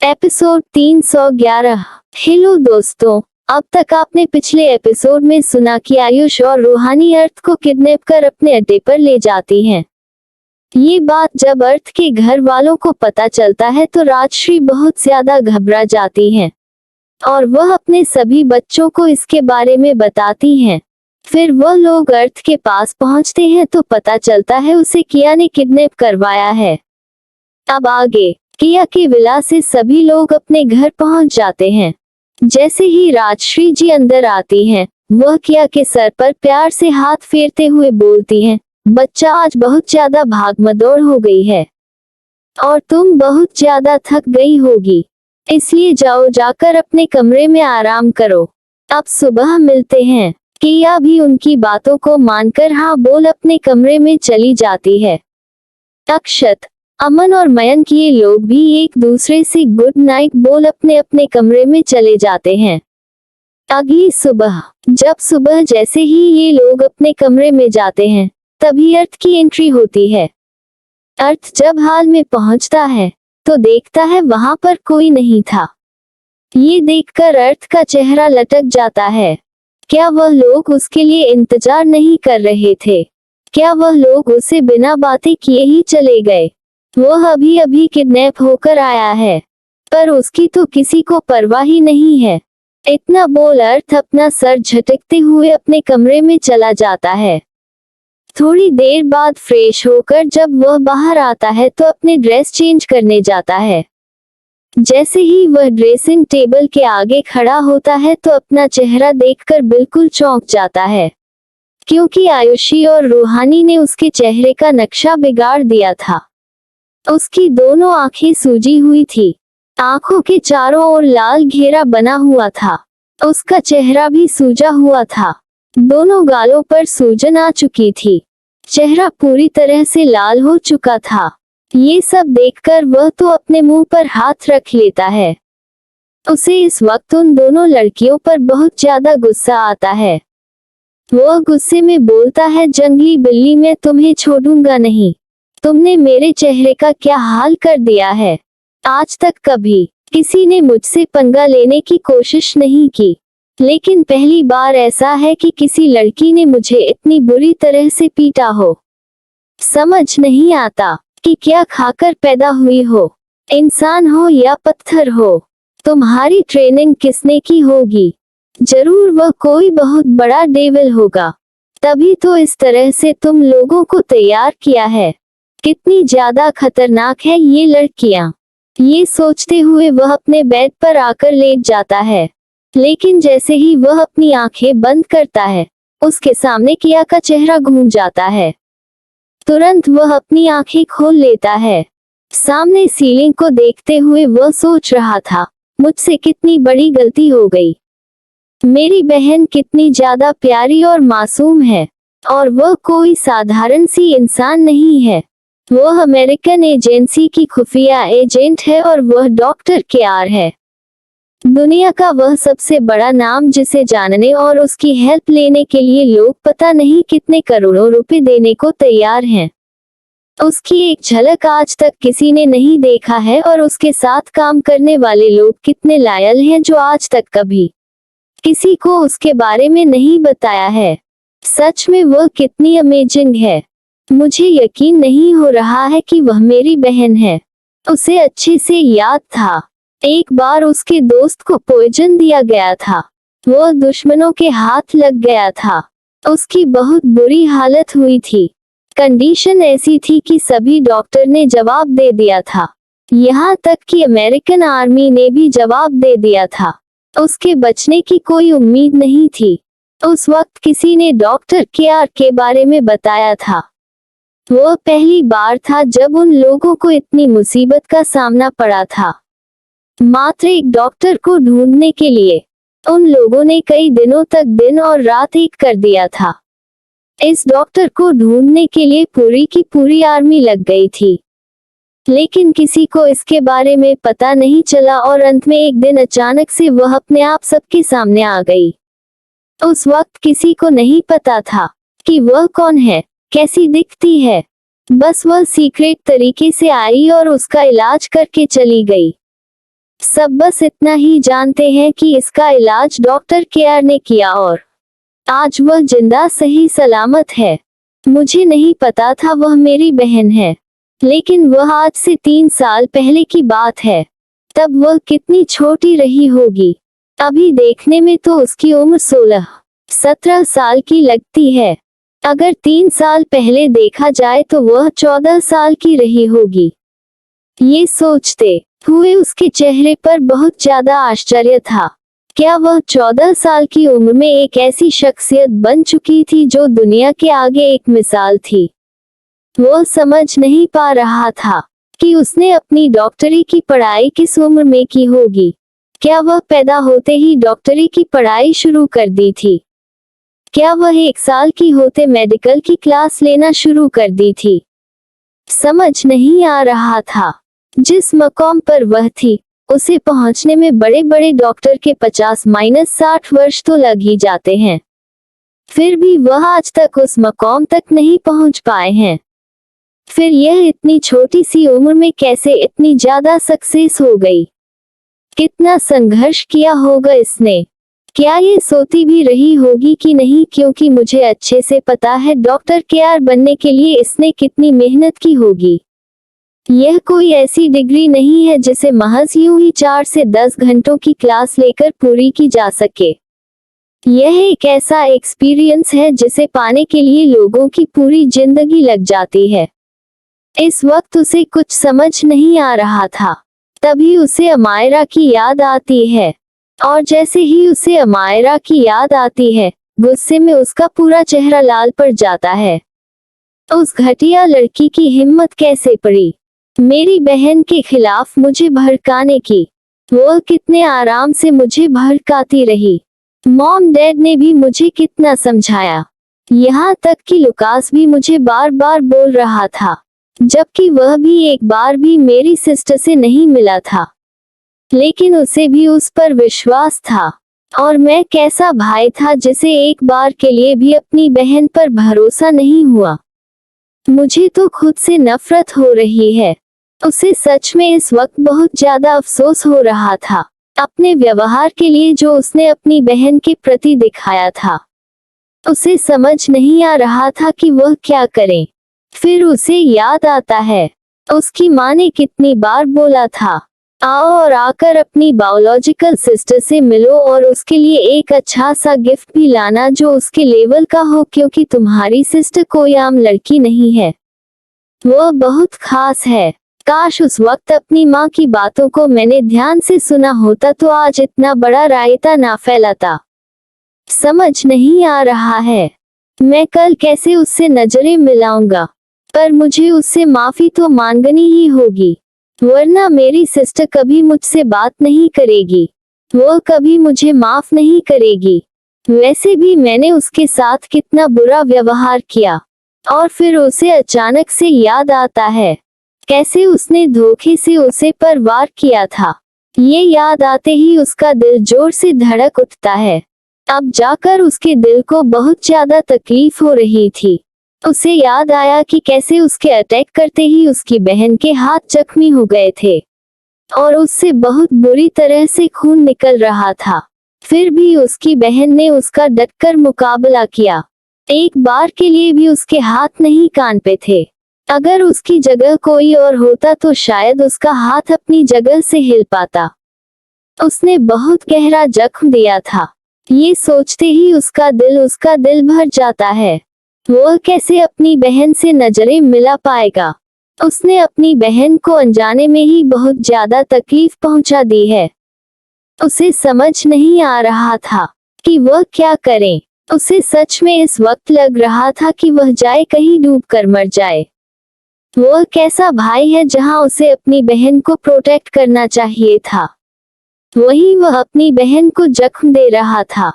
Episode 311। Hello दोस्तों, अब तक आपने पिछले एपिसोड में सुना कि आयुष और रूहानी अर्थ को किडनैप कर अपने अड्डे पर ले जाती हैं। ये बात जब अर्थ के घर वालों को पता चलता है तो राजश्री बहुत ज्यादा घबरा जाती हैं और वह अपने सभी बच्चों को इसके बारे में बताती हैं। फिर वह लोग अर्थ के पास पहुंचते हैं तो पता चलता है उसे किया ने किडनैप करवाया है। अब आगे किया के विला से सभी लोग अपने घर पहुंच जाते हैं। जैसे ही राजश्री जी अंदर आती हैं, वह किया के सर पर प्यार से हाथ फेरते हुए बोलती हैं, बच्चा आज बहुत ज्यादा भागमदौड़ हो गई है और तुम बहुत ज्यादा थक गई होगी, इसलिए जाओ जाकर अपने कमरे में आराम करो, अब सुबह मिलते हैं। किया भी उनकी बातों को मानकर हाँ बोल अपने कमरे में चली जाती है। अक्षत, अमन और मयंक ये लोग भी एक दूसरे से गुड नाइट बोल अपने अपने कमरे में चले जाते हैं। अगली सुबह जब सुबह जैसे ही ये लोग अपने कमरे में जाते हैं, तभी अर्थ की एंट्री होती है। अर्थ जब हाल में पहुंचता है तो देखता है वहां पर कोई नहीं था। ये देखकर अर्थ का चेहरा लटक जाता है। क्या वह लोग उसके लिए इंतजार नहीं कर रहे थे? क्या वह लोग उसे बिना बातें किए ही चले गए? वह अभी अभी किडनैप होकर आया है, पर उसकी तो किसी को परवाह ही नहीं है। इतना बोल अर्थ अपना सर झटकते हुए अपने कमरे में चला जाता है। थोड़ी देर बाद फ्रेश होकर जब वह बाहर आता है तो अपने ड्रेस चेंज करने जाता है। जैसे ही वह ड्रेसिंग टेबल के आगे खड़ा होता है तो अपना चेहरा देखकर बिल्कुल चौंक जाता है, क्योंकि आयुषी और रूहानी ने उसके चेहरे का नक्शा बिगाड़ दिया था। उसकी दोनों आंखें सूजी हुई थी, आंखों के चारों ओर लाल घेरा बना हुआ था। उसका चेहरा भी सूजा हुआ था, दोनों गालों पर सूजन आ चुकी थी, चेहरा पूरी तरह से लाल हो चुका था। ये सब देखकर वह तो अपने मुंह पर हाथ रख लेता है। उसे इस वक्त उन दोनों लड़कियों पर बहुत ज्यादा गुस्सा आता है। वह गुस्से में बोलता है, जंगली बिल्ली, मैं तुम्हें छोड़ूंगा नहीं। तुमने मेरे चेहरे का क्या हाल कर दिया है। आज तक कभी किसी ने मुझसे पंगा लेने की कोशिश नहीं की, लेकिन पहली बार ऐसा है कि किसी लड़की ने मुझे इतनी बुरी तरह से पीटा हो। समझ नहीं आता कि क्या खाकर पैदा हुई हो, इंसान हो या पत्थर हो। तुम्हारी ट्रेनिंग किसने की होगी? जरूर वह कोई बहुत बड़ा डेविल होगा, तभी तो इस तरह से तुम लोगों को तैयार किया है। कितनी ज्यादा खतरनाक है ये लड़कियां। ये सोचते हुए वह अपने बेड पर आकर लेट जाता है, लेकिन जैसे ही वह अपनी आंखें बंद करता है, उसके सामने किया का चेहरा घूम जाता है। तुरंत वह अपनी आंखें खोल लेता है। सामने सीलिंग को देखते हुए वह सोच रहा था, मुझसे कितनी बड़ी गलती हो गई। मेरी बहन कितनी ज्यादा प्यारी और मासूम है, और वह कोई साधारण सी इंसान नहीं है। वह अमेरिकन एजेंसी की खुफिया एजेंट है और वह डॉक्टर केआर है, दुनिया का वह सबसे बड़ा नाम, जिसे जानने और उसकी हेल्प लेने के लिए लोग पता नहीं कितने करोड़ों रुपए देने को तैयार हैं। उसकी एक झलक आज तक किसी ने नहीं देखा है और उसके साथ काम करने वाले लोग कितने लायल हैं जो आज तक कभी किसी को उसके बारे में नहीं बताया है। सच में वह कितनी अमेजिंग है। मुझे यकीन नहीं हो रहा है कि वह मेरी बहन है। उसे अच्छे से याद था, एक बार उसके दोस्त को पॉइजन दिया गया था, वह दुश्मनों के हाथ लग गया था, उसकी बहुत बुरी हालत हुई थी। कंडीशन ऐसी थी कि सभी डॉक्टर ने जवाब दे दिया था, यहाँ तक कि अमेरिकन आर्मी ने भी जवाब दे दिया था। उसके बचने की कोई उम्मीद नहीं थी। उस वक्त किसी ने डॉक्टर केआर के बारे में बताया था। वह पहली बार था जब उन लोगों को इतनी मुसीबत का सामना पड़ा था। मात्र एक डॉक्टर को ढूंढने के लिए उन लोगों ने कई दिनों तक दिन और रात एक कर दिया था। इस डॉक्टर को ढूंढने के लिए पूरी की पूरी आर्मी लग गई थी, लेकिन किसी को इसके बारे में पता नहीं चला और अंत में एक दिन अचानक से वह अपने आप सबके सामने आ गई। उस वक्त किसी को नहीं पता था कि वह कौन है, कैसी दिखती है। बस वह सीक्रेट तरीके से आई और उसका इलाज करके चली गई। सब बस इतना ही जानते हैं कि इसका इलाज डॉक्टर केयर ने किया और आज वह जिंदा सही सलामत है। मुझे नहीं पता था वह मेरी बहन है, लेकिन वह आज से 3 साल पहले की बात है। तब वह कितनी छोटी रही होगी। अभी देखने में तो उसकी उम्र 16-17 साल की लगती है। अगर 3 साल पहले देखा जाए तो वह 14 साल की रही होगी। ये सोचते हुए उसके चेहरे पर बहुत ज्यादा आश्चर्य था। क्या वह 14 साल की उम्र में एक ऐसी शख्सियत बन चुकी थी जो दुनिया के आगे एक मिसाल थी? वो समझ नहीं पा रहा था कि उसने अपनी डॉक्टरी की पढ़ाई किस उम्र में की होगी। क्या वह पैदा होते ही डॉक्टरी की पढ़ाई शुरू कर दी थी? क्या वह 1 साल की होते मेडिकल की क्लास लेना शुरू कर दी थी? समझ नहीं आ रहा था। जिस मकाम पर वह थी, उसे पहुंचने में बड़े बड़े डॉक्टर के 50-60 वर्ष तो लग ही जाते हैं। फिर भी वह आज तक उस मकाम तक नहीं पहुंच पाए हैं। फिर यह इतनी छोटी सी उम्र में कैसे इतनी ज्यादा सक्सेस हो गई? कितना संघर्ष किया होगा इसने। क्या ये सोती भी रही होगी कि नहीं, क्योंकि मुझे अच्छे से पता है डॉक्टर केयर बनने के लिए इसने कितनी मेहनत की होगी। यह कोई ऐसी डिग्री नहीं है जिसे महज यूं ही 4 से 10 घंटों की क्लास लेकर पूरी की जा सके। यह एक ऐसा एक्सपीरियंस है जिसे पाने के लिए लोगों की पूरी जिंदगी लग जाती है। इस वक्त उसे कुछ समझ नहीं आ रहा था। तभी उसे अमायरा की याद आती है, और जैसे ही उसे अमायरा की याद आती है, गुस्से में उसका पूरा चेहरा लाल पड़ जाता है। उस घटिया लड़की की हिम्मत कैसे पड़ी मेरी बहन के खिलाफ मुझे भड़काने की। वह कितने आराम से मुझे भड़काती रही। मॉम डैड ने भी मुझे कितना समझाया, यहाँ तक कि लुकास भी मुझे बार बार बोल रहा था, जबकि वह भी एक बार भी मेरी सिस्टर से नहीं मिला था। लेकिन उसे भी उस पर विश्वास था। और मैं कैसा भाई था जिसे एक बार के लिए भी अपनी बहन पर भरोसा नहीं हुआ। मुझे तो खुद से नफरत हो रही है। उसे सच में इस वक्त बहुत ज्यादा अफसोस हो रहा था अपने व्यवहार के लिए जो उसने अपनी बहन के प्रति दिखाया था। उसे समझ नहीं आ रहा था कि वह क्या करे। फिर उसे याद आता है, उसकी माँ ने कितनी बार बोला था, आओ और आकर अपनी बायोलॉजिकल सिस्टर से मिलो और उसके लिए एक अच्छा सा गिफ्ट भी लाना जो उसके लेवल का हो, क्योंकि तुम्हारी सिस्टर कोई आम लड़की नहीं है, वह बहुत खास है। काश उस वक्त अपनी माँ की बातों को मैंने ध्यान से सुना होता तो आज इतना बड़ा रायता ना फैलाता। समझ नहीं आ रहा है मैं कल कैसे उससे नजरें मिलाऊंगा, पर मुझे उससे माफी तो मांगनी ही होगी, वरना मेरी सिस्टर कभी मुझसे बात नहीं करेगी, वह कभी मुझे माफ नहीं करेगी। वैसे भी मैंने उसके साथ कितना बुरा व्यवहार किया। और फिर उसे अचानक से याद आता है कैसे उसने धोखे से उसे पर वार किया था। ये याद आते ही उसका दिल जोर से धड़क उठता है। अब जाकर उसके दिल को बहुत ज्यादा तकलीफ हो रही थी। उसे याद आया कि कैसे उसके अटैक करते ही उसकी बहन के हाथ जख्मी हो गए थे और उससे बहुत बुरी तरह से खून निकल रहा था। फिर भी उसकी बहन ने उसका डटकर मुकाबला किया। एक बार के लिए भी उसके हाथ नहीं कांपे थे। अगर उसकी जगह कोई और होता तो शायद उसका हाथ अपनी जगह से हिल पाता। उसने बहुत गहरा जख्म दिया था। ये सोचते ही उसका दिल भर जाता है। वह कैसे अपनी बहन से नजरें मिला पाएगा। उसने अपनी बहन को अनजाने में ही बहुत ज्यादा तकलीफ पहुंचा दी है। उसे समझ नहीं आ रहा था कि वह क्या करे। उसे सच में इस वक्त लग रहा था कि वह जाए कहीं डूब कर मर जाए। वह कैसा भाई है जहां उसे अपनी बहन को प्रोटेक्ट करना चाहिए था, वहीं वह अपनी बहन को जख्म दे रहा था।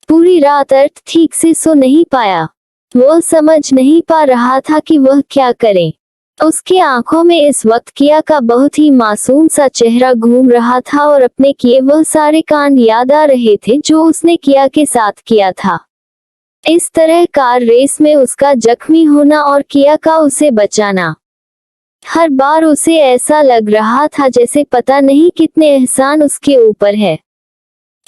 पूरी रात अर्थ ठीक से सो नहीं पाया। वह समझ नहीं पा रहा था कि वह क्या करे। उसकी आंखों में इस वक्त किया का बहुत ही मासूम सा चेहरा घूम रहा था और अपने किए वह सारे कांड याद आ रहे थे जो उसने किया के साथ किया था। इस तरह कार रेस में उसका जख्मी होना और किया का उसे बचाना। हर बार उसे ऐसा लग रहा था जैसे पता नहीं कितने एहसान उसके ऊपर है।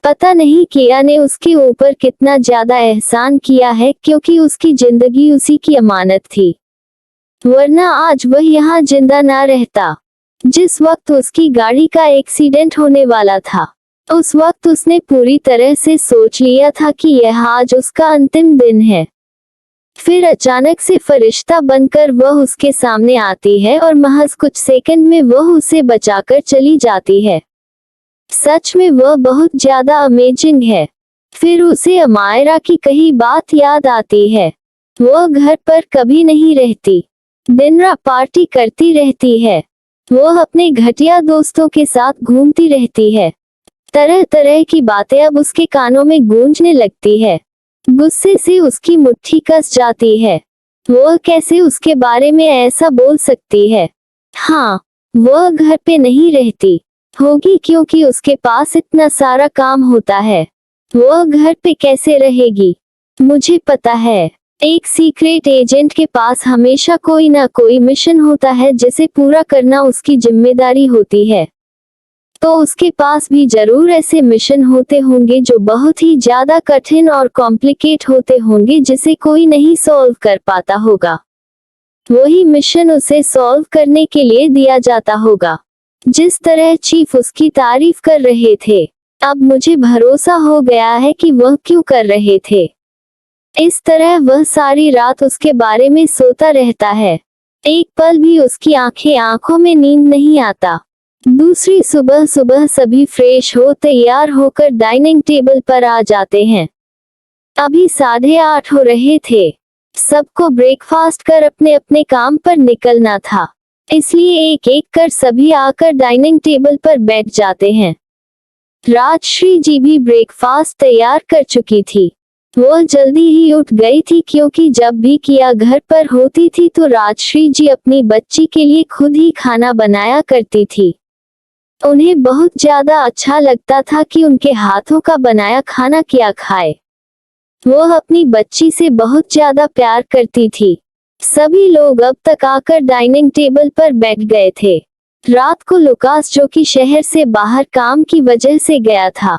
पता नहीं किया ने उसके ऊपर कितना ज्यादा एहसान किया है, क्योंकि उसकी जिंदगी उसी की अमानत थी। वरना आज वह यहाँ जिंदा ना रहता। जिस वक्त उसकी गाड़ी का एक्सीडेंट होने वाला था, उस वक्त उसने पूरी तरह से सोच लिया था कि यह आज उसका अंतिम दिन है। फिर अचानक से फरिश्ता बनकर वह उसके सामने आती है और महज कुछ सेकंड में वह उसे बचाकर चली जाती है। सच में वह बहुत ज्यादा अमेजिंग है। फिर उसे अमायरा की कही बात याद आती है। वह घर पर कभी नहीं रहती, दिन रात पार्टी करती रहती है। वह अपने घटिया दोस्तों के साथ घूमती रहती है। तरह तरह की बातें अब उसके कानों में गूंजने लगती है। गुस्से से उसकी मुट्ठी कस जाती है। वह कैसे उसके बारे में ऐसा बोल सकती है। हाँ, वह घर पे नहीं रहती होगी क्योंकि उसके पास इतना सारा काम होता है। वह घर पे कैसे रहेगी? मुझे पता है, एक सीक्रेट एजेंट के पास हमेशा कोई ना कोई मिशन होता है जिसे पूरा करना उसकी जिम्मेदारी होती है। तो उसके पास भी जरूर ऐसे मिशन होते होंगे जो बहुत ही ज्यादा कठिन और कॉम्प्लिकेट होते होंगे, जिसे कोई नहीं सॉल्व कर पाता होगा। वही मिशन उसे सॉल्व करने के लिए दिया जाता होगा। जिस तरह चीफ उसकी तारीफ कर रहे थे, अब मुझे भरोसा हो गया है कि वह क्यों कर रहे थे। इस तरह वह सारी रात उसके बारे में सोता रहता है। एक पल भी उसकी आंखों में नींद नहीं आता। दूसरी सुबह सुबह सभी फ्रेश हो तैयार होकर डाइनिंग टेबल पर आ जाते हैं। अभी 8:30 हो रहे थे। सबको ब्रेकफास्ट कर अपने अपने काम पर निकलना था, इसलिए एक एक कर सभी आकर डाइनिंग टेबल पर बैठ जाते हैं। राजश्री जी भी ब्रेकफास्ट तैयार कर चुकी थी। वह जल्दी ही उठ गई थी क्योंकि जब भी किया घर पर होती थी तो राजश्री जी अपनी बच्ची के लिए खुद ही खाना बनाया करती थी। उन्हें बहुत ज्यादा अच्छा लगता था कि उनके हाथों का बनाया खाना क्या खाए। वह अपनी बच्ची से बहुत ज्यादा प्यार करती थी। सभी लोग अब तक आकर डाइनिंग टेबल पर बैठ गए थे। रात को लुकास, जो कि शहर से बाहर काम की वजह से गया था,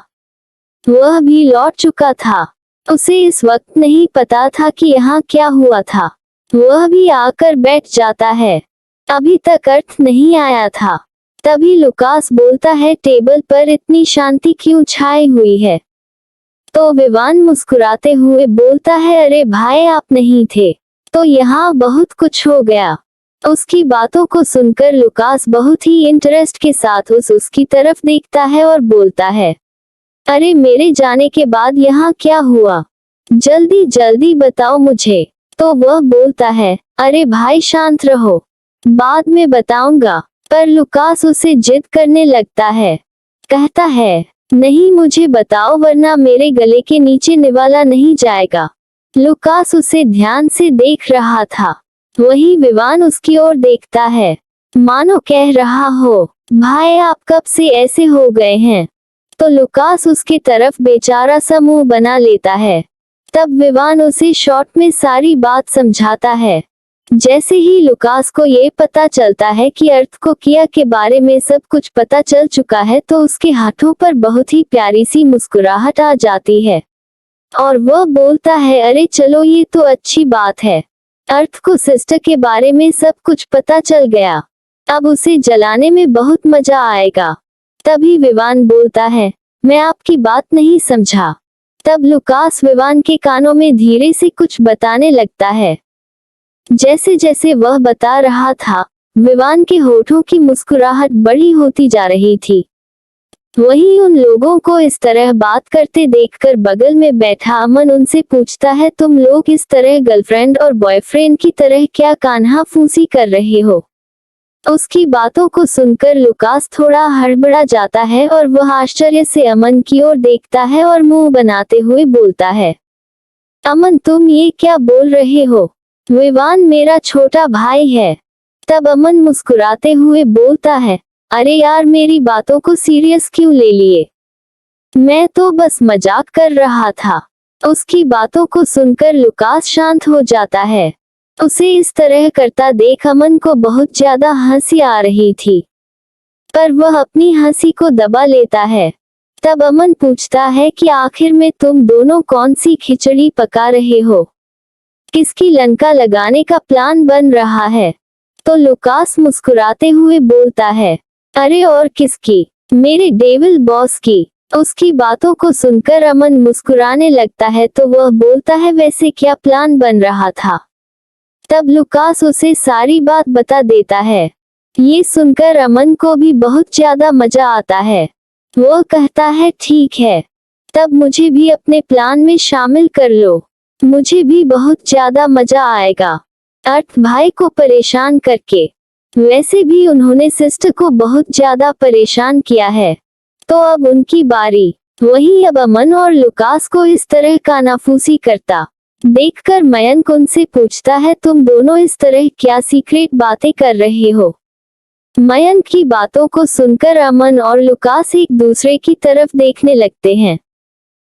वह भी लौट चुका था। उसे इस वक्त नहीं पता था कि यहाँ क्या हुआ था। वह भी आकर बैठ जाता है। अभी तक अर्थ नहीं आया था। तभी लुकास बोलता है, टेबल पर इतनी शांति क्यों छाई हुई है? तो विवान मुस्कुराते हुए बोलता है, अरे भाई आप नहीं थे तो यहाँ बहुत कुछ हो गया। उसकी बातों को सुनकर लुकास बहुत ही इंटरेस्ट के साथ उसकी तरफ देखता है और बोलता है, अरे मेरे जाने के बाद यहाँ क्या हुआ? जल्दी जल्दी बताओ मुझे। तो वह बोलता है, अरे भाई शांत रहो, बाद में बताऊंगा। पर लुकास उसे जिद करने लगता है। कहता है, नहीं मुझे बताओ वरना मेरे गले के नीचे निवाला नहीं जाएगा। लुकास उसे ध्यान से देख रहा था। वही विवान उसकी ओर देखता है, मानो कह रहा हो, भाई आप कब से ऐसे हो गए हैं? तो लुकास उसके तरफ बेचारा सा मुंह बना लेता है। तब विवान उसे शॉर्ट में सारी बात समझाता है। जैसे ही लुकास को ये पता चलता है कि अर्थ को किया के बारे में सब कुछ पता चल चुका है, तो उसके हाथों पर बहुत ही प्यारी सी मुस्कुराहट आ जाती है और वह बोलता है, अरे चलो ये तो अच्छी बात है। अर्थ को सिस्टर के बारे में सब कुछ पता चल गया, अब उसे जलाने में बहुत मजा आएगा। तभी विवान बोलता है, मैं आपकी बात नहीं समझा। तब लुकास विवान के कानों में धीरे से कुछ बताने लगता है। जैसे जैसे वह बता रहा था, विवान के होठों की मुस्कुराहट बड़ी होती जा रही थी। वहीं उन लोगों को इस तरह बात करते देखकर बगल में बैठा अमन उनसे पूछता है, तुम लोग इस तरह गर्लफ्रेंड और बॉयफ्रेंड की तरह क्या कान्हा फूंसी कर रहे हो? उसकी बातों को सुनकर लुकास थोड़ा हड़बड़ा जाता है और वह आश्चर्य से अमन की ओर देखता है और मुंह बनाते हुए बोलता है, अमन तुम ये क्या बोल रहे हो? विवान मेरा छोटा भाई है। तब अमन मुस्कुराते हुए बोलता है, अरे यार मेरी बातों को सीरियस क्यों ले लिए? मैं तो बस मजाक कर रहा था। उसकी बातों को सुनकर लुकास शांत हो जाता है। उसे इस तरह करता देख अमन को बहुत ज्यादा हंसी आ रही थी, पर वह अपनी हंसी को दबा लेता है। तब अमन पूछता है कि आखिर में तुम दोनों कौन सी खिचड़ी पका रहे हो? किसकी लंका लगाने का प्लान बन रहा है? तो लुकास मुस्कुराते हुए बोलता है, अरे और किसकी? मेरे डेविल बॉस की। उसकी बातों को सुनकर अमन मुस्कुराने लगता है तो वह बोलता है, वैसे क्या प्लान बन रहा था? तब लुकास उसे सारी बात बता देता है। ये सुनकर अमन को भी बहुत ज्यादा मजा आता है। वह कहता है, ठीक है, तब मुझे भी अपने प्लान में शामिल कर लो, मुझे भी बहुत ज्यादा मजा आएगा अर्थ भाई को परेशान करके। वैसे भी उन्होंने सिस्टर को बहुत ज्यादा परेशान किया है, तो अब उनकी बारी। वहीं अब अमन और लुकास को इस तरह कानाफूसी करता देखकर मयंक उनसे पूछता है, तुम दोनों इस तरह क्या सीक्रेट बातें कर रहे हो? मयंक की बातों को सुनकर अमन और लुकास एक दूसरे की तरफ देखने लगते हैं।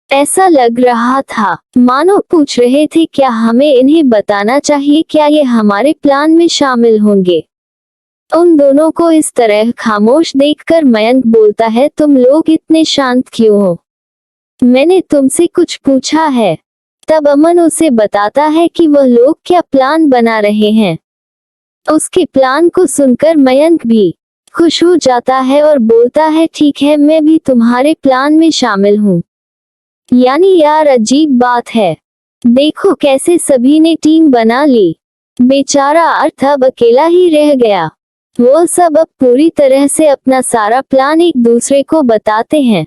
ऐसा लग रहा था मानो पूछ रहे थे, क्या हमें इन्हें बताना चाहिए? क्या ये हमारे प्लान में शामिल होंगे? उन दोनों को इस तरह खामोश देखकर मयंक बोलता है, तुम लोग इतने शांत क्यों हो? मैंने तुमसे कुछ पूछा है। तब अमन उसे बताता है कि वह लोग क्या प्लान बना रहे हैं। उसके प्लान को सुनकर मयंक भी खुश हो जाता है और बोलता है, ठीक है, मैं भी तुम्हारे प्लान में शामिल हूँ। यानी यार अजीब बात है, देखो कैसे सभी ने टीम बना ली, बेचारा अर्थ अब अकेला ही रह गया। वो सब अब पूरी तरह से अपना सारा प्लान एक दूसरे को बताते हैं।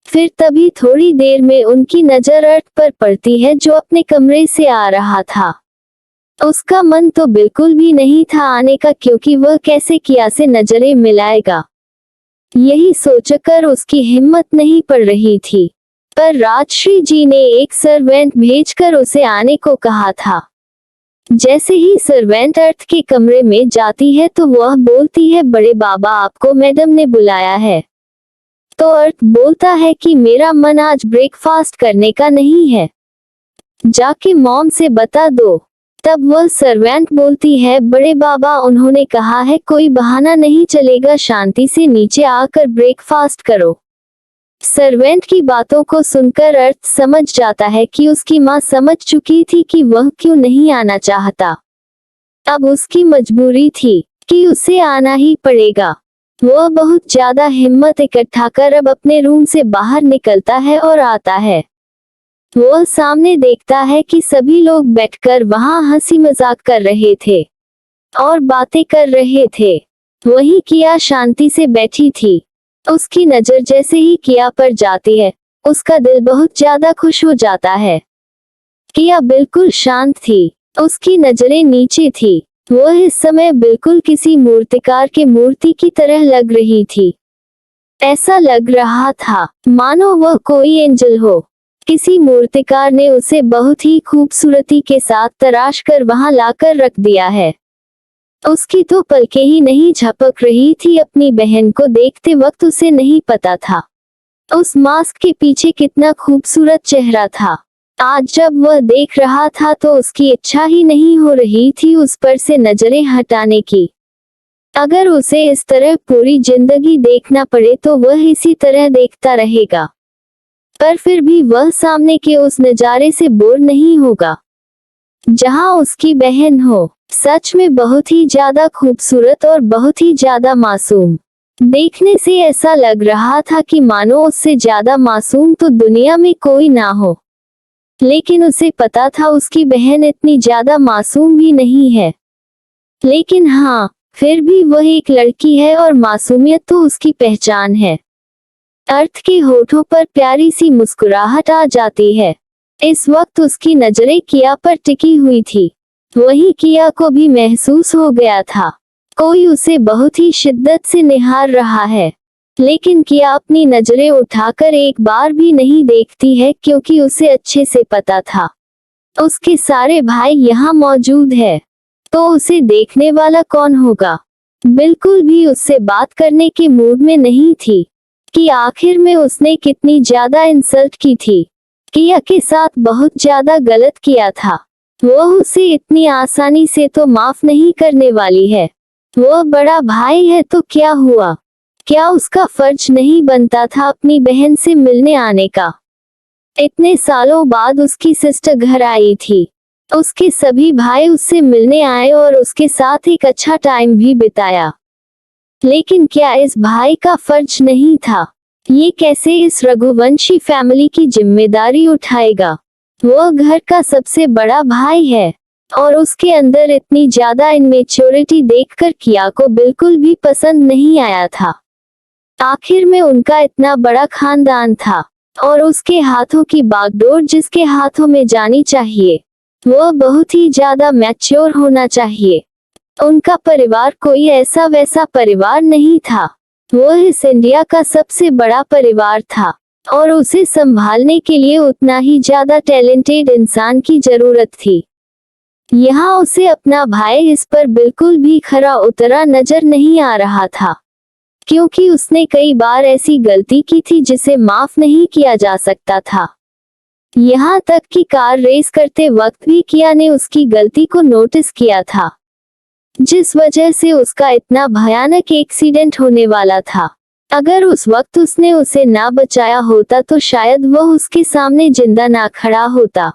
फिर तभी थोड़ी देर में उनकी नजर अर्थ पर पड़ती है जो अपने कमरे से आ रहा था। उसका मन तो बिल्कुल भी नहीं था आने का, क्योंकि वह कैसे किया से नजरें मिलाएगा, यही सोचकर उसकी हिम्मत नहीं पड़ रही थी। पर राजश्री जी ने एक सर्वेंट भेजकर उसे आने को कहा था। जैसे ही सर्वेंट अर्थ के कमरे में जाती है तो वह बोलती है, बड़े बाबा आपको मैडम ने बुलाया है। तो अर्थ बोलता है कि मेरा मन आज ब्रेकफास्ट करने का नहीं है, जाके मॉम से बता दो। तब वह सर्वेंट बोलती है, बड़े बाबा उन्होंने कहा है कोई बहाना नहीं चलेगा, शांति से नीचे आकर ब्रेकफास्ट करो। सर्वेंट की बातों को सुनकर अर्थ समझ जाता है कि उसकी माँ समझ चुकी थी कि वह क्यों नहीं आना चाहता। अब उसकी मजबूरी थी कि उसे आना ही पड़ेगा। वह बहुत ज्यादा हिम्मत इकट्ठा कर अब अपने रूम से बाहर निकलता है और आता है। वह सामने देखता है कि सभी लोग बैठकर वहां हंसी मजाक कर रहे थे और बातें कर रहे थे। वहीं किया शांति से बैठी थी। उसकी नजर जैसे ही किया पर जाती है, उसका दिल बहुत ज्यादा खुश हो जाता है। किया बिल्कुल शांत थी, उसकी नजरें नीचे थी। वह इस समय बिल्कुल किसी मूर्तिकार के मूर्ति की तरह लग रही थी। ऐसा लग रहा था मानो वह कोई एंजल हो। किसी मूर्तिकार ने उसे बहुत ही खूबसूरती के साथ तराश कर वहां लाकर रख दिया है। उसकी तो पलकें ही नहीं झपक रही थी। अपनी बहन को देखते वक्त उसे नहीं पता था उस मास्क के पीछे कितना खूबसूरत चेहरा था। आज जब वह देख रहा था तो उसकी इच्छा ही नहीं हो रही थी उस पर से नजरें हटाने की। अगर उसे इस तरह पूरी जिंदगी देखना पड़े तो वह इसी तरह देखता रहेगा, पर फिर भी वह सामने के उस नजारे से बोर नहीं होगा जहां उसकी बहन हो। सच में बहुत ही ज्यादा खूबसूरत और बहुत ही ज्यादा मासूम। देखने से ऐसा लग रहा था कि मानो उससे ज्यादा मासूम तो दुनिया में कोई ना हो। लेकिन उसे पता था उसकी बहन इतनी ज्यादा मासूम भी नहीं है। लेकिन हाँ, फिर भी वह एक लड़की है और मासूमियत तो उसकी पहचान है। अर्थ के होठों पर प्यारी सी मुस्कुराहट आ जाती है। इस वक्त उसकी नजरें किया पर टिकी हुई थी। वही किया को भी महसूस हो गया था कोई उसे बहुत ही शिद्दत से निहार रहा है। लेकिन किया अपनी नजरें उठाकर एक बार भी नहीं देखती है, क्योंकि उसे अच्छे से पता था उसके सारे भाई यहाँ मौजूद है, तो उसे देखने वाला कौन होगा। बिल्कुल भी उससे बात करने के मूड में नहीं थी कि आखिर में उसने कितनी ज्यादा इंसल्ट की थी। किया के साथ बहुत ज्यादा गलत किया था। वह उसे इतनी आसानी से तो माफ नहीं करने वाली है। वह बड़ा भाई है तो क्या हुआ? क्या उसका फर्ज नहीं बनता था अपनी बहन से मिलने आने का? इतने सालों बाद उसकी सिस्टर घर आई थी। उसके सभी भाई उससे मिलने आए और उसके साथ एक अच्छा टाइम भी बिताया। लेकिन क्या इस भाई का फर्ज नहीं था? ये कैसे इस रघुवंशी फैमिली की जिम्मेदारी उठाएगा? वह घर का सबसे बड़ा भाई है और उसके अंदर इतनी ज्यादा इनमेच्योरिटी देखकर किया को बिल्कुल भी पसंद नहीं आया था। आखिर में उनका इतना बड़ा खानदान था और उसके हाथों की बागडोर जिसके हाथों में जानी चाहिए वह बहुत ही ज्यादा मैच्योर होना चाहिए। उनका परिवार कोई ऐसा वैसा परिवार नहीं था। वह इस इंडिया का सबसे बड़ा परिवार था और उसे संभालने के लिए उतना ही ज्यादा टैलेंटेड इंसान की जरूरत थी। यहाँ उसे अपना भाई इस पर बिल्कुल भी खरा उतरा नजर नहीं आ रहा था, क्योंकि उसने कई बार ऐसी गलती की थी जिसे माफ नहीं किया जा सकता था। यहाँ तक कि कार रेस करते वक्त भी किया ने उसकी गलती को नोटिस किया था, जिस वजह से उसका इतना भयानक एक्सीडेंट होने वाला था। अगर उस वक्त उसने उसे ना बचाया होता तो शायद वह उसके सामने जिंदा ना खड़ा होता।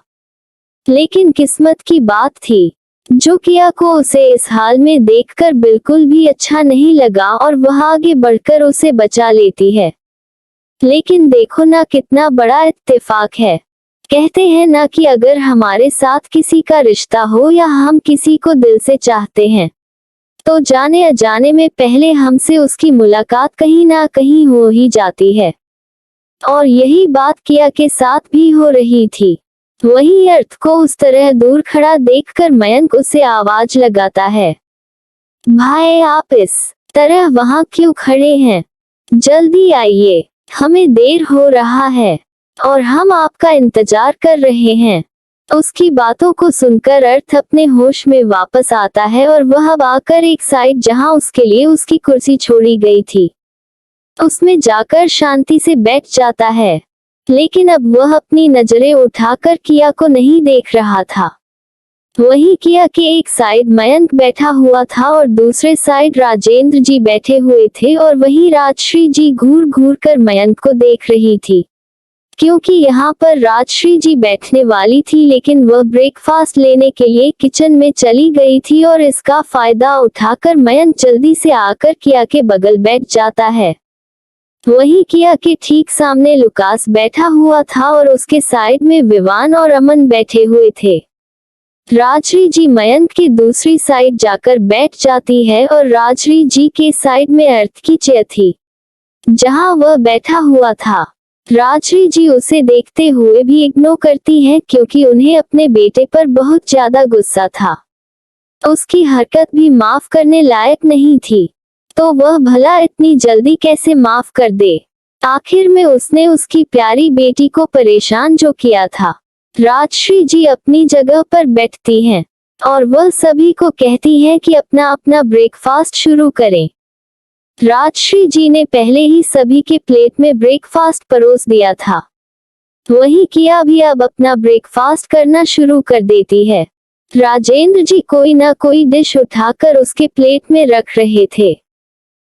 लेकिन किस्मत की बात थी जो किया को उसे इस हाल में देखकर बिल्कुल भी अच्छा नहीं लगा और वह आगे बढ़कर उसे बचा लेती है। लेकिन देखो ना कितना बड़ा इत्तेफाक है। कहते हैं ना कि अगर हमारे साथ किसी का रिश्ता हो या हम किसी को दिल से चाहते हैं तो जाने अजाने में पहले हमसे उसकी मुलाकात कहीं ना कहीं हो ही जाती है। और यही बात किया के साथ भी हो रही थी। वही अर्थ को उस तरह दूर खड़ा देखकर मयंक उसे आवाज लगाता है, भाई आप इस तरह वहां क्यों खड़े हैं? जल्दी आइए, हमें देर हो रहा है और हम आपका इंतजार कर रहे हैं। उसकी बातों को सुनकर अर्थ अपने होश में वापस आता है और वह अब आकर एक साइड जहां उसके लिए उसकी कुर्सी छोड़ी गई थी उसमें जाकर शांति से बैठ जाता है। लेकिन अब वह अपनी नजरें उठाकर किया को नहीं देख रहा था। वही किया कि एक साइड मयंक बैठा हुआ था और दूसरे साइड राजेंद्र जी बैठे हुए थे और वही राजश्री जी घूर घूर कर मयंक को देख रही थी, क्योंकि यहाँ पर राजश्री जी बैठने वाली थी लेकिन वह ब्रेकफास्ट लेने के लिए किचन में चली गई थी और इसका फायदा उठाकर मयंक जल्दी से आकर किया के बगल बैठ जाता है। वही किया के ठीक सामने लुकास बैठा हुआ था और उसके साइड में विवान और अमन बैठे हुए थे। राजश्री जी मयंक की दूसरी साइड जाकर बैठ जाती है और राजश्री जी के साइड में अर्थ की चेयर थी जहां वह बैठा हुआ था। राजश्री जी उसे देखते हुए भी इग्नोर करती हैं क्योंकि उन्हें अपने बेटे पर बहुत ज्यादा गुस्सा था। उसकी हरकत भी माफ करने लायक नहीं थी, तो वह भला इतनी जल्दी कैसे माफ कर दे? आखिर में उसने उसकी प्यारी बेटी को परेशान जो किया था। राजश्री जी अपनी जगह पर बैठती हैं और वह सभी को कहती हैं कि अपना अपना ब्रेकफास्ट शुरू करें। राजश्री जी ने पहले ही सभी के प्लेट में ब्रेकफास्ट परोस दिया था। वही किया भी अब अपना ब्रेकफास्ट करना शुरू कर देती है। राजेंद्र जी कोई ना कोई डिश उठाकर उसके प्लेट में रख रहे थे।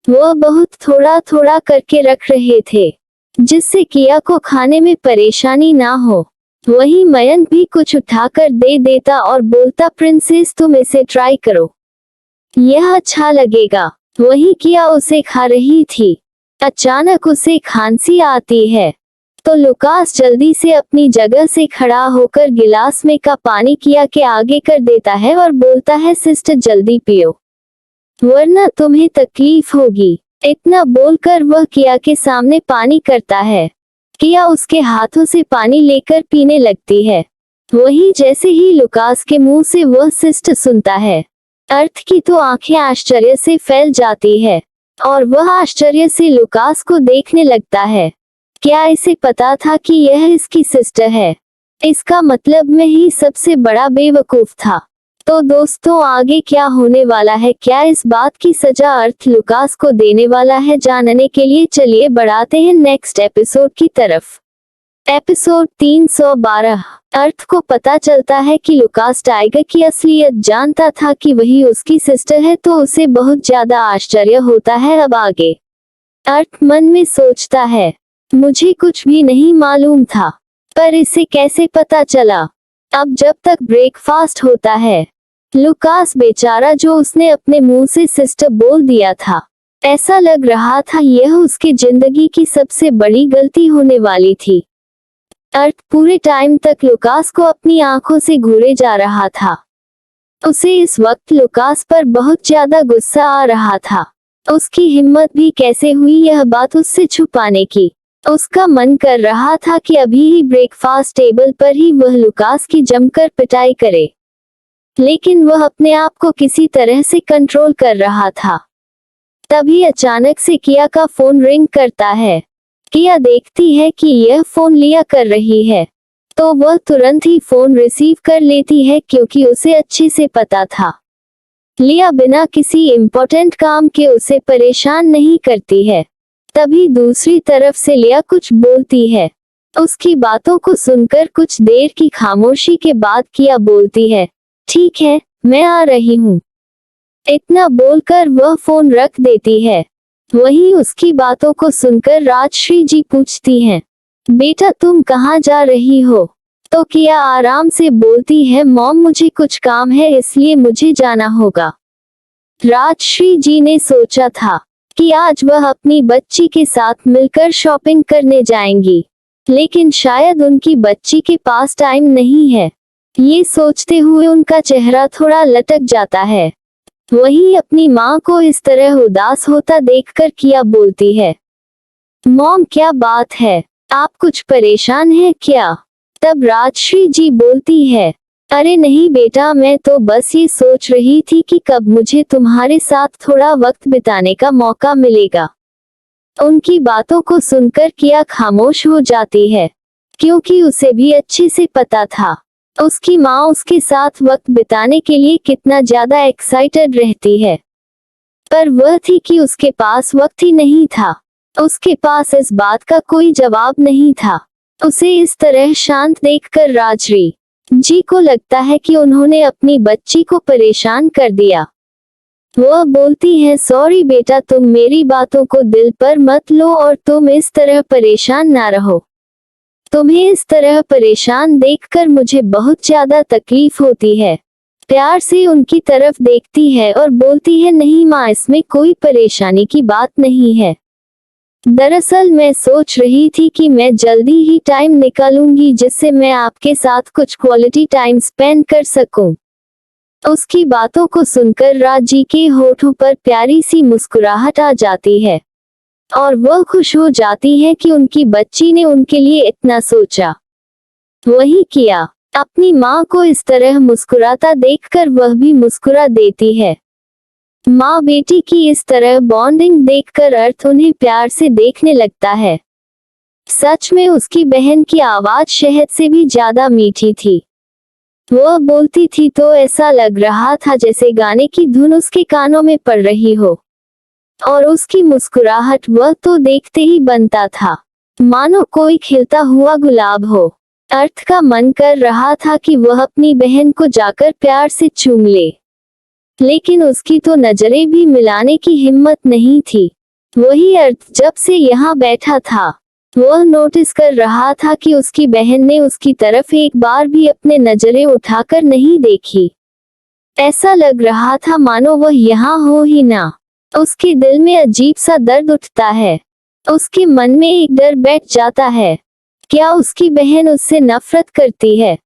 वह बहुत थोड़ा थोड़ा करके रख रहे थे जिससे किया को खाने में परेशानी ना हो। वही मयंक भी कुछ उठाकर दे देता और बोलता, प्रिंसेस तुम इसे ट्राई करो, यह अच्छा लगेगा। वही किया उसे खा रही थी। अचानक उसे खांसी आती है तो लुकास जल्दी से अपनी जगह से खड़ा होकर गिलास में का पानी किया के आगे कर देता है और बोलता है, सिस्टर जल्दी पियो वरना तुम्हें तकलीफ होगी। इतना बोलकर वह किया के सामने पानी करता है। किया उसके हाथों से पानी लेकर पीने लगती है। वही जैसे ही लुकास के मुंह से वह सिस्टर सुनता है, अर्थ की तो आंखें आश्चर्य से फैल जाती है और वह आश्चर्य से लुकास को देखने लगता है। क्या इसे पता था कि यह इसकी सिस्टर है? इसका मतलब मैं ही सबसे बड़ा बेवकूफ था। तो दोस्तों आगे क्या होने वाला है, क्या इस बात की सजा अर्थ लुकास को देने वाला है, जानने के लिए चलिए बढ़ाते हैं नेक्स्ट एपिसोड की तरफ। एपिसोड 312। अर्थ को पता चलता है कि लुकास टाइगर की असलियत जानता था कि वही उसकी सिस्टर है, तो उसे बहुत ज्यादा आश्चर्य होता है। अब आगे अर्थ मन में सोचता है, मुझे कुछ भी नहीं मालूम था, पर इसे कैसे पता चला। अब जब तक ब्रेकफास्ट होता है, लुकास बेचारा, जो उसने अपने मुंह से सिस्टर बोल दिया था, ऐसा लग रहा था यह उसकी जिंदगी की सबसे बड़ी गलती होने वाली थी। अर्थ पूरे टाइम तक लुकास को अपनी आंखों से घूरे जा रहा था। उसे इस वक्त लुकास पर बहुत ज्यादा गुस्सा आ रहा था। उसकी हिम्मत भी कैसे हुई यह बात उससे छुपाने की। उसका मन कर रहा था कि अभी ही ब्रेकफास्ट टेबल पर ही वह लुकास की जमकर पिटाई करे, लेकिन वह अपने आप को किसी तरह से कंट्रोल कर रहा था। तभी अचानक से किया का फोन रिंग करता है। किया देखती है कि यह फोन लिया कर रही है, तो वह तुरंत ही फोन रिसीव कर लेती है, क्योंकि उसे अच्छे से पता था लिया बिना किसी इम्पोर्टेंट काम के उसे परेशान नहीं करती है। तभी दूसरी तरफ से लिया कुछ बोलती है। उसकी बातों को सुनकर कुछ देर की खामोशी के बाद किया बोलती है, ठीक है, मैं आ रही हूँ। इतना बोलकर वह फोन रख देती है। वहीं उसकी बातों को सुनकर राजश्री जी पूछती हैं, बेटा तुम कहाँ जा रही हो? तो किया आराम से बोलती है, मॉम मुझे कुछ काम है इसलिए मुझे जाना होगा। राजश्री जी ने सोचा था कि आज वह अपनी बच्ची के साथ मिलकर शॉपिंग करने जाएंगी, लेकिन शायद उनकी बच्ची के पास टाइम नहीं है। ये सोचते हुए उनका चेहरा थोड़ा लटक जाता है। वहीं अपनी माँ को इस तरह उदास होता देखकर किया बोलती है, मॉम क्या बात है, आप कुछ परेशान हैं क्या? तब राजश्री जी बोलती है, अरे नहीं बेटा, मैं तो बस ये सोच रही थी कि कब मुझे तुम्हारे साथ थोड़ा वक्त बिताने का मौका मिलेगा। उनकी बातों को सुनकर किया खामोश हो जाती है, क्योंकि उसे भी अच्छे से पता था उसकी माँ उसके साथ वक्त बिताने के लिए कितना ज्यादा एक्साइटेड रहती है। पर वह थी कि उसके पास वक्त ही नहीं था। उसके पास इस बात का कोई जवाब नहीं था। उसे इस तरह शांत देखकर राजश्री जी को लगता है कि उन्होंने अपनी बच्ची को परेशान कर दिया। वह बोलती है, सॉरी बेटा, तुम मेरी बातों को दिल पर मत लो और तुम इस तरह परेशान ना रहो। तुम्हें इस तरह परेशान देखकर मुझे बहुत ज्यादा तकलीफ होती है। प्यार से उनकी तरफ देखती है और बोलती है, नहीं माँ, इसमें कोई परेशानी की बात नहीं है। दरअसल मैं सोच रही थी कि मैं जल्दी ही टाइम निकालूंगी जिससे मैं आपके साथ कुछ क्वालिटी टाइम स्पेंड कर सकूं। उसकी बातों को सुनकर राजी के होठों पर प्यारी सी मुस्कुराहट आ जाती है और वह खुश हो जाती है कि उनकी बच्ची ने उनके लिए इतना सोचा। वही किया अपनी माँ को इस तरह मुस्कुराता देखकर वह भी मुस्कुरा देती है। माँ बेटी की इस तरह बॉन्डिंग देखकर अर्थ उन्हें प्यार से देखने लगता है। सच में उसकी बहन की आवाज शहद से भी ज्यादा मीठी थी। वह बोलती थी तो ऐसा लग रहा था जैसे गाने की धुन उसके कानों में पड़ रही हो, और उसकी मुस्कुराहट वह तो देखते ही बनता था मानो कोई खिलता हुआ गुलाब हो। अर्थ का मन कर रहा था कि वह अपनी बहन को जाकर प्यार से चूम ले, लेकिन उसकी तो नजरें भी मिलाने की हिम्मत नहीं थी। वही अर्थ जब से यहाँ बैठा था, वह नोटिस कर रहा था कि उसकी बहन ने उसकी तरफ एक बार भी अपने नजरें उठाकर नहीं देखी। ऐसा लग रहा था मानो वह यहाँ हो ही ना। उसके दिल में अजीब सा दर्द उठता है। उसके मन में एक डर बैठ जाता है। क्या उसकी बहन उससे नफरत करती है?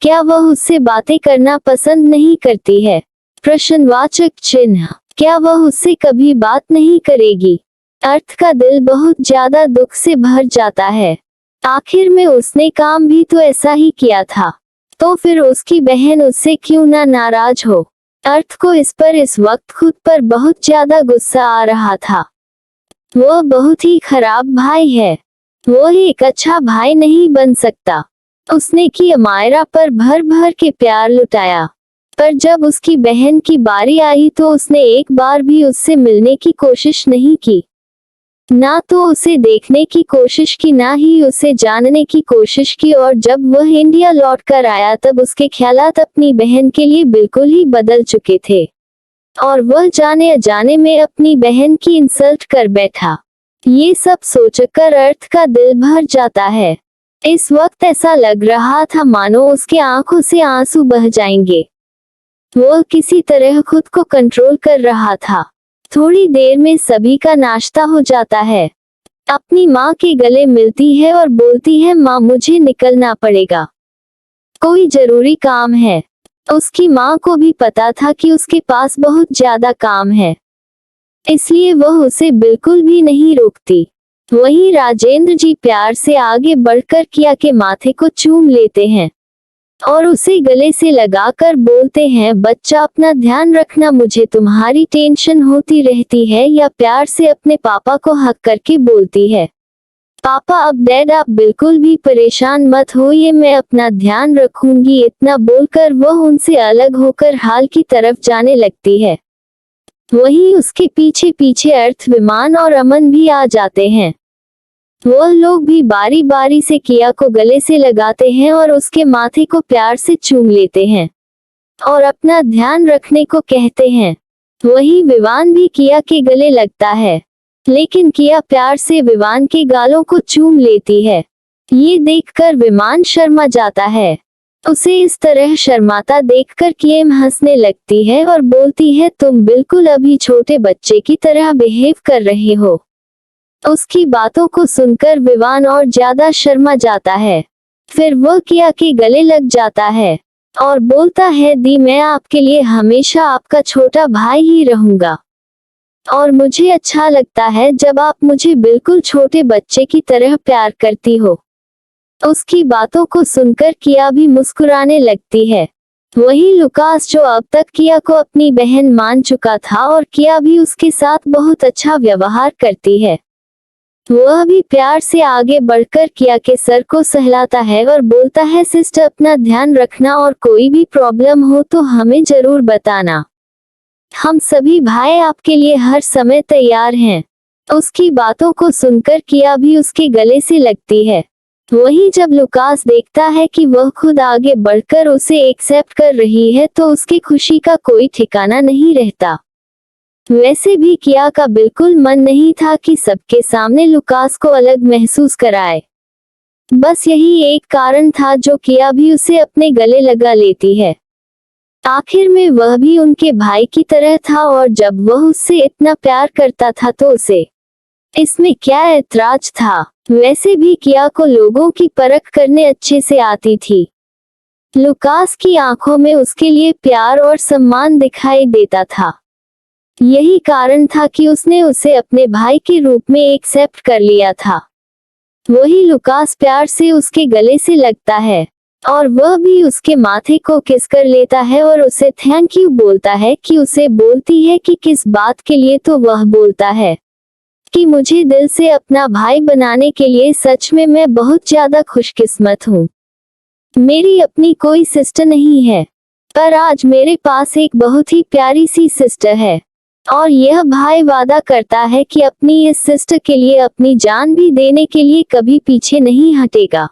क्या वह उससे बातें करना पसंद नहीं करती है? प्रश्नवाचक चिन्ह। क्या वह उससे कभी बात नहीं करेगी? अर्थ का दिल बहुत ज्यादा दुख से भर जाता है। आखिर में उसने काम भी तो ऐसा ही किया था, तो फिर उसकी बहन उससे क्यों ना नाराज हो? अर्थ को इस पर इस वक्त खुद पर बहुत ज्यादा गुस्सा आ रहा था। वह बहुत ही खराब भाई है। वह एक अच्छा भाई नहीं बन सकता। उसने की अमायरा पर भर भर के प्यार लुटाया, पर जब उसकी बहन की बारी आई तो उसने एक बार भी उससे मिलने की कोशिश नहीं की। ना तो उसे देखने की कोशिश की, ना ही उसे जानने की कोशिश की, और जब वह इंडिया लौट कर आया तब उसके ख्यालात अपनी बहन के लिए बिल्कुल ही बदल चुके थे, और वह जाने अजाने में अपनी बहन की इंसल्ट कर बैठा। ये सब सोचकर अर्थ का दिल भर जाता है। इस वक्त ऐसा लग रहा था मानो उसके आंखों से आंसू बह जाएंगे। वह किसी तरह खुद को कंट्रोल कर रहा था। थोड़ी देर में सभी का नाश्ता हो जाता है। अपनी माँ के गले मिलती है और बोलती है, माँ मुझे निकलना पड़ेगा, कोई जरूरी काम है। उसकी माँ को भी पता था कि उसके पास बहुत ज्यादा काम है, इसलिए वह उसे बिल्कुल भी नहीं रोकती। वहीं राजेंद्र जी प्यार से आगे बढ़कर किया के माथे को चूम लेते हैं और उसे गले से लगाकर बोलते हैं, बच्चा अपना ध्यान रखना, मुझे तुम्हारी टेंशन होती रहती है। या प्यार से अपने पापा को हक करके बोलती है, पापा अब डैड आप बिल्कुल भी परेशान मत होइए, मैं अपना ध्यान रखूंगी। इतना बोलकर वह उनसे अलग होकर हाल की तरफ जाने लगती है। वहीं उसके पीछे पीछे अर्थ, विमान और अमन भी आ जाते हैं। वह लोग भी बारी बारी से किया को गले से लगाते हैं और उसके माथे को प्यार से चूम लेते हैं और अपना ध्यान रखने को कहते हैं। वहीं विवान भी किया के गले लगता है, लेकिन किया प्यार से विवान के गालों को चूम लेती है। ये देखकर विमान शर्मा जाता है। उसे इस तरह शर्माता देखकर किएम हंसने लगती है और बोलती है, तुम बिल्कुल अभी छोटे बच्चे की तरह बिहेव कर रहे हो। उसकी बातों को सुनकर विवान और ज्यादा शर्मा जाता है। फिर वह किया के गले लग जाता है और बोलता है, दी मैं आपके लिए हमेशा आपका छोटा भाई ही रहूंगा, और मुझे अच्छा लगता है जब आप मुझे बिल्कुल छोटे बच्चे की तरह प्यार करती हो। उसकी बातों को सुनकर किया भी मुस्कुराने लगती है। वही लुकास, जो अब तक किया को अपनी बहन मान चुका था और किया भी उसके साथ बहुत अच्छा व्यवहार करती है, वह भी प्यार से आगे बढ़कर किया के सर को सहलाता है और बोलता है, सिस्टर अपना ध्यान रखना और कोई भी प्रॉब्लम हो तो हमें जरूर बताना, हम सभी भाई आपके लिए हर समय तैयार हैं। उसकी बातों को सुनकर किया भी उसके गले से लगती है। वहीं जब लुकास देखता है कि वह खुद आगे बढ़कर उसे एक्सेप्ट कर रही है तो उसकी खुशी का कोई ठिकाना नहीं रहता। वैसे भी किया का बिल्कुल मन नहीं था कि सबके सामने लुकास को अलग महसूस कराए। बस यही एक कारण था जो किया भी उसे अपने गले लगा लेती है। आखिर में वह भी उनके भाई की तरह था, और जब वह उससे इतना प्यार करता था तो उसे इसमें क्या ऐतराज था। वैसे भी किया को लोगों की परख करने अच्छे से आती थी। लुकास की आंखों में उसके लिए प्यार और सम्मान दिखाई देता था। यही कारण था कि उसने उसे अपने भाई के रूप में एक्सेप्ट कर लिया था। वही लुकास प्यार से उसके गले से लगता है और वह भी उसके माथे को किस कर लेता है और उसे थैंक यू बोलता है। कि उसे बोलती है कि किस बात के लिए, तो वह बोलता है कि मुझे दिल से अपना भाई बनाने के लिए सच में मैं बहुत ज्यादा खुशकिस्मत हूँ। मेरी अपनी कोई सिस्टर नहीं है, पर आज मेरे पास एक बहुत ही प्यारी सी सिस्टर है, और यह भाई वादा करता है कि अपनी इस सिस्टर के लिए अपनी जान भी देने के लिए कभी पीछे नहीं हटेगा।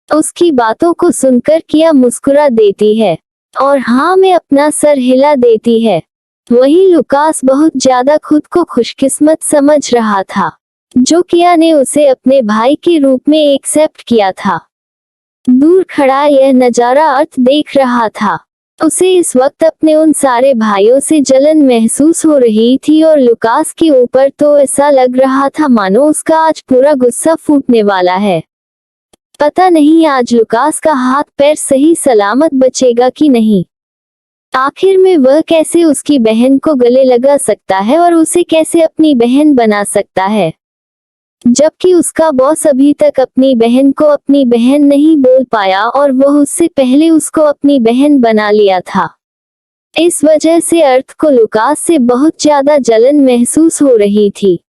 उसकी बातों को सुनकर किया मुस्कुरा देती है और हाँ में अपना सर हिला देती है। वही लुकास बहुत ज्यादा खुद को खुशकिस्मत समझ रहा था जो किया ने उसे अपने भाई के रूप में एक्सेप्ट किया था। दूर खड़ा यह नजारा अर्थ देख रहा था। उसे इस वक्त अपने उन सारे भाइयों से जलन महसूस हो रही थी और लुकास के ऊपर तो ऐसा लग रहा था मानो उसका आज पूरा गुस्सा फूटने वाला है। पता नहीं आज लुकास का हाथ पैर सही सलामत बचेगा कि नहीं। आखिर में वह कैसे उसकी बहन को गले लगा सकता है और उसे कैसे अपनी बहन बना सकता है, जबकि उसका बॉस अभी तक अपनी बहन को अपनी बहन नहीं बोल पाया और वह उससे पहले उसको अपनी बहन बना लिया था। इस वजह से अर्थ को लुकास से बहुत ज्यादा जलन महसूस हो रही थी।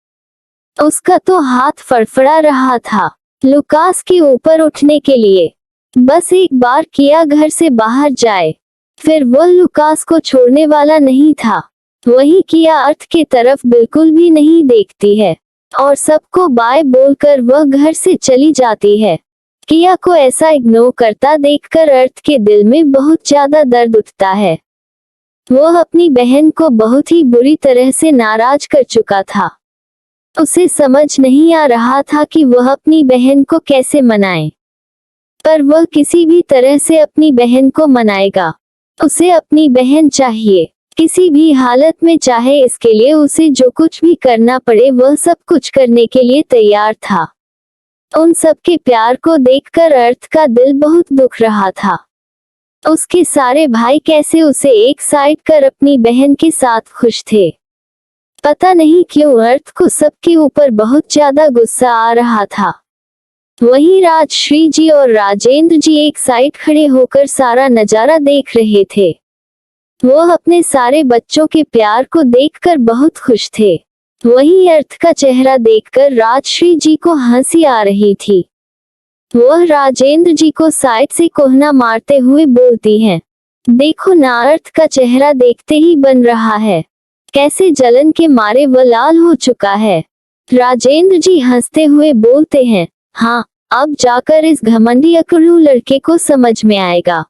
उसका तो हाथ फड़फड़ा रहा था लुकास के ऊपर उठने के लिए। बस एक बार किया घर से बाहर जाए, फिर वह लुकास को छोड़ने वाला नहीं था। वही किया अर्थ की तरफ बिल्कुल भी नहीं देखती है। और सबको बाय बोलकर वह घर से चली जाती है। किया को ऐसा इग्नोर करता देखकर अर्थ के दिल में बहुत ज्यादा दर्द उठता है। वह अपनी बहन को बहुत ही बुरी तरह से नाराज कर चुका था। उसे समझ नहीं आ रहा था कि वह अपनी बहन को कैसे मनाए, पर वह किसी भी तरह से अपनी बहन को मनाएगा। उसे अपनी बहन चाहिए, किसी भी हालत में, चाहे इसके लिए उसे जो कुछ भी करना पड़े वह सब कुछ करने के लिए तैयार था। उन सबके प्यार को देखकर अर्थ का दिल बहुत दुख रहा था। उसके सारे भाई कैसे उसे एक साइड कर अपनी बहन के साथ खुश थे। पता नहीं क्यों अर्थ को सबके ऊपर बहुत ज्यादा गुस्सा आ रहा था। वहीं राजश्री जी और राजेंद्र जी एक साइड खड़े होकर सारा नजारा देख रहे थे। वह अपने सारे बच्चों के प्यार को देखकर बहुत खुश थे। वहीं अर्थ का चेहरा देखकर राजश्री जी को हंसी आ रही थी। वह राजेंद्र जी को साइड से कोहना मारते हुए बोलती हैं, देखो ना, अर्थ का चेहरा देखते ही बन रहा है, कैसे जलन के मारे वह लाल हो चुका है। राजेंद्र जी हंसते हुए बोलते हैं, हाँ, अब जाकर इस घमंडी अकड़ू लड़के को समझ में आएगा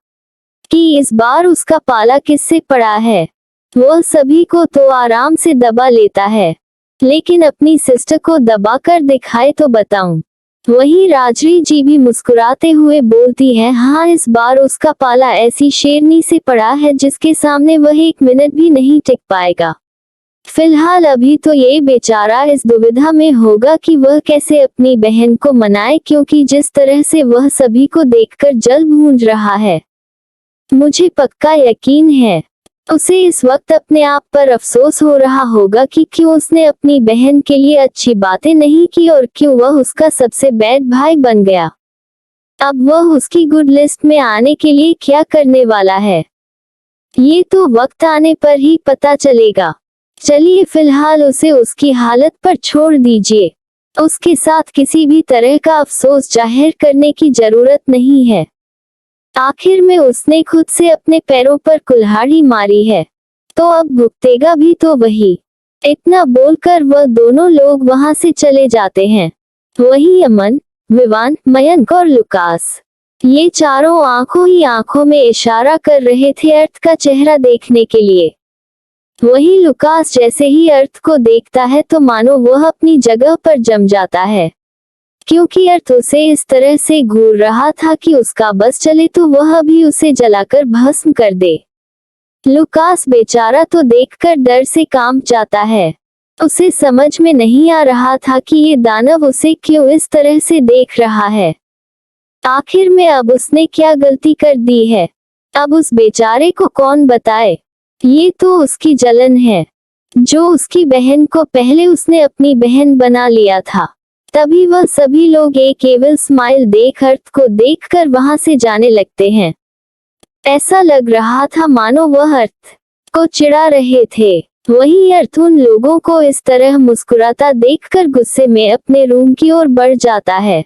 कि इस बार उसका पाला किससे पड़ा है। वह सभी को तो आराम से दबा लेता है, लेकिन अपनी सिस्टर को दबा कर दिखाए तो बताऊं। वहीं राजरी जी भी मुस्कुराते हुए बोलती है, हाँ, इस बार उसका पाला ऐसी शेरनी से पड़ा है जिसके सामने वह एक मिनट भी नहीं टिक पाएगा। फिलहाल अभी तो ये बेचारा इस दुविधा में होगा कि वह कैसे अपनी बहन को मनाए, क्योंकि जिस तरह से वह सभी को देखकर जल भूंज रहा है, मुझे पक्का यकीन है उसे इस वक्त अपने आप पर अफसोस हो रहा होगा कि क्यों उसने अपनी बहन के लिए अच्छी बातें नहीं की और क्यों वह उसका सबसे बैड भाई बन गया। अब वह उसकी गुड लिस्ट में आने के लिए क्या करने वाला है, ये तो वक्त आने पर ही पता चलेगा। चलिए फिलहाल उसे उसकी हालत पर छोड़ दीजिए। उसके साथ किसी भी तरह का अफसोस जाहिर करने की जरूरत नहीं है। आखिर में उसने खुद से अपने पैरों पर कुल्हाड़ी मारी है, तो अब भुगतेगा भी तो वही। इतना बोलकर वह दोनों लोग वहां से चले जाते हैं। वहीं अमन, विवान, मयंक और लुकास, ये चारों आंखों ही आंखों में इशारा कर रहे थे अर्थ का चेहरा देखने के लिए। वही लुकास जैसे ही अर्थ को देखता है तो मानो वह अपनी जगह पर जम जाता है, क्योंकि अर्थ उसे इस तरह से घूर रहा था कि उसका बस चले तो वह भी उसे जलाकर भस्म कर दे। लुकास बेचारा तो देखकर डर से कांप जाता है। उसे समझ में नहीं आ रहा था कि ये दानव उसे क्यों इस तरह से देख रहा है। आखिर में अब उसने क्या गलती कर दी है, अब उस बेचारे को कौन बताए। ये तो उसकी जलन है, जो उसकी बहन को पहले उसने अपनी बहन बना लिया था। तभी वह सभी लोग एक केवल स्माइल देख अर्थ को देखकर वहां से जाने लगते हैं। ऐसा लग रहा था मानो वह अर्थ को चिढ़ा रहे थे। वही अर्थ उन लोगों को इस तरह मुस्कुराता देखकर गुस्से में अपने रूम की ओर बढ़ जाता है,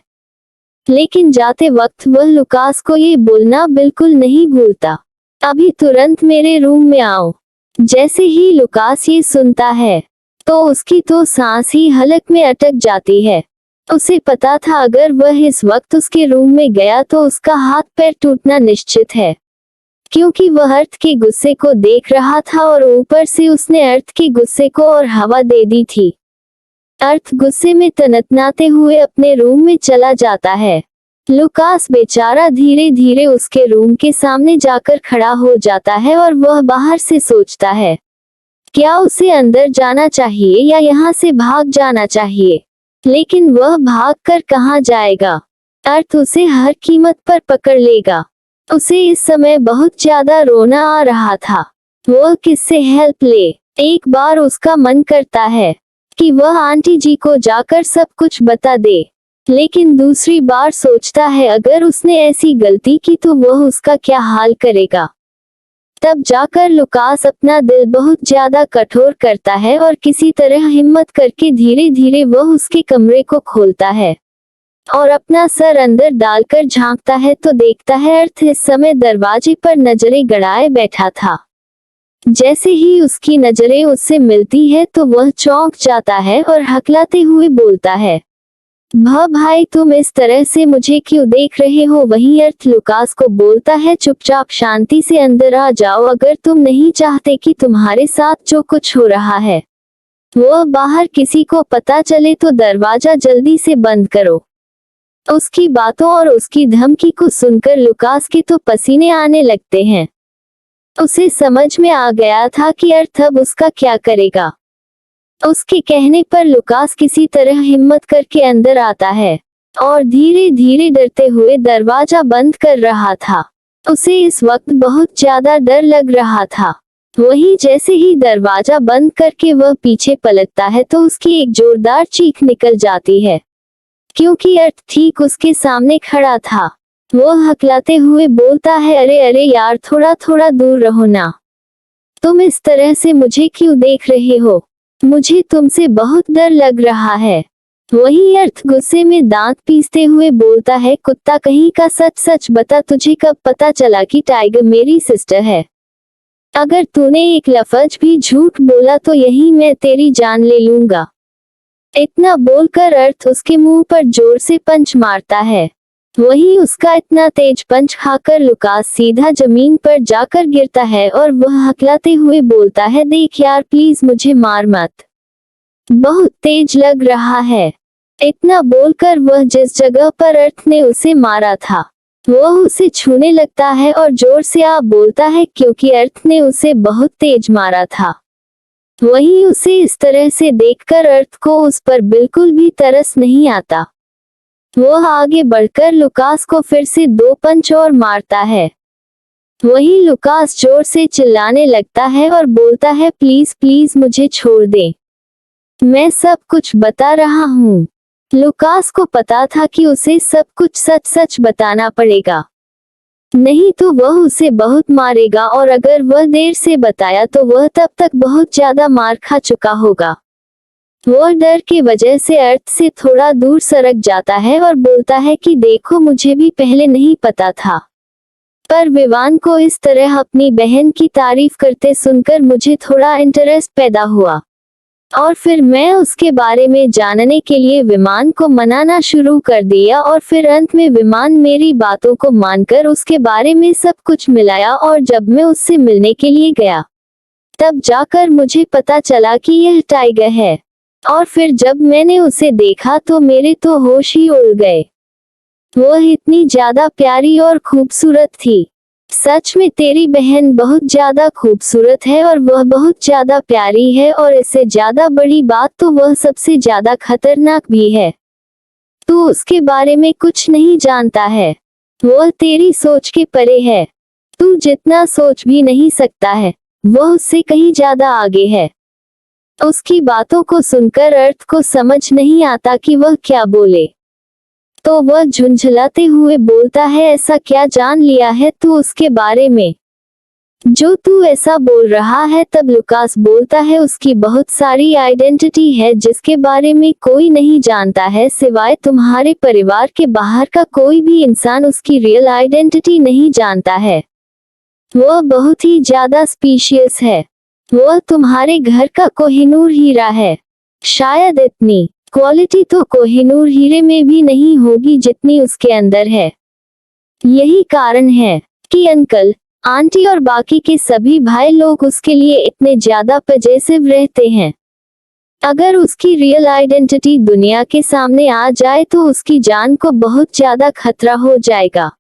लेकिन जाते वक्त वह लुकास को ये बोलना बिल्कुल नहीं भूलता, अभी तुरंत मेरे रूम में आओ। जैसे ही लुकास ये सुनता है तो उसकी तो सांस ही हलक में अटक जाती है। उसे पता था अगर वह इस वक्त उसके रूम में गया तो उसका हाथ पैर टूटना निश्चित है, क्योंकि वह अर्थ के गुस्से को देख रहा था और ऊपर से उसने अर्थ के गुस्से को और हवा दे दी थी। अर्थ गुस्से में तनतनाते हुए अपने रूम में चला जाता है। लुकास बेचारा धीरे धीरे उसके रूम के सामने जाकर खड़ा हो जाता है और वह बाहर से सोचता है, क्या उसे अंदर जाना चाहिए या यहाँ से भाग जाना चाहिए। लेकिन वह भागकर कहाँ जाएगा, अर्थ उसे हर कीमत पर पकड़ लेगा। उसे इस समय बहुत ज्यादा रोना आ रहा था। वह किससे हेल्प ले। एक बार उसका मन करता है कि वह आंटी जी को जाकर सब कुछ बता दे, लेकिन दूसरी बार सोचता है अगर उसने ऐसी गलती की तो वह उसका क्या हाल करेगा। तब जाकर लुकास अपना दिल बहुत ज्यादा कठोर करता है और किसी तरह हिम्मत करके धीरे धीरे वह उसके कमरे को खोलता है और अपना सर अंदर डालकर झांकता है तो देखता है अर्थ इस समय दरवाजे पर नजरें गड़ाए बैठा था। जैसे ही उसकी नजरें उससे मिलती है तो वह चौंक जाता है और हकलाते हुए बोलता है, भाई तुम इस तरह से मुझे क्यों देख रहे हो? वहीं अर्थ लुकास को बोलता है, चुपचाप शांति से अंदर आ जाओ, अगर तुम नहीं चाहते कि तुम्हारे साथ जो कुछ हो रहा है वो बाहर किसी को पता चले तो दरवाजा जल्दी से बंद करो। उसकी बातों और उसकी धमकी को सुनकर लुकास के तो पसीने आने लगते हैं। उसे समझ में आ गया था कि अर्थ अब उसका क्या करेगा। उसके कहने पर लुकास किसी तरह हिम्मत करके अंदर आता है और धीरे धीरे डरते हुए दरवाजा बंद कर रहा था। उसे इस वक्त बहुत ज्यादा डर लग रहा था। वहीं जैसे ही दरवाजा बंद करके वह पीछे पलटता है तो उसकी एक जोरदार चीख निकल जाती है, क्योंकि अर्थ ठीक उसके सामने खड़ा था। वो हकलाते हुए बोलता है, अरे अरे यार, थोड़ा थोड़ा दूर रहो ना। तुम इस तरह से मुझे क्यों देख रहे हो? मुझे तुमसे बहुत डर लग रहा है। वही अर्थ गुस्से में दांत पीसते हुए बोलता है, कुत्ता कहीं का, सच सच बता, तुझे कब पता चला कि टाइगर मेरी सिस्टर है? अगर तूने एक लफ्ज भी झूठ बोला तो यही मैं तेरी जान ले लूंगा। इतना बोलकर अर्थ उसके मुंह पर जोर से पंच मारता है। वही उसका इतना तेज पंच खाकर लुकास सीधा जमीन पर जाकर गिरता है और वह हकलाते हुए बोलता है, देख यार प्लीज मुझे मार मत, बहुत तेज लग रहा है। इतना बोलकर वह जिस जगह पर अर्थ ने उसे मारा था वह उसे छूने लगता है और जोर से आ बोलता है, क्योंकि अर्थ ने उसे बहुत तेज मारा था। वही उसे इस तरह से देखकर अर्थ को उस पर बिल्कुल भी तरस नहीं आता। वह आगे बढ़कर लुकास को फिर से 2 पंच और मारता है। वही लुकास जोर से चिल्लाने लगता है और बोलता है, प्लीज प्लीज मुझे छोड़ दे, मैं सब कुछ बता रहा हूँ। लुकास को पता था कि उसे सब कुछ सच सच बताना पड़ेगा, नहीं तो वह उसे बहुत मारेगा, और अगर वह देर से बताया तो वह तब तक बहुत ज्यादा मार खा चुका होगा। वह डर की वजह से अर्थ से थोड़ा दूर सरक जाता है और बोलता है कि देखो, मुझे भी पहले नहीं पता था, पर विवान को इस तरह अपनी बहन की तारीफ करते सुनकर मुझे थोड़ा इंटरेस्ट पैदा हुआ, और फिर मैं उसके बारे में जानने के लिए विमान को मनाना शुरू कर दिया, और फिर अंत में विमान मेरी बातों को मानकर उसके बारे में सब कुछ मिलाया, और जब मैं उससे मिलने के लिए गया तब जाकर मुझे पता चला कि यह टाइगर है, और फिर जब मैंने उसे देखा तो मेरे तो होश ही उड़ गए। वह इतनी ज्यादा प्यारी और खूबसूरत थी। सच में तेरी बहन बहुत ज्यादा खूबसूरत है और वह बहुत ज्यादा प्यारी है, और इससे ज्यादा बड़ी बात तो वह सबसे ज्यादा खतरनाक भी है। तू उसके बारे में कुछ नहीं जानता है, वह तेरी सोच के परे है। तू जितना सोच भी नहीं सकता है वह उससे कहीं ज्यादा आगे है। उसकी बातों को सुनकर अर्थ को समझ नहीं आता कि वह क्या बोले, तो वह झुंझलाते हुए बोलता है, ऐसा क्या जान लिया है तू उसके बारे में जो तू ऐसा बोल रहा है? तब लुकास बोलता है, उसकी बहुत सारी आइडेंटिटी है जिसके बारे में कोई नहीं जानता है, सिवाय तुम्हारे परिवार के बाहर का कोई भी इंसान उसकी रियल आइडेंटिटी नहीं जानता है। वह बहुत ही ज्यादा स्पीशियस है। वह तुम्हारे घर का कोहिनूर हीरा है। शायद इतनी क्वालिटी तो कोहिनूर हीरे में भी नहीं होगी जितनी उसके अंदर है। यही कारण है कि अंकल, आंटी और बाकी के सभी भाई लोग उसके लिए इतने ज्यादा पजेसिव रहते हैं। अगर उसकी रियल आइडेंटिटी दुनिया के सामने आ जाए तो उसकी जान को बहुत ज्यादा खतरा हो जाएगा,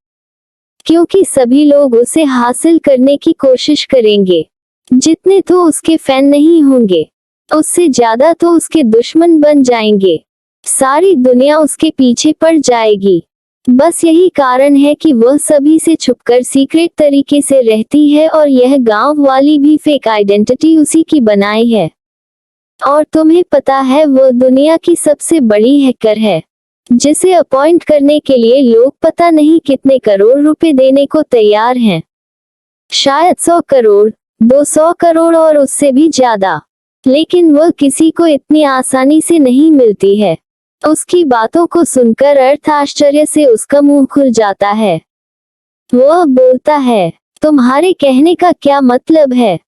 क्योंकि सभी लोग उसे हासिल करने की कोशिश करेंगे। जितने तो उसके फैन नहीं होंगे, उससे ज्यादा तो उसके दुश्मन बन जाएंगे। सारी दुनिया उसके पीछे पड़ जाएगी। बस यही कारण है कि वह सभी से छुपकर सीक्रेट तरीके से रहती है, और यह गांव वाली भी फेक आइडेंटिटी उसी की बनाई है। और तुम्हें पता है, वह दुनिया की सबसे बड़ी हैकर है, जिसे अपॉइंट करने के लिए लोग पता नहीं कितने करोड़ रुपए देने को तैयार हैं। शायद 100 करोड़, 200 करोड़ और उससे भी ज्यादा। लेकिन वह किसी को इतनी आसानी से नहीं मिलती है। उसकी बातों को सुनकर अर्थ आश्चर्य से उसका मुंह खुल जाता है। वह बोलता है, तुम्हारे कहने का क्या मतलब है?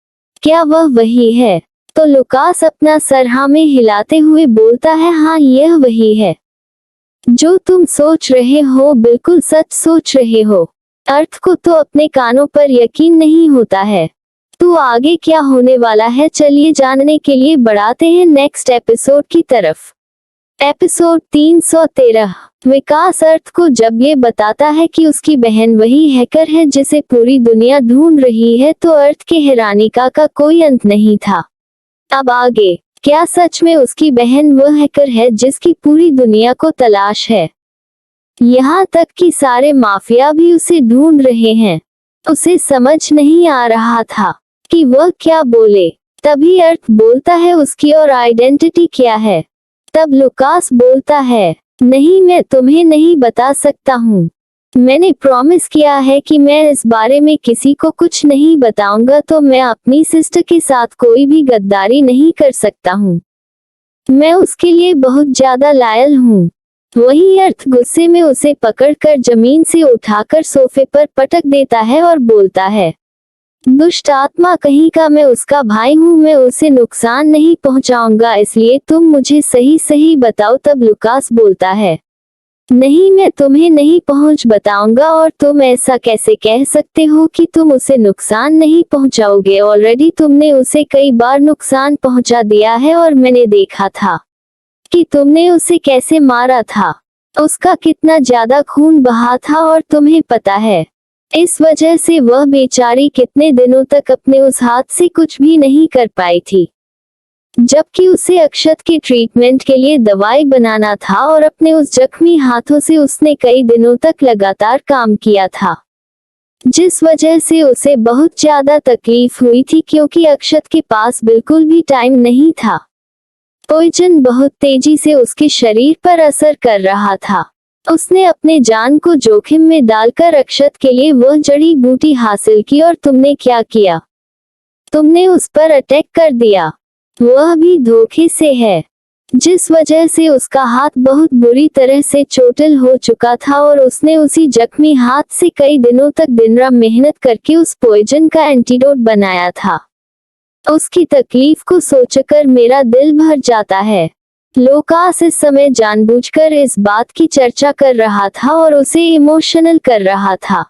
क्या वह वही है? तो लुकास अपना सर हाँ में हिलाते हुए बोलता है, हाँ यह वही है। जो तुम सोच रहे हो बिल्कुल सच सोच रहे हो। अर्थ को तो अपने कानों पर यकीन नहीं होता है। तो आगे क्या होने वाला है, चलिए जानने के लिए बढ़ाते हैं नेक्स्ट एपिसोड की तरफ। एपिसोड 313। विकास अर्थ को जब ये बताता है कि उसकी बहन वही हैकर है जिसे पूरी दुनिया ढूंढ रही है, तो अर्थ के हैरानी का कोई अंत नहीं था। अब आगे, क्या सच में उसकी बहन वह हैकर है जिसकी पूरी दुनिया को तलाश है? यहाँ तक कि सारे माफिया भी उसे ढूंढ रहे हैं। उसे समझ नहीं आ रहा था कि वह क्या बोले। तभी अर्थ बोलता है, उसकी और आइडेंटिटी क्या है? तब लुकास बोलता है, नहीं मैं तुम्हें नहीं बता सकता हूँ। मैंने प्रॉमिस किया है कि मैं इस बारे में किसी को कुछ नहीं बताऊंगा, तो मैं अपनी सिस्टर के साथ कोई भी गद्दारी नहीं कर सकता हूँ। मैं उसके लिए बहुत ज्यादा लॉयल हूँ। वही अर्थ गुस्से में उसे पकड़कर जमीन से उठाकर सोफे पर पटक देता है और बोलता है, दुष्ट आत्मा कहीं का, मैं उसका भाई हूँ, मैं उसे नुकसान नहीं पहुँचाऊंगा, इसलिए तुम मुझे सही सही बताओ। तब लुकास बोलता है, नहीं मैं तुम्हें नहीं पहुँच बताऊंगा, और तुम ऐसा कैसे कह सकते हो कि तुम उसे नुकसान नहीं पहुँचाओगे? ऑलरेडी तुमने उसे कई बार नुकसान पहुँचा दिया है, और मैंने देखा था कि तुमने उसे कैसे मारा था, उसका कितना ज्यादा खून बहा था, और तुम्हें पता है इस वजह से वह बेचारी कितने दिनों तक अपने उस हाथ से कुछ भी नहीं कर पाई थी, जबकि उसे अक्षत के ट्रीटमेंट के लिए दवाई बनाना था, और अपने उस जख्मी हाथों से उसने कई दिनों तक लगातार काम किया था, जिस वजह से उसे बहुत ज्यादा तकलीफ हुई थी, क्योंकि अक्षत के पास बिल्कुल भी टाइम नहीं था। पॉइजन बहुत तेजी से उसके शरीर पर असर कर रहा था। उसने अपने जान को जोखिम में डालकर अक्षत के लिए वह जड़ी बूटी हासिल की, और तुमने क्या किया? तुमने उस पर अटैक कर दिया, वह भी धोखे से है, जिस वजह से उसका हाथ बहुत बुरी तरह से चोटिल हो चुका था, और उसने उसी जख्मी हाथ से कई दिनों तक दिन रात मेहनत करके उस पॉइजन का एंटीडोट बनाया था। उसकी तकलीफ को सोचकर मेरा दिल भर जाता है। लुकास इस समय जानबूझकर इस बात की चर्चा कर रहा था और उसे इमोशनल कर रहा था,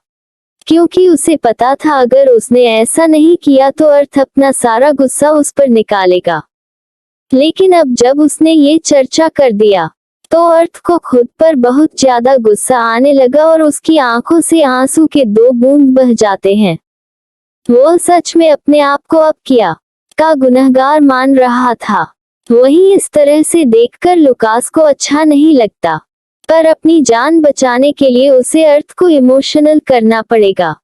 क्योंकि उसे पता था अगर उसने ऐसा नहीं किया तो अर्थ अपना सारा गुस्सा उस पर निकालेगा। लेकिन अब जब उसने ये चर्चा कर दिया, तो अर्थ को खुद पर बहुत ज्यादा गुस्सा आने लगा, और उसकी आंखों से आंसू के 2 बूंद बह जाते हैं। वो सच में अपने आप को अब किया का गुनहगार मान रहा था। वही इस तरह से देखकर लुकास को अच्छा नहीं लगता, पर अपनी जान बचाने के लिए उसे अर्थ को इमोशनल करना पड़ेगा।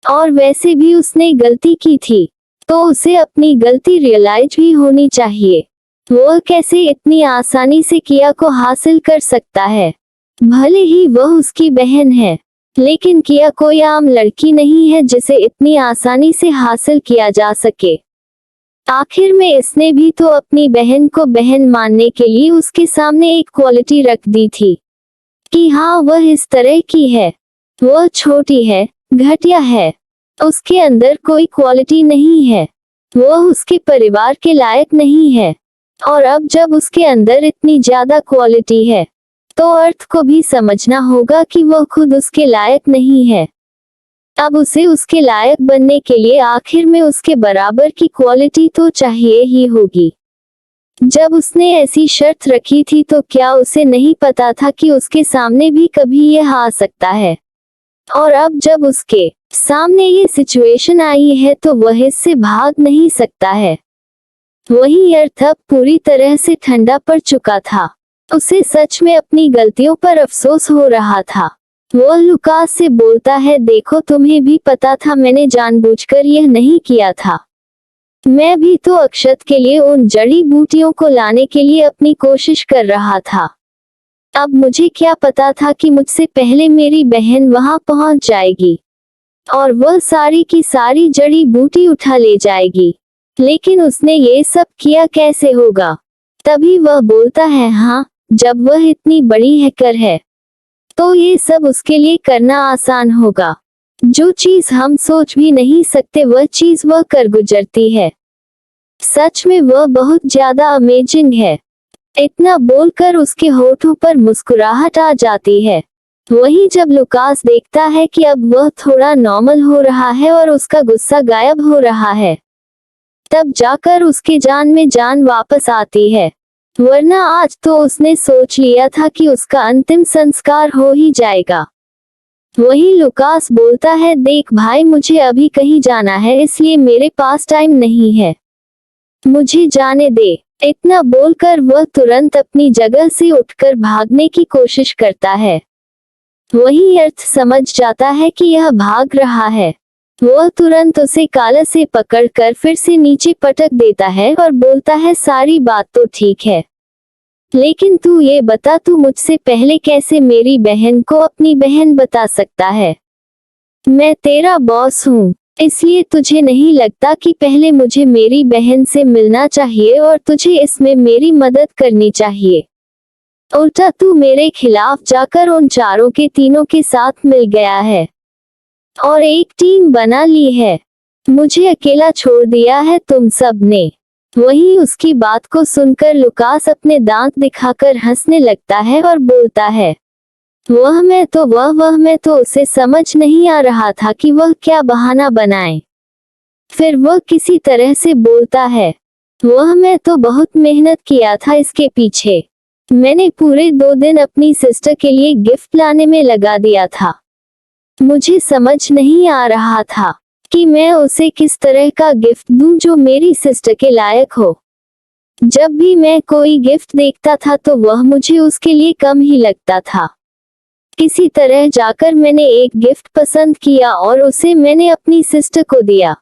और वैसे भी उसने गलती की थी, तो उसे अपनी गलती रियलाइज भी होनी चाहिए। वह कैसे इतनी आसानी से किया को हासिल कर सकता है? भले ही वह उसकी बहन है, लेकिन किया कोई आम लड़की नहीं है जिसे इतनी आसानी से हासिल किया जा सके। आखिर में इसने भी तो अपनी बहन को बहन मानने के लिए उसके सामने एक क्वालिटी रख दी थी कि हाँ वह इस तरह की है, वह छोटी है, घटिया है, उसके अंदर कोई क्वालिटी नहीं है, वह उसके परिवार के लायक नहीं है। और अब जब उसके अंदर इतनी ज्यादा क्वालिटी है, तो अर्थ को भी समझना होगा कि वह खुद उसके लायक नहीं है। अब उसे उसके लायक बनने के लिए आखिर में उसके बराबर की क्वालिटी तो चाहिए ही होगी। जब उसने ऐसी शर्त रखी थी तो क्या उसे नहीं पता था कि उसके सामने भी कभी यह आ सकता है? और अब जब उसके सामने ये सिचुएशन आई है तो वह इससे भाग नहीं सकता है। वही अर्थ अब पूरी तरह से ठंडा पड़ चुका था। उसे सच में अपनी गलतियों पर अफसोस हो रहा था। वो लुकास से बोलता है, देखो तुम्हें भी पता था मैंने जानबूझकर यह नहीं किया था। मैं भी तो अक्षत के लिए उन जड़ी बूटियों को लाने के लिए अपनी कोशिश कर रहा था। अब मुझे क्या पता था कि मुझसे पहले मेरी बहन वहां पहुंच जाएगी और वह सारी की सारी जड़ी बूटी उठा ले जाएगी। लेकिन उसने ये सब किया कैसे होगा? तभी वह बोलता है, हाँ, जब वह इतनी बड़ी हैकर है तो ये सब उसके लिए करना आसान होगा। जो चीज हम सोच भी नहीं सकते वह चीज वह कर गुजरती है। सच में वह बहुत ज्यादा अमेजिंग है। इतना बोलकर उसके होठों पर मुस्कुराहट आ जाती है। वहीं जब लुकास देखता है कि अब वह थोड़ा नॉर्मल हो रहा है और उसका गुस्सा गायब हो रहा है, तब जाकर उसके जान में जान वापस आती है। वरना आज तो उसने सोच लिया था कि उसका अंतिम संस्कार हो ही जाएगा। वही लुकास बोलता है, देख भाई, मुझे अभी कहीं जाना है, इसलिए मेरे पास टाइम नहीं है, मुझे जाने दे। इतना बोलकर वह तुरंत अपनी जगह से उठकर भागने की कोशिश करता है। वही अर्थ समझ जाता है कि यह भाग रहा है। वह तुरंत उसे काला से पकड़कर फिर से नीचे पटक देता है और बोलता है, सारी बात तो ठीक है, लेकिन तू ये बता, तू मुझसे पहले कैसे मेरी बहन को अपनी बहन बता सकता है? मैं तेरा बॉस हूँ, इसलिए तुझे नहीं लगता कि पहले मुझे मेरी बहन से मिलना चाहिए और तुझे इसमें मेरी मदद करनी चाहिए? उल्टा तू मेरे खिलाफ जाकर उन चारों के तीनों के साथ मिल गया है और एक टीम बना ली है। मुझे अकेला छोड़ दिया है तुम सब ने। वहीं उसकी बात को सुनकर लुकास अपने दांत दिखाकर हंसने लगता है और बोलता है, वह मैं तो उसे समझ नहीं आ रहा था कि वह क्या बहाना बनाए। फिर वह किसी तरह से बोलता है, मैं तो बहुत मेहनत किया था इसके पीछे। मैंने पूरे 2 दिन अपनी सिस्टर के लिए गिफ्ट लाने में लगा दिया था। मुझे समझ नहीं आ रहा था कि मैं उसे किस तरह का गिफ्ट दूं जो मेरी सिस्टर के लायक हो। जब भी मैं कोई गिफ्ट देखता था तो वह मुझे उसके लिए कम ही लगता था। किसी तरह जाकर मैंने एक गिफ्ट पसंद किया और उसे मैंने अपनी सिस्टर को दिया।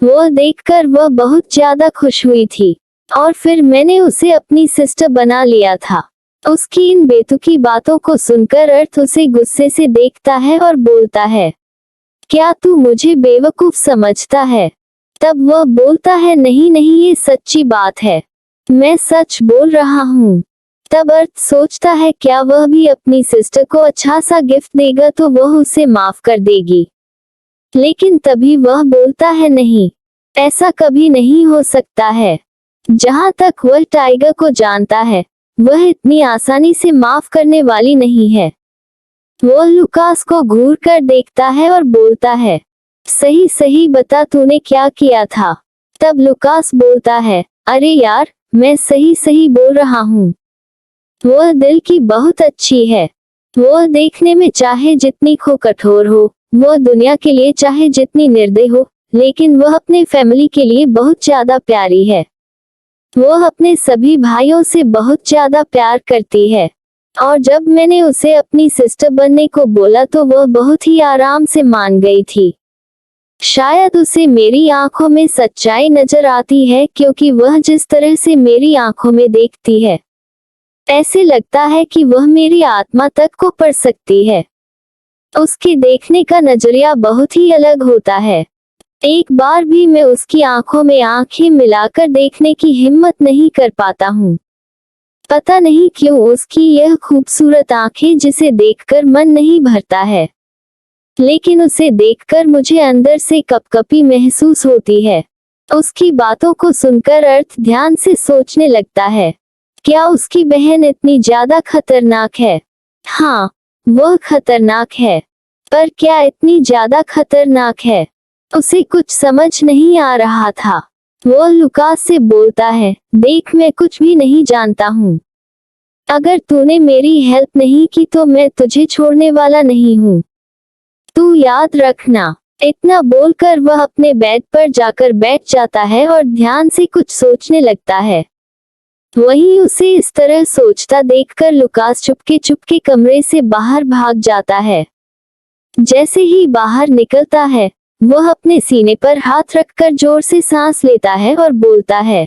वह देखकर वह बहुत ज्यादा खुश हुई थी और फिर मैंने उसे अपनी सिस्टर बना लिया था। उसकी इन बेतुकी बातों को सुनकर अर्थ उसे गुस्से से देखता है और बोलता है, क्या तू मुझे बेवकूफ समझता है? तब वह बोलता है, नहीं नहीं, ये सच्ची बात है, मैं सच बोल रहा हूँ। तब अर्थ सोचता है क्या वह भी अपनी सिस्टर को अच्छा सा गिफ्ट देगा तो वह उसे माफ कर देगी। लेकिन तभी वह बोलता है, नहीं, ऐसा कभी नहीं हो सकता है। जहाँ तक वह टाइगर को जानता है, वह इतनी आसानी से माफ करने वाली नहीं है। वह लुकास को घूर कर देखता है और बोलता है, सही सही बता, तूने क्या किया था? तब लुकास बोलता है, अरे यार, मैं सही सही बोल रहा हूँ। वह दिल की बहुत अच्छी है। वह देखने में चाहे जितनी खो कठोर हो, वह दुनिया के लिए चाहे जितनी निर्दयी हो, लेकिन वह अपने फैमिली के लिए बहुत ज्यादा प्यारी है। वह अपने सभी भाइयों से बहुत ज्यादा प्यार करती है और जब मैंने उसे अपनी सिस्टर बनने को बोला तो वह बहुत ही आराम से मान गई थी। शायद उसे मेरी आंखों में सच्चाई नजर आती है, क्योंकि वह जिस तरह से मेरी आंखों में देखती है, ऐसे लगता है कि वह मेरी आत्मा तक को पढ़ सकती है। उसके देखने का नजरिया बहुत ही अलग होता है। एक बार भी मैं उसकी आंखों में आंखें मिलाकर देखने की हिम्मत नहीं कर पाता हूँ। पता नहीं क्यों उसकी यह खूबसूरत आंखें जिसे देखकर मन नहीं भरता है, लेकिन उसे देखकर मुझे अंदर से कपकपी महसूस होती है। उसकी बातों को सुनकर अर्थ ध्यान से सोचने लगता है, क्या उसकी बहन इतनी ज्यादा खतरनाक है? हाँ, वह खतरनाक है, पर क्या इतनी ज्यादा खतरनाक है? उसे कुछ समझ नहीं आ रहा था। वह लुकास से बोलता है, देख, मैं कुछ भी नहीं जानता हूँ। अगर तूने मेरी हेल्प नहीं की तो मैं तुझे छोड़ने वाला नहीं हूँ, तू याद रखना। इतना बोलकर वह अपने बेड पर जाकर बैठ जाता है और ध्यान से कुछ सोचने लगता है। वहीं उसे इस तरह सोचता देखकर लुकास चुपके चुपके कमरे से बाहर भाग जाता है। जैसे ही बाहर निकलता है, वह अपने सीने पर हाथ रखकर जोर से सांस लेता है और बोलता है,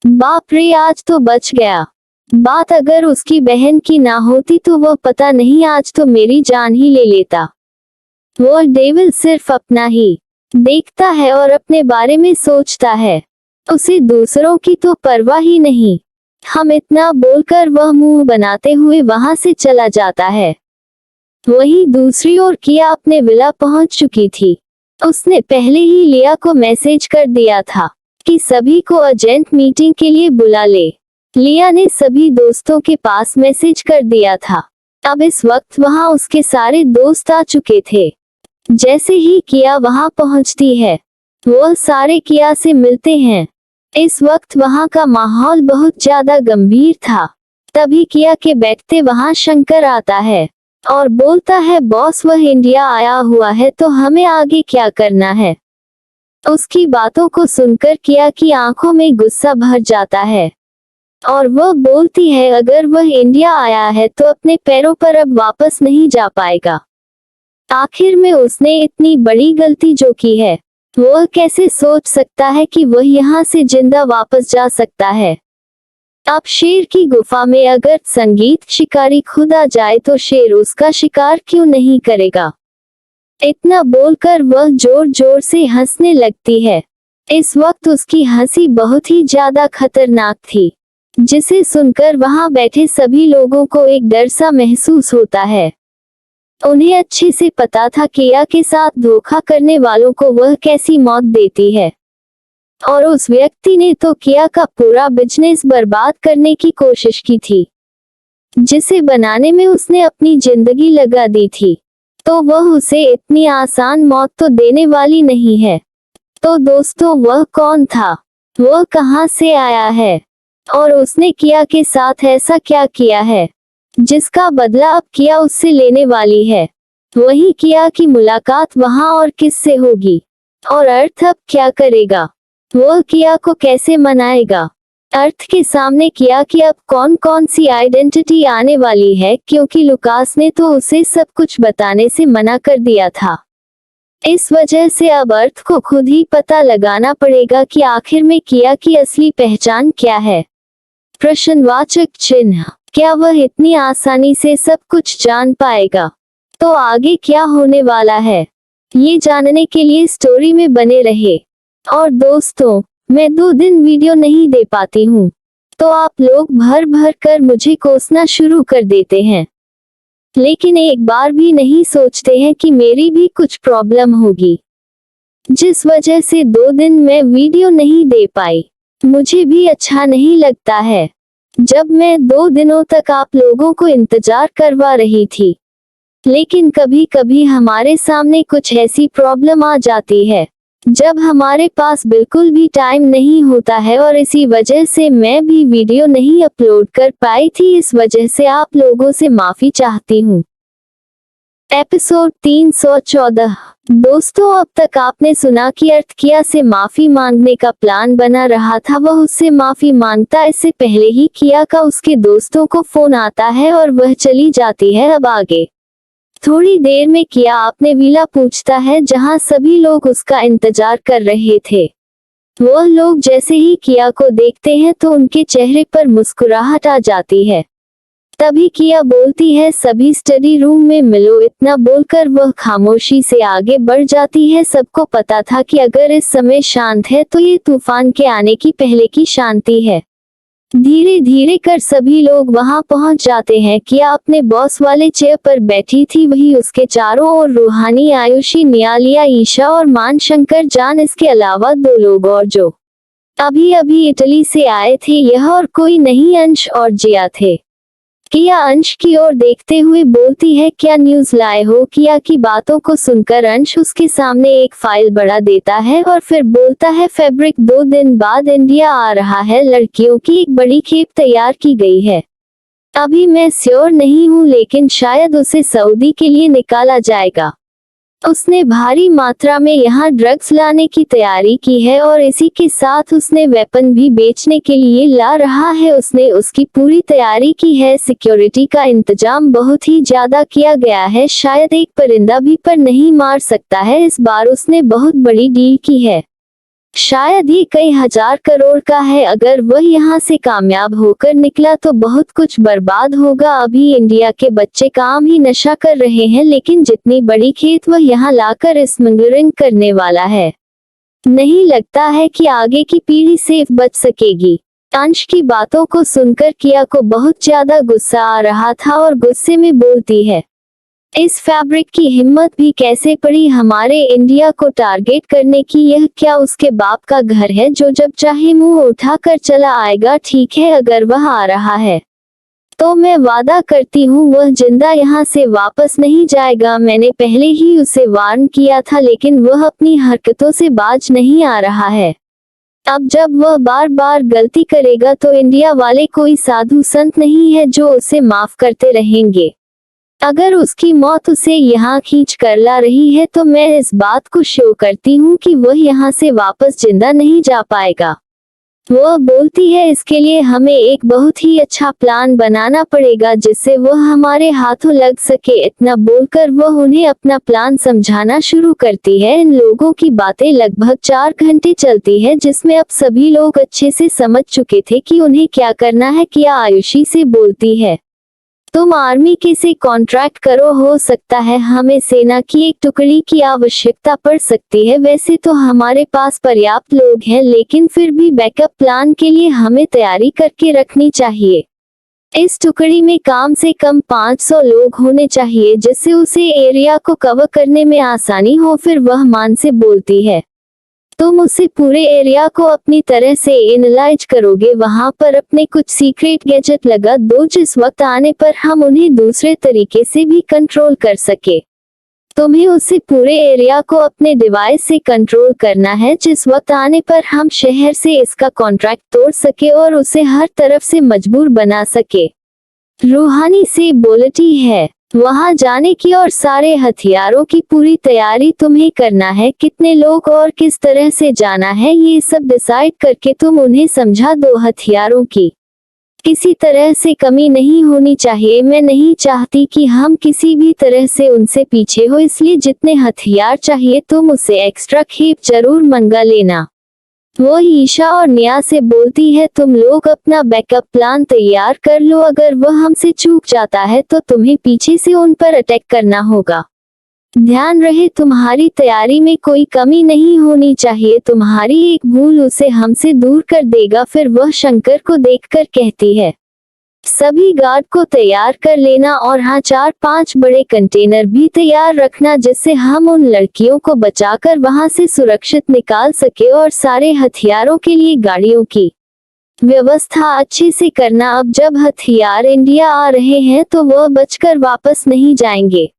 बाप रे, आज तो बच गया। बात अगर उसकी बहन की ना होती तो वह पता नहीं आज तो मेरी जान ही ले लेता। वह डेविल सिर्फ अपना ही देखता है और अपने बारे में सोचता है, उसे दूसरों की तो परवाह ही नहीं। हम इतना बोलकर वह मुंह बनाते हुए वहां से चला जाता है। वहीं दूसरी ओर किया अपने विला पहुंच चुकी थी। उसने पहले ही लिया को मैसेज कर दिया था कि सभी को अर्जेंट मीटिंग के लिए बुला ले। लिया ने सभी दोस्तों के पास मैसेज कर दिया था। अब इस वक्त वहां उसके सारे दोस्त आ चुके थे। जैसे ही किया वहां पहुंचती है, वह सारे किया से मिलते हैं। इस वक्त वहां का माहौल बहुत ज्यादा गंभीर था। तभी किया के बैठते वहां शंकर आता है और बोलता है, बॉस वह इंडिया आया हुआ है तो हमें आगे क्या करना है। उसकी बातों को सुनकर किया की आंखों में गुस्सा भर जाता है और वह बोलती है, अगर वह इंडिया आया है तो अपने पैरों पर अब वापस नहीं जा पाएगा। आखिर में उसने इतनी बड़ी गलती जो की है, वह कैसे सोच सकता है कि वह यहाँ से जिंदा वापस जा सकता है। अब शेर की गुफा में अगर संगीत शिकारी खुद आ जाए तो शेर उसका शिकार क्यों नहीं करेगा। इतना बोलकर वह जोर जोर से हंसने लगती है। इस वक्त उसकी हंसी बहुत ही ज्यादा खतरनाक थी, जिसे सुनकर वहां बैठे सभी लोगों को एक डर सा महसूस होता है। उन्हें अच्छे से पता था किया के साथ धोखा करने वालों को वह कैसी मौत देती है, और उस व्यक्ति ने तो किया का पूरा बिजनेस बर्बाद करने की कोशिश की थी, जिसे बनाने में उसने अपनी जिंदगी लगा दी थी। तो वह उसे इतनी आसान मौत तो देने वाली नहीं है। तो दोस्तों, वह कौन था, वह कहां से आया है और उसने किया के साथ ऐसा क्या किया है जिसका बदला अब किया उससे लेने वाली है। वही किया की मुलाकात वहां और किससे होगी, और अर्थ अब क्या करेगा, वह किया को कैसे मनाएगा। अर्थ के सामने किया कि अब कौन कौन सी आइडेंटिटी आने वाली है, क्योंकि लुकास ने तो उसे सब कुछ बताने से मना कर दिया था। इस वजह से अब अर्थ को खुद ही पता लगाना पड़ेगा कि आखिर में किया की असली पहचान क्या है। प्रश्नवाचक चिन्ह। क्या वह इतनी आसानी से सब कुछ जान पाएगा? तो आगे क्या होने वाला है, ये जानने के लिए स्टोरी में बने रहे। और दोस्तों, मैं 2 दिन वीडियो नहीं दे पाती हूँ, तो आप लोग भर भर कर मुझे कोसना शुरू कर देते हैं, लेकिन एक बार भी नहीं सोचते हैं कि मेरी भी कुछ प्रॉब्लम होगी, जिस वजह से 2 दिन मैं वीडियो नहीं दे पाई। मुझे भी अच्छा नहीं लगता है जब मैं 2 दिनों तक आप लोगों को इंतजार करवा रही थी, लेकिन कभी कभी हमारे सामने कुछ ऐसी प्रॉब्लम आ जाती है जब हमारे पास बिल्कुल भी टाइम नहीं होता है, और इसी वजह से मैं भी वीडियो नहीं अपलोड कर पाई थी। इस वजह से आप लोगों से माफी चाहती हूँ। एपिसोड 314। दोस्तों, अब तक आपने सुना कि अर्थ किया से माफी मांगने का प्लान बना रहा था, वह उससे माफी मांगता। इससे पहले ही किया का उसके दोस्तों को फोन आता है और वह चली जाती है। अब आगे थोड़ी देर में किया अपने विला पूछता है, जहां सभी लोग उसका इंतजार कर रहे थे। वह लोग जैसे ही किया को देखते हैं तो उनके चेहरे पर मुस्कुराहट आ जाती है। तभी किया बोलती है, सभी स्टडी रूम में मिलो। इतना बोलकर वह खामोशी से आगे बढ़ जाती है। सबको पता था कि अगर इस समय शांत है तो ये तूफान के आने की पहले की शांति है। धीरे धीरे कर सभी लोग वहां पहुंच जाते हैं। किया अपने बॉस वाले चेयर पर बैठी थी, वही उसके चारों ओर रूहानी, आयुषी, नियालिया, ईशा और मानशंकर जान, इसके अलावा 2 लोग और जो अभी अभी इटली से आए थे, यह और कोई नहीं, अंश और जिया थे। किया अंश की ओर देखते हुए बोलती है, क्या न्यूज़ लाए हो? किया की बातों को सुनकर अंश उसके सामने एक फाइल बढ़ा देता है और फिर बोलता है, फैब्रिक 2 दिन बाद इंडिया आ रहा है। लड़कियों की एक बड़ी खेप तैयार की गई है। अभी मैं श्योर नहीं हूँ, लेकिन शायद उसे सऊदी के लिए निकाला जाएगा। उसने भारी मात्रा में यहाँ ड्रग्स लाने की तैयारी की है और इसी के साथ उसने वेपन भी बेचने के लिए ला रहा है। उसने उसकी पूरी तैयारी की है। सिक्योरिटी का इंतजाम बहुत ही ज्यादा किया गया है, शायद एक परिंदा भी पर नहीं मार सकता है। इस बार उसने बहुत बड़ी डील की है, शायद ये कई हजार करोड़ का है। अगर वह यहाँ से कामयाब होकर निकला तो बहुत कुछ बर्बाद होगा। अभी इंडिया के बच्चे काम ही नशा कर रहे हैं, लेकिन जितनी बड़ी खेत वह यहाँ लाकर स्मगलिंग करने वाला है, नहीं लगता है कि आगे की पीढ़ी सेफ बच सकेगी। अंश की बातों को सुनकर किया को बहुत ज्यादा गुस्सा आ रहा था और गुस्से में बोलती है, इस फैब्रिक की हिम्मत भी कैसे पड़ी हमारे इंडिया को टारगेट करने की। यह क्या उसके बाप का घर है जो जब चाहे मुंह उठाकर चला आएगा? ठीक है, अगर वह आ रहा है तो मैं वादा करती हूँ वह जिंदा यहाँ से वापस नहीं जाएगा। मैंने पहले ही उसे वार्न किया था, लेकिन वह अपनी हरकतों से बाज नहीं आ रहा है। अब जब वह बार बार गलती करेगा तो इंडिया वाले कोई साधु संत नहीं है जो उसे माफ करते रहेंगे। अगर उसकी मौत उसे यहाँ खींच कर ला रही है तो मैं इस बात को शो करती हूँ कि वह यहाँ से वापस जिंदा नहीं जा पाएगा। वह बोलती है इसके लिए हमें एक बहुत ही अच्छा प्लान बनाना पड़ेगा जिससे वह हमारे हाथों लग सके। इतना बोलकर वह उन्हें अपना प्लान समझाना शुरू करती है। इन लोगों की बातें लगभग 4 घंटे चलती है, जिसमें अब सभी लोग अच्छे से समझ चुके थे कि उन्हें क्या करना है। किया आयुषी से बोलती है, तुम आर्मी के से कॉन्ट्रैक्ट करो, हो सकता है हमें सेना की एक टुकड़ी की आवश्यकता पड़ सकती है। वैसे तो हमारे पास पर्याप्त लोग हैं, लेकिन फिर भी बैकअप प्लान के लिए हमें तैयारी करके रखनी चाहिए। इस टुकड़ी में कम से कम 500 लोग होने चाहिए जिससे उसे एरिया को कवर करने में आसानी हो। फिर वह मान से बोलती है, तुम उसे पूरे एरिया को अपनी तरह से एनालाइज करोगे, वहां पर अपने कुछ सीक्रेट गैजेट लगा दो जिस वक्त आने पर हम उन्हें दूसरे तरीके से भी कंट्रोल कर सके। तुम्हें उसे पूरे एरिया को अपने डिवाइस से कंट्रोल करना है जिस वक्त आने पर हम शहर से इसका कॉन्ट्रैक्ट तोड़ सके और उसे हर तरफ से मजबूर बना सके। रूहानी से बोलती है, वहां जाने की और सारे हथियारों की पूरी तैयारी तुम्हें करना है। कितने लोग और किस तरह से जाना है ये सब डिसाइड करके तुम उन्हें समझा दो। हथियारों की किसी तरह से कमी नहीं होनी चाहिए। मैं नहीं चाहती कि हम किसी भी तरह से उनसे पीछे हो, इसलिए जितने हथियार चाहिए तुम उसे एक्स्ट्रा खेप जरूर मंगा लेना। वो ईशा और निया से बोलती है, तुम लोग अपना बैकअप प्लान तैयार कर लो। अगर वह हमसे चूक जाता है तो तुम्हें पीछे से उन पर अटैक करना होगा। ध्यान रहे तुम्हारी तैयारी में कोई कमी नहीं होनी चाहिए। तुम्हारी एक भूल उसे हमसे दूर कर देगा। फिर वह शंकर को देखकर कहती है, सभी गार्ड को तैयार कर लेना और हाँ, 4-5 बड़े कंटेनर भी तैयार रखना जिससे हम उन लड़कियों को बचाकर वहां से सुरक्षित निकाल सके। और सारे हथियारों के लिए गाड़ियों की व्यवस्था अच्छे से करना। अब जब हथियार इंडिया आ रहे हैं तो वह बचकर वापस नहीं जाएंगे।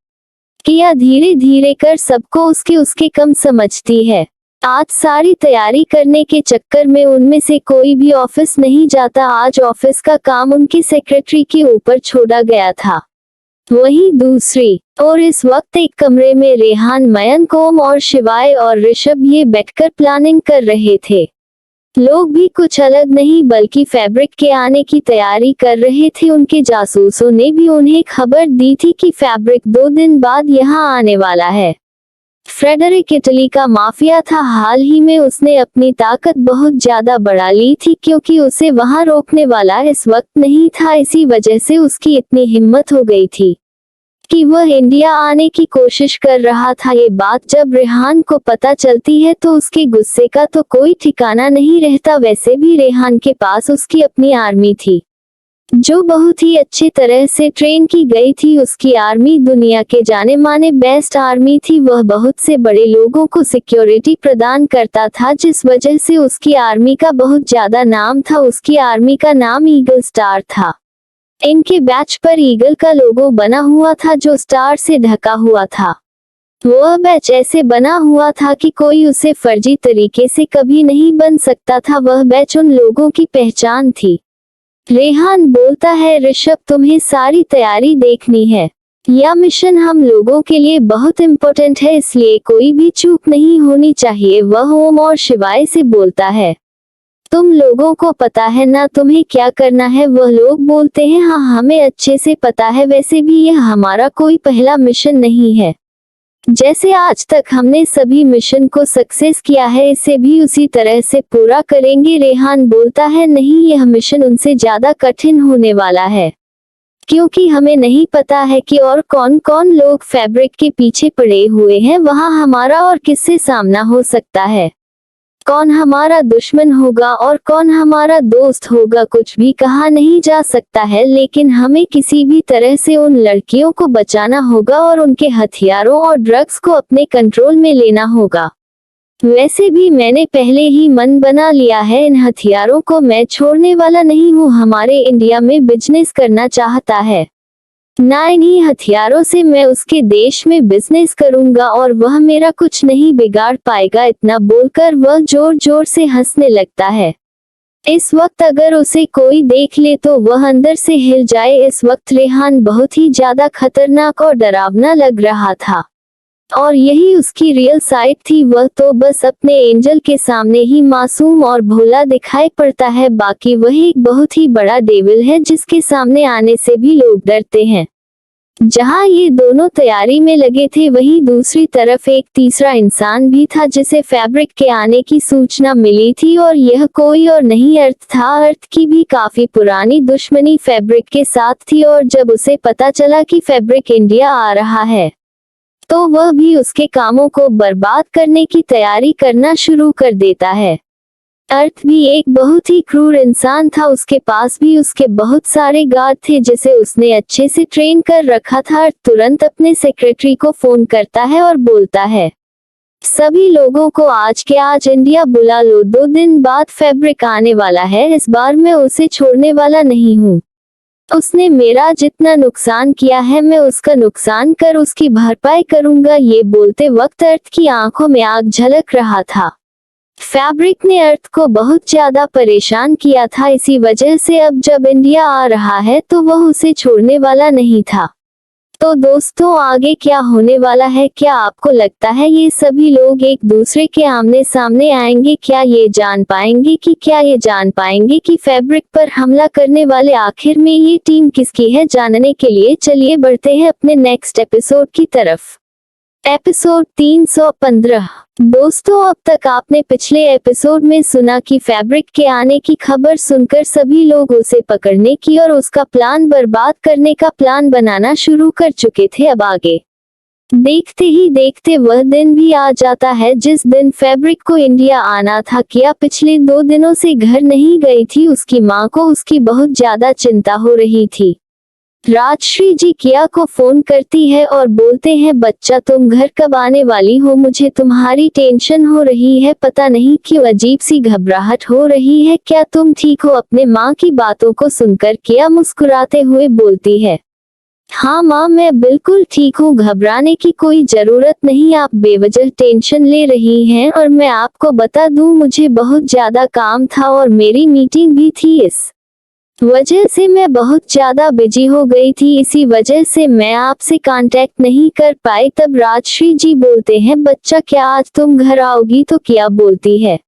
किया धीरे धीरे कर सबको उसके कम समझती है। आज सारी तैयारी करने के चक्कर में उनमें से कोई भी ऑफिस नहीं जाता। आज ऑफिस का काम उनकी सेक्रेटरी के ऊपर छोड़ा गया था। वहीं दूसरी और इस वक्त एक कमरे में रेहान, मयंक, ओम और शिवाय और ऋषभ ये बैठकर प्लानिंग कर रहे थे। लोग भी कुछ अलग नहीं बल्कि फैब्रिक के आने की तैयारी कर रहे थे। उनके जासूसों ने भी उन्हें खबर दी थी कि फैब्रिक 2 दिन बाद यहाँ आने वाला है। फ्रेडरिक इटली का माफिया था। हाल ही में उसने अपनी ताकत बहुत ज्यादा बढ़ा ली थी क्योंकि उसे वहां रोकने वाला इस वक्त नहीं था। इसी वजह से उसकी इतनी हिम्मत हो गई थी कि वह इंडिया आने की कोशिश कर रहा था। ये बात जब रेहान को पता चलती है तो उसके गुस्से का तो कोई ठिकाना नहीं रहता। वैसे भी रेहान के पास उसकी अपनी आर्मी थी जो बहुत ही अच्छी तरह से ट्रेन की गई थी। उसकी आर्मी दुनिया के जाने माने बेस्ट आर्मी थी। वह बहुत से बड़े लोगों को सिक्योरिटी प्रदान करता था जिस वजह से उसकी आर्मी का बहुत ज्यादा नाम था। उसकी आर्मी का नाम ईगल स्टार था। इनके बैच पर ईगल का लोगो बना हुआ था जो स्टार से ढका हुआ था। वह बैच ऐसे बना हुआ था कि कोई उसे फर्जी तरीके से कभी नहीं बन सकता था। वह बैच उन लोगों की पहचान थी। रेहान बोलता है, ऋषभ तुम्हें सारी तैयारी देखनी है। यह मिशन हम लोगों के लिए बहुत इम्पोर्टेंट है, इसलिए कोई भी चूक नहीं होनी चाहिए। वह ओम और शिवाय से बोलता है, तुम लोगों को पता है ना तुम्हें क्या करना है? वह लोग बोलते हैं, हाँ हमें अच्छे से पता है। वैसे भी यह हमारा कोई पहला मिशन नहीं है। जैसे आज तक हमने सभी मिशन को सक्सेस किया है, इसे भी उसी तरह से पूरा करेंगे। रेहान बोलता है, नहीं यह मिशन उनसे ज्यादा कठिन होने वाला है क्योंकि हमें नहीं पता है कि और कौन कौन लोग फैब्रिक के पीछे पड़े हुए हैं। वहां हमारा और किससे सामना हो सकता है। कौन हमारा दुश्मन होगा और कौन हमारा दोस्त होगा कुछ भी कहा नहीं जा सकता है, लेकिन हमें किसी भी तरह से उन लड़कियों को बचाना होगा और उनके हथियारों और ड्रग्स को अपने कंट्रोल में लेना होगा। वैसे भी मैंने पहले ही मन बना लिया है, इन हथियारों को मैं छोड़ने वाला नहीं हूँ। हमारे इंडिया में बिजनेस करना चाहता है ना, इन्हीं हथियारों से मैं उसके देश में बिजनेस करूंगा और वह मेरा कुछ नहीं बिगाड़ पाएगा। इतना बोलकर वह जोर जोर से हंसने लगता है। इस वक्त अगर उसे कोई देख ले तो वह अंदर से हिल जाए। इस वक्त रेहान बहुत ही ज्यादा खतरनाक और डरावना लग रहा था और यही उसकी रियल साइड थी। वह तो बस अपने एंजल के सामने ही मासूम और भोला दिखाई पड़ता है, बाकी वह एक बहुत ही बड़ा डेविल है जिसके सामने आने से भी लोग डरते हैं। जहां ये दोनों तैयारी में लगे थे, वहीं दूसरी तरफ एक तीसरा इंसान भी था जिसे फैब्रिक के आने की सूचना मिली थी और यह कोई और नहीं अर्थ था। अर्थ की भी काफी पुरानी दुश्मनी फैब्रिक के साथ थी और जब उसे पता चला कि फैब्रिक इंडिया आ रहा है तो वह भी उसके कामों को बर्बाद करने की तैयारी करना शुरू कर देता है। अर्थ भी एक बहुत ही क्रूर इंसान था, उसके पास भी उसके बहुत सारे गार्ड थे जिसे उसने अच्छे से ट्रेन कर रखा था। अर्थ तुरंत अपने सेक्रेटरी को फोन करता है और बोलता है, सभी लोगों को आज के आज इंडिया बुला लो, 2 दिन बाद फैब्रिक आने वाला है, इस बार मैं उसे छोड़ने वाला नहीं हूँ। उसने मेरा जितना नुकसान किया है मैं उसका नुकसान कर उसकी भरपाई करूंगा। ये बोलते वक्त अर्थ की आंखों में आग झलक रहा था। फैब्रिक ने अर्थ को बहुत ज्यादा परेशान किया था, इसी वजह से अब जब इंडिया आ रहा है तो वह उसे छोड़ने वाला नहीं था। तो दोस्तों, आगे क्या होने वाला है? क्या आपको लगता है ये सभी लोग एक दूसरे के आमने सामने आएंगे? क्या ये जान पाएंगे कि फैब्रिक पर हमला करने वाले आखिर में ये टीम किसकी है? जानने के लिए चलिए बढ़ते हैं अपने नेक्स्ट एपिसोड की तरफ। एपिसोड 315। दोस्तों, अब तक आपने पिछले एपिसोड में सुना कि फैब्रिक के आने की खबर सुनकर सभी लोग उसे पकड़ने की और उसका प्लान बर्बाद करने का प्लान बनाना शुरू कर चुके थे। अब आगे देखते ही देखते वह दिन भी आ जाता है जिस दिन फैब्रिक को इंडिया आना था। किया पिछले 2 दिनों से घर नहीं गई थी, उसकी माँ को उसकी बहुत ज्यादा चिंता हो रही थी। राजश्री जी किया को फोन करती है और बोलते हैं, बच्चा तुम घर कब आने वाली हो? मुझे तुम्हारी टेंशन हो रही है, पता नहीं क्यों अजीब सी घबराहट हो रही है, क्या तुम ठीक हो? अपने माँ की बातों को सुनकर किया मुस्कुराते हुए बोलती है, हाँ माँ, मैं बिल्कुल ठीक हूँ, घबराने की कोई जरूरत नहीं, आप बेवजह टेंशन ले रही हैं। और मैं आपको बता दूं, मुझे बहुत ज्यादा काम था और मेरी मीटिंग भी थी, इस वजह से मैं बहुत ज्यादा बिजी हो गई थी, इसी वजह से मैं आपसे कांटेक्ट नहीं कर पाई। तब राजश्री जी बोलते हैं, बच्चा क्या आज तुम घर आओगी? तो किया बोलती है,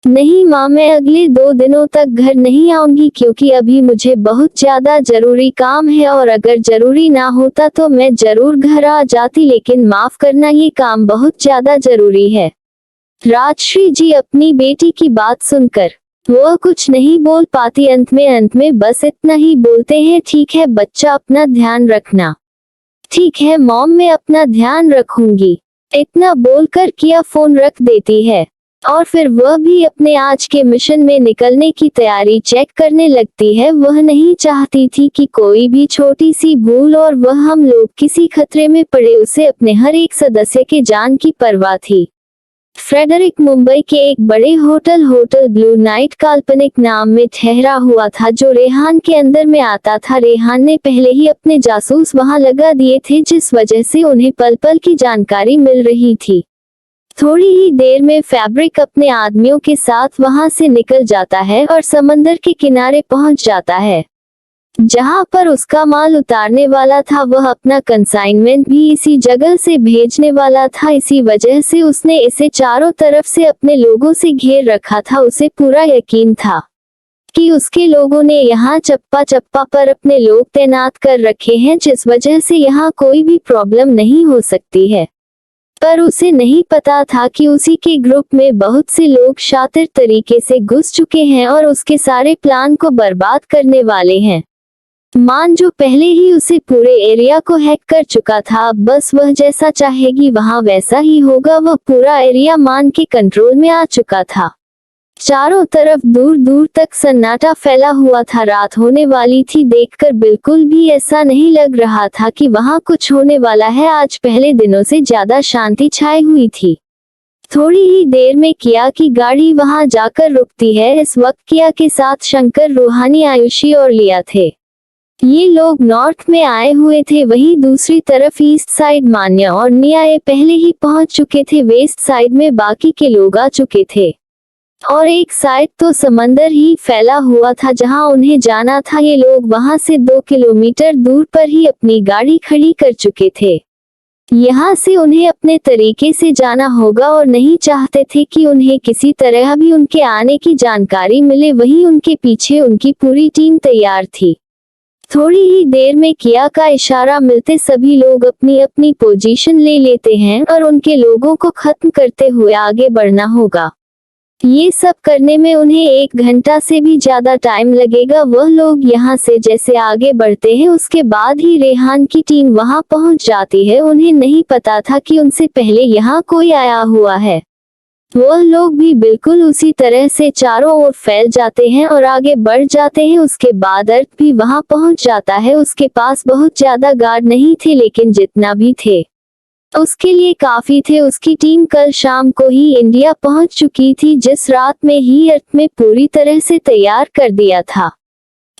नहीं माँ, मैं अगले 2 दिनों तक घर नहीं आऊंगी क्योंकि अभी मुझे बहुत ज्यादा जरूरी काम है और अगर जरूरी ना होता तो मैं जरूर घर आ जाती, लेकिन माफ करना, ये काम बहुत ज्यादा जरूरी है। राजश्री जी अपनी बेटी की बात सुनकर वह कुछ नहीं बोल पाती, अंत में बस इतना ही बोलते हैं, ठीक है बच्चा, अपना ध्यान रखना। ठीक है मॉम, मैं अपना ध्यान रखूंगी। इतना बोलकर किया फोन रख देती है और फिर वह भी अपने आज के मिशन में निकलने की तैयारी चेक करने लगती है। वह नहीं चाहती थी कि कोई भी छोटी सी भूल और वह हम लोग किसी खतरे में पड़े, उसे अपने हर एक सदस्य के जान की परवाह थी। फ्रेडरिक मुंबई के एक बड़े होटल ब्लू नाइट काल्पनिक नाम में ठहरा हुआ था जो रेहान के अंदर में आता था। रेहान ने पहले ही अपने जासूस वहां लगा दिए थे जिस वजह से उन्हें पल पल की जानकारी मिल रही थी। थोड़ी ही देर में फैब्रिक अपने आदमियों के साथ वहां से निकल जाता है और समंदर के किनारे पहुंच जाता है जहां पर उसका माल उतारने वाला था। वह अपना कंसाइनमेंट भी इसी जगह से भेजने वाला था, इसी वजह से उसने इसे चारों तरफ से अपने लोगों से घेर रखा था। उसे पूरा यकीन था कि उसके लोगों ने यहाँ चप्पा चप्पा पर अपने लोग तैनात कर रखे हैं जिस वजह से यहाँ कोई भी प्रॉब्लम नहीं हो सकती है। पर उसे नहीं पता था कि उसी के ग्रुप में बहुत से लोग शातिर तरीके से घुस चुके हैं और उसके सारे प्लान को बर्बाद करने वाले हैं। मान जो पहले ही उसे पूरे एरिया को हैक कर चुका था, बस वह जैसा चाहेगी वहां वैसा ही होगा। वह पूरा एरिया मान के कंट्रोल में आ चुका था। चारों तरफ दूर दूर तक सन्नाटा फैला हुआ था। रात होने वाली थी। देखकर बिल्कुल भी ऐसा नहीं लग रहा था कि वहां कुछ होने वाला है। आज पहले दिनों से ज्यादा शांति छाई हुई थी। थोड़ी ही देर में किया की गाड़ी वहां जाकर रुकती है। इस वक्त किया के साथ शंकर, रूहानी, आयुषी और लिया थे। ये लोग नॉर्थ में आए हुए थे। वहीं दूसरी तरफ ईस्ट साइड मान्या और निया पहले ही पहुंच चुके थे। वेस्ट साइड में बाकी के लोग आ चुके थे और एक साइड तो समंदर ही फैला हुआ था जहां उन्हें जाना था। ये लोग वहां से 2 किलोमीटर दूर पर ही अपनी गाड़ी खड़ी कर चुके थे। यहाँ से उन्हें अपने तरीके से जाना होगा और नहीं चाहते थे कि उन्हें किसी तरह भी उनके आने की जानकारी मिले। वहीं उनके पीछे उनकी पूरी टीम तैयार थी। थोड़ी ही देर में किया का इशारा मिलते सभी लोग अपनी अपनी पोजीशन ले लेते हैं और उनके लोगों को खत्म करते हुए आगे बढ़ना होगा। ये सब करने में उन्हें 1 घंटा से भी ज्यादा टाइम लगेगा। वह लोग यहाँ से जैसे आगे बढ़ते हैं उसके बाद ही रेहान की टीम वहां पहुंच जाती है। उन्हें नहीं पता था कि उनसे पहले यहाँ कोई आया हुआ है। वह लोग भी बिल्कुल उसी तरह से चारों ओर फैल जाते हैं और आगे बढ़ जाते हैं। उसके बाद अर्थ भी वहां पहुंच जाता है। उसके पास बहुत ज्यादा गार्ड नहीं थे, लेकिन जितना भी थे उसके लिए काफी थे। उसकी टीम कल शाम को ही इंडिया पहुंच चुकी थी, जिस रात में ही अर्थ में पूरी तरह से तैयार कर दिया था।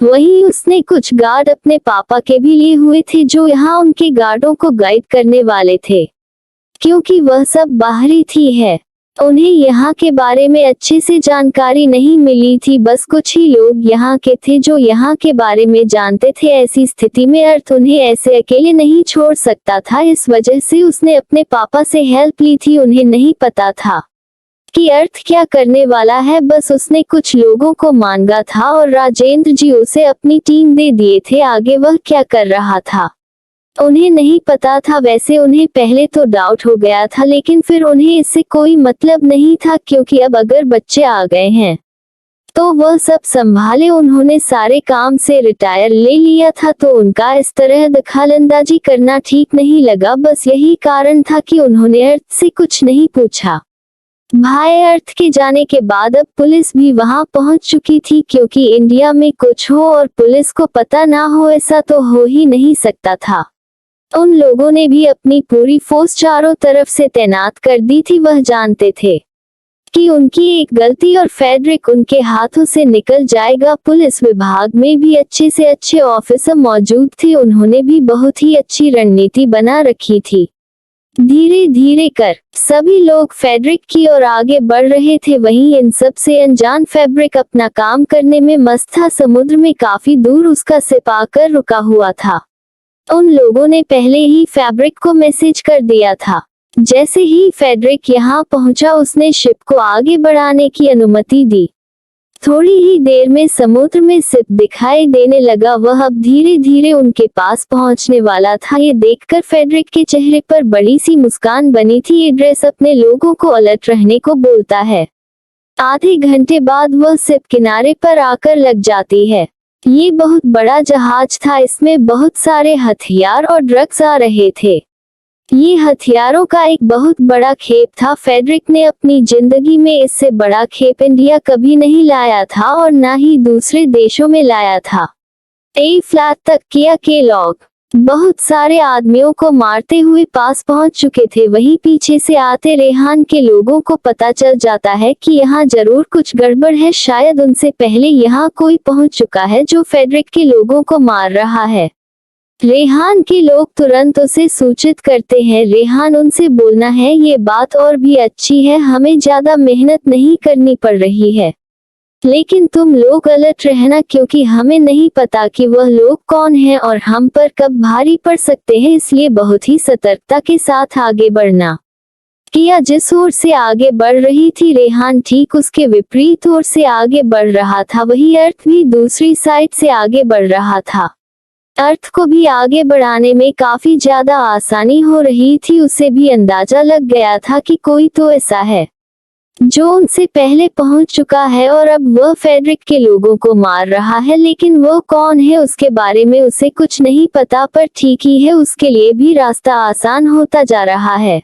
वहीं उसने कुछ गार्ड अपने पापा के भी लिए हुए थे जो यहाँ उनके गार्डों को गाइड करने वाले थे, क्योंकि वह सब बाहरी थी है। उन्हें यहाँ के बारे में अच्छे से जानकारी नहीं मिली थी। बस कुछ ही लोग यहाँ के थे जो यहाँ के बारे में जानते थे। ऐसी स्थिति में अर्थ उन्हें ऐसे अकेले नहीं छोड़ सकता था। इस वजह से उसने अपने पापा से हेल्प ली थी। उन्हें नहीं पता था कि अर्थ क्या करने वाला है। बस उसने कुछ लोगों को मांगा था और राजेंद्र जी उसे अपनी टीम दे दिए थे। आगे वह क्या कर रहा था उन्हें नहीं पता था। वैसे उन्हें पहले तो डाउट हो गया था, लेकिन फिर उन्हें इससे कोई मतलब नहीं था, क्योंकि अब अगर बच्चे आ गए हैं तो वह सब संभाले। उन्होंने सारे काम से रिटायर ले लिया था, तो उनका इस तरह दखलंदाजी करना ठीक नहीं लगा। बस यही कारण था कि उन्होंने अर्थ से कुछ नहीं पूछा। भाई अर्थ के जाने के बाद अब पुलिस भी वहां पहुंच चुकी थी, क्योंकि इंडिया में कुछ हो और पुलिस को पता ना हो ऐसा तो हो ही नहीं सकता था। उन लोगों ने भी अपनी पूरी फोर्स चारों तरफ से तैनात कर दी थी। वह जानते थे कि उनकी एक गलती और फेडरिक उनके हाथों से निकल जाएगा। पुलिस विभाग में भी अच्छे से अच्छे ऑफिसर मौजूद थे। उन्होंने भी बहुत ही अच्छी रणनीति बना रखी थी। धीरे धीरे कर सभी लोग फेडरिक की ओर आगे बढ़ रहे थे। वहीं इन सब से अनजान फेडरिक अपना काम करने में मस्त था। समुद्र में काफी दूर उसका शिप आकर रुका हुआ था। उन लोगों ने पहले ही फेडरिक को मैसेज कर दिया था। जैसे ही फेडरिक यहाँ पहुंचा उसने शिप को आगे बढ़ाने की अनुमति दी। थोड़ी ही देर में समुद्र में शिप दिखाई देने लगा। वह अब धीरे धीरे उनके पास पहुंचने वाला था। ये देखकर फेडरिक के चेहरे पर बड़ी सी मुस्कान बनी थी। ये ड्रेस अपने लोगों को अलर्ट रहने को बोलता है। आधे घंटे बाद वह शिप किनारे पर आकर लग जाती है। ये बहुत बड़ा जहाज था। इसमें बहुत सारे हथियार और ड्रग्स आ रहे थे। ये हथियारों का एक बहुत बड़ा खेप था। फेडरिक ने अपनी जिंदगी में इससे बड़ा खेप इंडिया कभी नहीं लाया था और ना ही दूसरे देशों में लाया था। फ्लैट तक किया के लोग बहुत सारे आदमियों को मारते हुए पास पहुंच चुके थे। वहीं पीछे से आते रेहान के लोगों को पता चल जाता है कि यहाँ जरूर कुछ गड़बड़ है। शायद उनसे पहले यहाँ कोई पहुंच चुका है जो फेडरिक के लोगों को मार रहा है। रेहान के लोग तुरंत उसे सूचित करते हैं। रेहान उनसे बोलना है ये बात और भी अच्छी है, हमें ज्यादा मेहनत नहीं करनी पड़ रही है, लेकिन तुम लोग अलर्ट रहना, क्योंकि हमें नहीं पता कि वह लोग कौन हैं और हम पर कब भारी पड़ सकते हैं, इसलिए बहुत ही सतर्कता के साथ आगे बढ़ना। किया जिस ओर से आगे बढ़ रही थी, रेहान ठीक उसके विपरीत ओर से आगे बढ़ रहा था। वही अर्थ भी दूसरी साइड से आगे बढ़ रहा था। अर्थ को भी आगे बढ़ाने में काफी ज्यादा आसानी हो रही थी। उसे भी अंदाजा लग गया था कि कोई तो ऐसा है जो उनसे पहले पहुंच चुका है और अब वह फेडरिक के लोगों को मार रहा है, लेकिन वह कौन है उसके बारे में उसे कुछ नहीं पता, पर ठीक ही है, उसके लिए भी रास्ता आसान होता जा रहा है।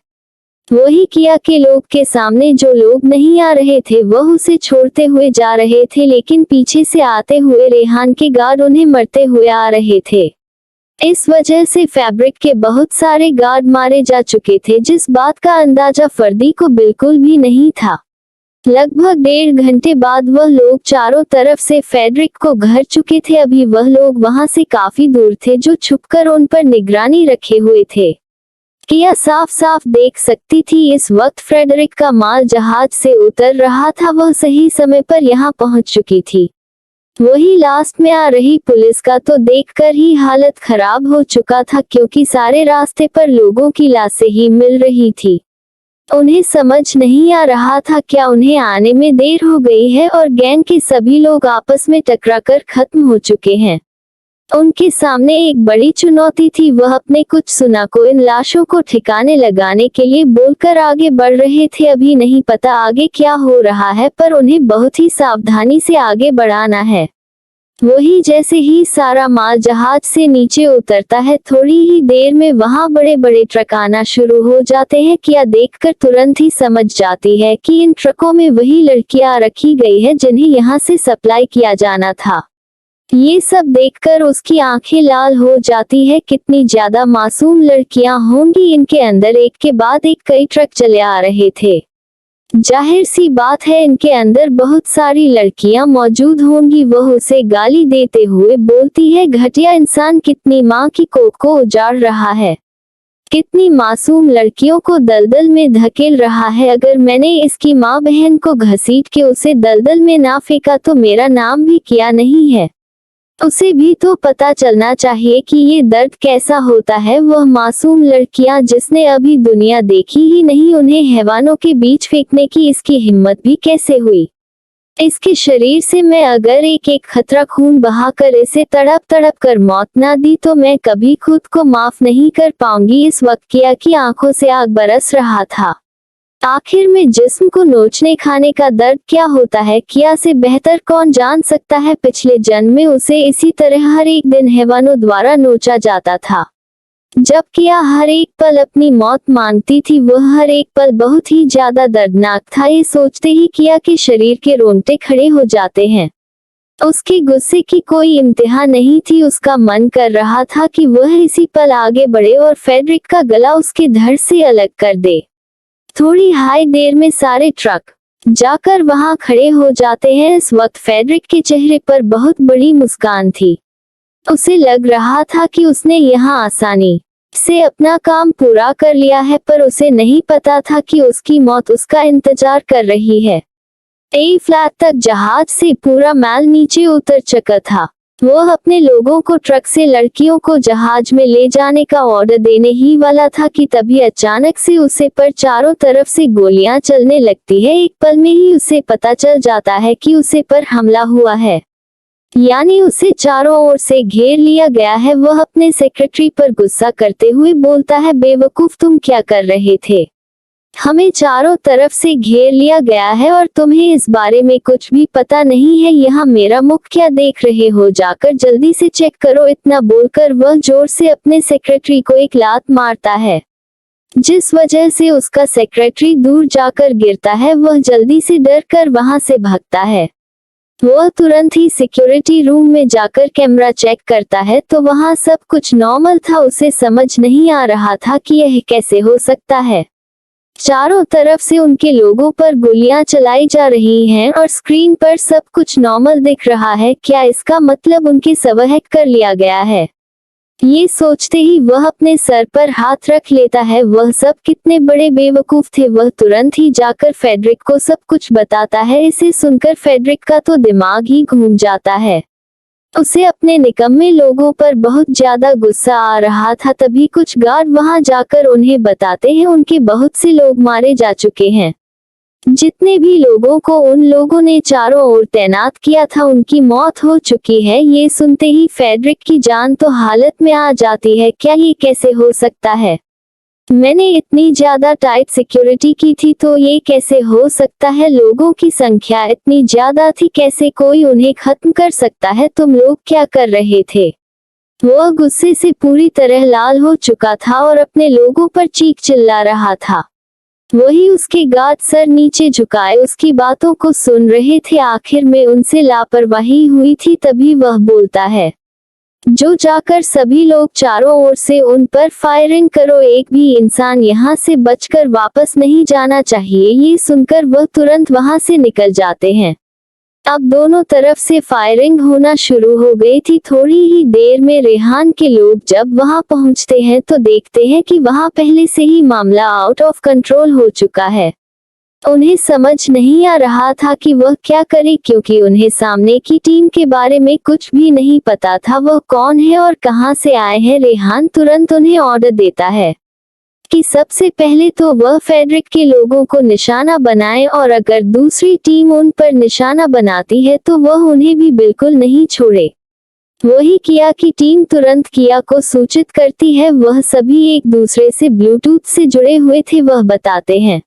वही किया कि लोग के सामने जो लोग नहीं आ रहे थे वह उसे छोड़ते हुए जा रहे थे, लेकिन पीछे से आते हुए रेहान के गार्ड उन्हें मरते हुए आ रहे थे। इस वजह से फैब्रिक के बहुत सारे गार्ड मारे जा चुके थे, जिस बात का अंदाजा फर्दी को बिल्कुल भी नहीं था। लगभग 1.5 घंटे बाद वह लोग चारों तरफ से फैब्रिक को घेर चुके थे। अभी वह लोग वहां से काफी दूर थे, जो छुपकर उन पर निगरानी रखे हुए थे। किया साफ साफ देख सकती थी इस वक्त फ्रेडरिक का माल जहाज से उतर रहा था। वह सही समय पर यहाँ पहुंच चुकी थी। वही लास्ट में आ रही पुलिस का तो देखकर ही हालत खराब हो चुका था, क्योंकि सारे रास्ते पर लोगों की लाशें ही मिल रही थी। उन्हें समझ नहीं आ रहा था क्या उन्हें आने में देर हो गई है और गैंग के सभी लोग आपस में टकराकर खत्म हो चुके हैं। उनके सामने एक बड़ी चुनौती थी। वह अपने कुछ सुना को इन लाशों को ठिकाने लगाने के लिए बोलकर आगे बढ़ रहे थे। अभी नहीं पता आगे क्या हो रहा है, पर उन्हें बहुत ही सावधानी से आगे बढ़ाना है। वही जैसे ही सारा माल जहाज से नीचे उतरता है, थोड़ी ही देर में वहां बड़े बड़े ट्रक आना शुरू हो जाते हैं। किया देखकर तुरंत ही समझ जाती है कि इन ट्रकों में वही लड़कियां रखी गई है जिन्हें यहाँ से सप्लाई किया जाना था। ये सब देखकर उसकी आंखें लाल हो जाती है। कितनी ज्यादा मासूम लड़कियां होंगी इनके अंदर। एक के बाद एक कई ट्रक चले आ रहे थे। जाहिर सी बात है इनके अंदर बहुत सारी लड़कियां मौजूद होंगी। वह उसे गाली देते हुए बोलती है, घटिया इंसान, कितनी माँ की कोख को उजाड़ रहा है, कितनी मासूम लड़कियों को दलदल में धकेल रहा है। अगर मैंने इसकी माँ बहन को घसीट के उसे दलदल में ना फेंका तो मेरा नाम भी किया नहीं है। उसे भी तो पता चलना चाहिए कि ये दर्द कैसा होता है। वह मासूम लड़कियां जिसने अभी दुनिया देखी ही नहीं, उन्हें हैवानों के बीच फेंकने की इसकी हिम्मत भी कैसे हुई। इसके शरीर से मैं अगर एक एक खतरा खून बहाकर इसे तड़प तड़प कर मौत ना दी तो मैं कभी खुद को माफ नहीं कर पाऊंगी। इस वक्त किया की आंखों से आग बरस रहा था। आखिर में जिस्म को नोचने खाने का दर्द क्या होता है, किया से बेहतर कौन जान सकता है। पिछले जन्म में उसे इसी तरह हर एक दिन हैवानों द्वारा नोचा जाता था। जब किया हर एक पल अपनी मौत मांगती थी, वह हर एक पल बहुत ही ज्यादा दर्दनाक था। ये सोचते ही किया के शरीर के रोंगटे खड़े हो जाते हैं। उसके गुस्से की कोई इंतहा नहीं थी। उसका मन कर रहा था कि वह इसी पल आगे बढ़े और फेडरिक का गला उसके धड़ से अलग कर दे। थोड़ी हाई देर में सारे ट्रक जाकर वहां खड़े हो जाते हैं। इस वक्त फेडरिक के चेहरे पर बहुत बड़ी मुस्कान थी। उसे लग रहा था कि उसने यहाँ आसानी से अपना काम पूरा कर लिया है, पर उसे नहीं पता था कि उसकी मौत उसका इंतजार कर रही है। ए फ्लैट तक जहाज से पूरा माल नीचे उतर चुका था। वह अपने लोगों को ट्रक से लड़कियों को जहाज में ले जाने का ऑर्डर देने ही वाला था कि तभी अचानक से उसे पर चारों तरफ से गोलियां चलने लगती है। एक पल में ही उसे पता चल जाता है कि उसे पर हमला हुआ है, यानी उसे चारों ओर से घेर लिया गया है। वह अपने सेक्रेटरी पर गुस्सा करते हुए बोलता है, बेवकूफ, तुम क्या कर रहे थे? हमें चारों तरफ से घेर लिया गया है और तुम्हें इस बारे में कुछ भी पता नहीं है। यहाँ मेरा मुख क्या देख रहे हो? जाकर जल्दी से चेक करो। इतना बोलकर वह जोर से अपने सेक्रेटरी को एक लात मारता है, जिस वजह से उसका सेक्रेटरी दूर जाकर गिरता है। वह जल्दी से डर कर वहां से भागता है। वह तुरंत ही सिक्योरिटी रूम में जाकर कैमरा चेक करता है तो वहां सब कुछ नॉर्मल था। उसे समझ नहीं आ रहा था कि यह कैसे हो सकता है। चारों तरफ से उनके लोगों पर गोलियां चलाई जा रही हैं और स्क्रीन पर सब कुछ नॉर्मल दिख रहा है। क्या इसका मतलब उनके सब हैक कर लिया गया है? ये सोचते ही वह अपने सर पर हाथ रख लेता है। वह सब कितने बड़े बेवकूफ थे। वह तुरंत ही जाकर फेडरिक को सब कुछ बताता है। इसे सुनकर फेडरिक का तो दिमाग ही घूम जाता है। उसे अपने निकम्मे लोगों पर बहुत ज्यादा गुस्सा आ रहा था। तभी कुछ गार्ड वहां जाकर उन्हें बताते हैं उनके बहुत से लोग मारे जा चुके हैं। जितने भी लोगों को उन लोगों ने चारों ओर तैनात किया था उनकी मौत हो चुकी है। ये सुनते ही फेडरिक की जान तो हालत में आ जाती है। क्या ये कैसे हो सकता है? मैंने इतनी ज्यादा टाइट सिक्योरिटी की थी तो ये कैसे हो सकता है, लोगों की संख्या इतनी ज्यादा थी, कैसे कोई उन्हें खत्म कर सकता है, तुम लोग क्या कर रहे थे। वह गुस्से से पूरी तरह लाल हो चुका था और अपने लोगों पर चीख चिल्ला रहा था। वही उसके गार्ड सर नीचे झुकाए उसकी बातों को सुन रहे थे। आखिर में उनसे लापरवाही हुई थी तभी वह बोलता है, जो जाकर सभी लोग चारों ओर से उन पर फायरिंग करो, एक भी इंसान यहाँ से बचकर वापस नहीं जाना चाहिए। ये सुनकर वह तुरंत वहाँ से निकल जाते हैं। अब दोनों तरफ से फायरिंग होना शुरू हो गई थी। थोड़ी ही देर में रेहान के लोग जब वहां पहुंचते हैं तो देखते हैं कि वहां पहले से ही मामला आउट ऑफ कंट्रोल हो चुका है। उन्हें समझ नहीं आ रहा था कि वह क्या करे, क्योंकि उन्हें सामने की टीम के बारे में कुछ भी नहीं पता था, वह कौन है और कहां से आए हैं। रेहान तुरंत उन्हें ऑर्डर देता है कि सबसे पहले तो वह फेडरिक के लोगों को निशाना बनाए और अगर दूसरी टीम उन पर निशाना बनाती है तो वह उन्हें भी बिल्कुल नहीं छोड़े। वही किया की टीम तुरंत किया को सूचित करती है। वह सभी एक दूसरे से ब्लूटूथ से जुड़े हुए थे। वह बताते हैं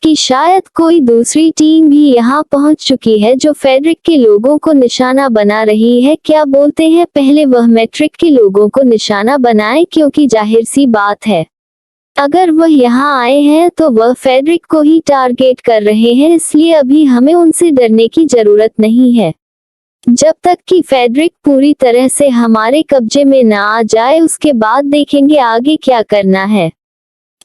कि शायद कोई दूसरी टीम भी यहाँ पहुंच चुकी है जो फेडरिक के लोगों को निशाना बना रही है। क्या बोलते हैं, पहले वह मैट्रिक के लोगों को निशाना बनाए, क्योंकि जाहिर सी बात है अगर वह यहाँ आए हैं तो वह फेडरिक को ही टारगेट कर रहे हैं, इसलिए अभी हमें उनसे डरने की जरूरत नहीं है। जब तक कि फेडरिक पूरी तरह से हमारे कब्जे में ना आ जाए उसके बाद देखेंगे आगे क्या करना है।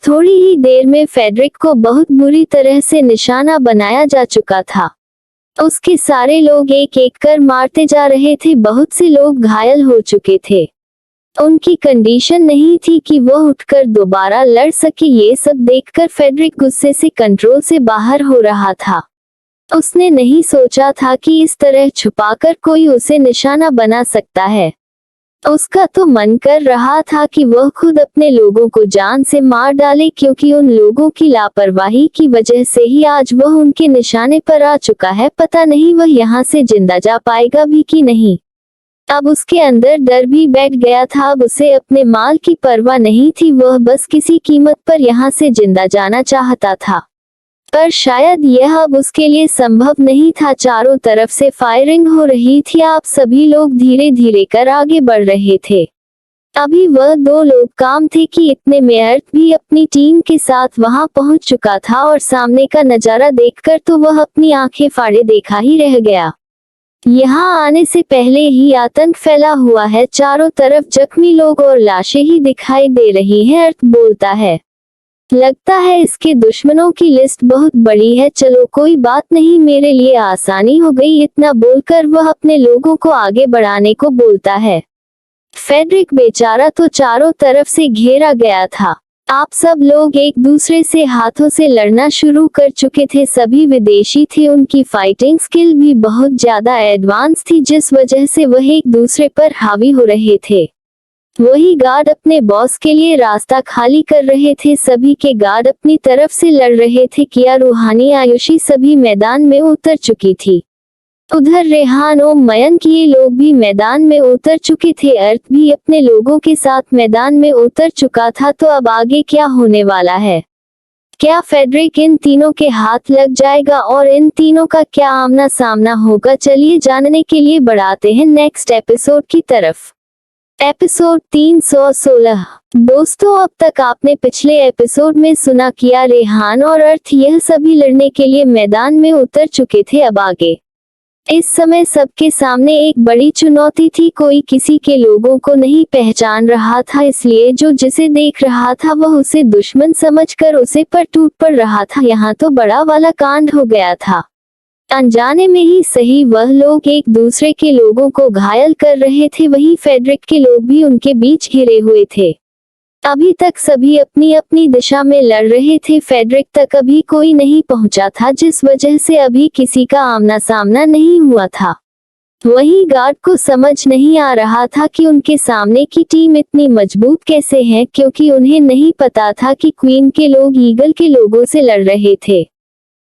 थोड़ी ही देर में फेडरिक को बहुत बुरी तरह से निशाना बनाया जा चुका था। उसके सारे लोग एक एक कर मारते जा रहे थे। बहुत से लोग घायल हो चुके थे। उनकी कंडीशन नहीं थी कि वह उठकर दोबारा लड़ सके। ये सब देखकर फेडरिक गुस्से से कंट्रोल से बाहर हो रहा था। उसने नहीं सोचा था कि इस तरह छुपाकर कोई उसे निशाना बना सकता है। उसका तो मन कर रहा था कि वह खुद अपने लोगों को जान से मार डाले, क्योंकि उन लोगों की लापरवाही की वजह से ही आज वह उनके निशाने पर आ चुका है। पता नहीं वह यहाँ से जिंदा जा पाएगा भी कि नहीं। अब उसके अंदर डर भी बैठ गया था। अब उसे अपने माल की परवाह नहीं थी, वह बस किसी कीमत पर यहाँ से जिंदा जाना चाहता था, पर शायद यह अब उसके लिए संभव नहीं था। चारों तरफ से फायरिंग हो रही थी। आप सभी लोग धीरे धीरे कर आगे बढ़ रहे थे। अभी वह दो लोग काम थे कि इतने में अर्थ भी अपनी टीम के साथ वहां पहुंच चुका था और सामने का नजारा देखकर तो वह अपनी आंखें फाड़े देखा ही रह गया। यहाँ आने से पहले ही आतंक फैला हुआ है, चारों तरफ जख्मी लोग और लाशें ही दिखाई दे रही हैं। अर्थ बोलता है, लगता है इसके दुश्मनों की लिस्ट बहुत बड़ी है। चलो कोई बात नहीं, मेरे लिए आसानी हो गई। इतना बोलकर वह अपने लोगों को आगे बढ़ाने को बोलता है। फेडरिक बेचारा तो चारों तरफ से घेरा गया था। आप सब लोग एक दूसरे से हाथों से लड़ना शुरू कर चुके थे। सभी विदेशी थे, उनकी फाइटिंग स्किल भी बहुत ज्यादा एडवांस थी, जिस वजह से वह एक दूसरे पर हावी हो रहे थे। वही गार्ड अपने बॉस के लिए रास्ता खाली कर रहे थे। सभी के गार्ड अपनी तरफ से लड़ रहे थे। किया, रूहानी, आयुषी सभी मैदान में उतर चुकी थी। उधर रेहान और मयंक ये लोग भी मैदान में उतर चुके थे। अर्थ भी अपने लोगों के साथ मैदान में उतर चुका था। तो अब आगे क्या होने वाला है? क्या फेडरिक इन तीनों के हाथ लग जाएगा और इन तीनों का क्या आमना सामना होगा? चलिए जानने के लिए बढ़ाते हैं नेक्स्ट एपिसोड की तरफ। एपिसोड 316। दोस्तों, अब तक आपने पिछले एपिसोड में सुना किया रेहान और अर्थ यह सभी लड़ने के लिए मैदान में उतर चुके थे। अब आगे इस समय सबके सामने एक बड़ी चुनौती थी। कोई किसी के लोगों को नहीं पहचान रहा था, इसलिए जो जिसे देख रहा था वह उसे दुश्मन समझकर उसे पर टूट पड़ रहा था। यहाँ तो बड़ा वाला कांड हो गया था। अनजाने में ही सही, वह लोग एक दूसरे के लोगों को घायल कर रहे थे, वहीं फेडरिक के लोग भी उनके बीच घिरे हुए थे। अभी तक सभी अपनी अपनी दिशा में लड़ रहे थे। फेडरिक तक अभी कोई नहीं पहुंचा था, जिस वजह से अभी किसी का आमना सामना नहीं हुआ था। वही गार्ड को समझ नहीं आ रहा था कि उनके सामने की टीम इतनी मजबूत कैसे है, क्योंकि उन्हें नहीं पता था कि क्वीन के लोग ईगल के लोगों से लड़ रहे थे।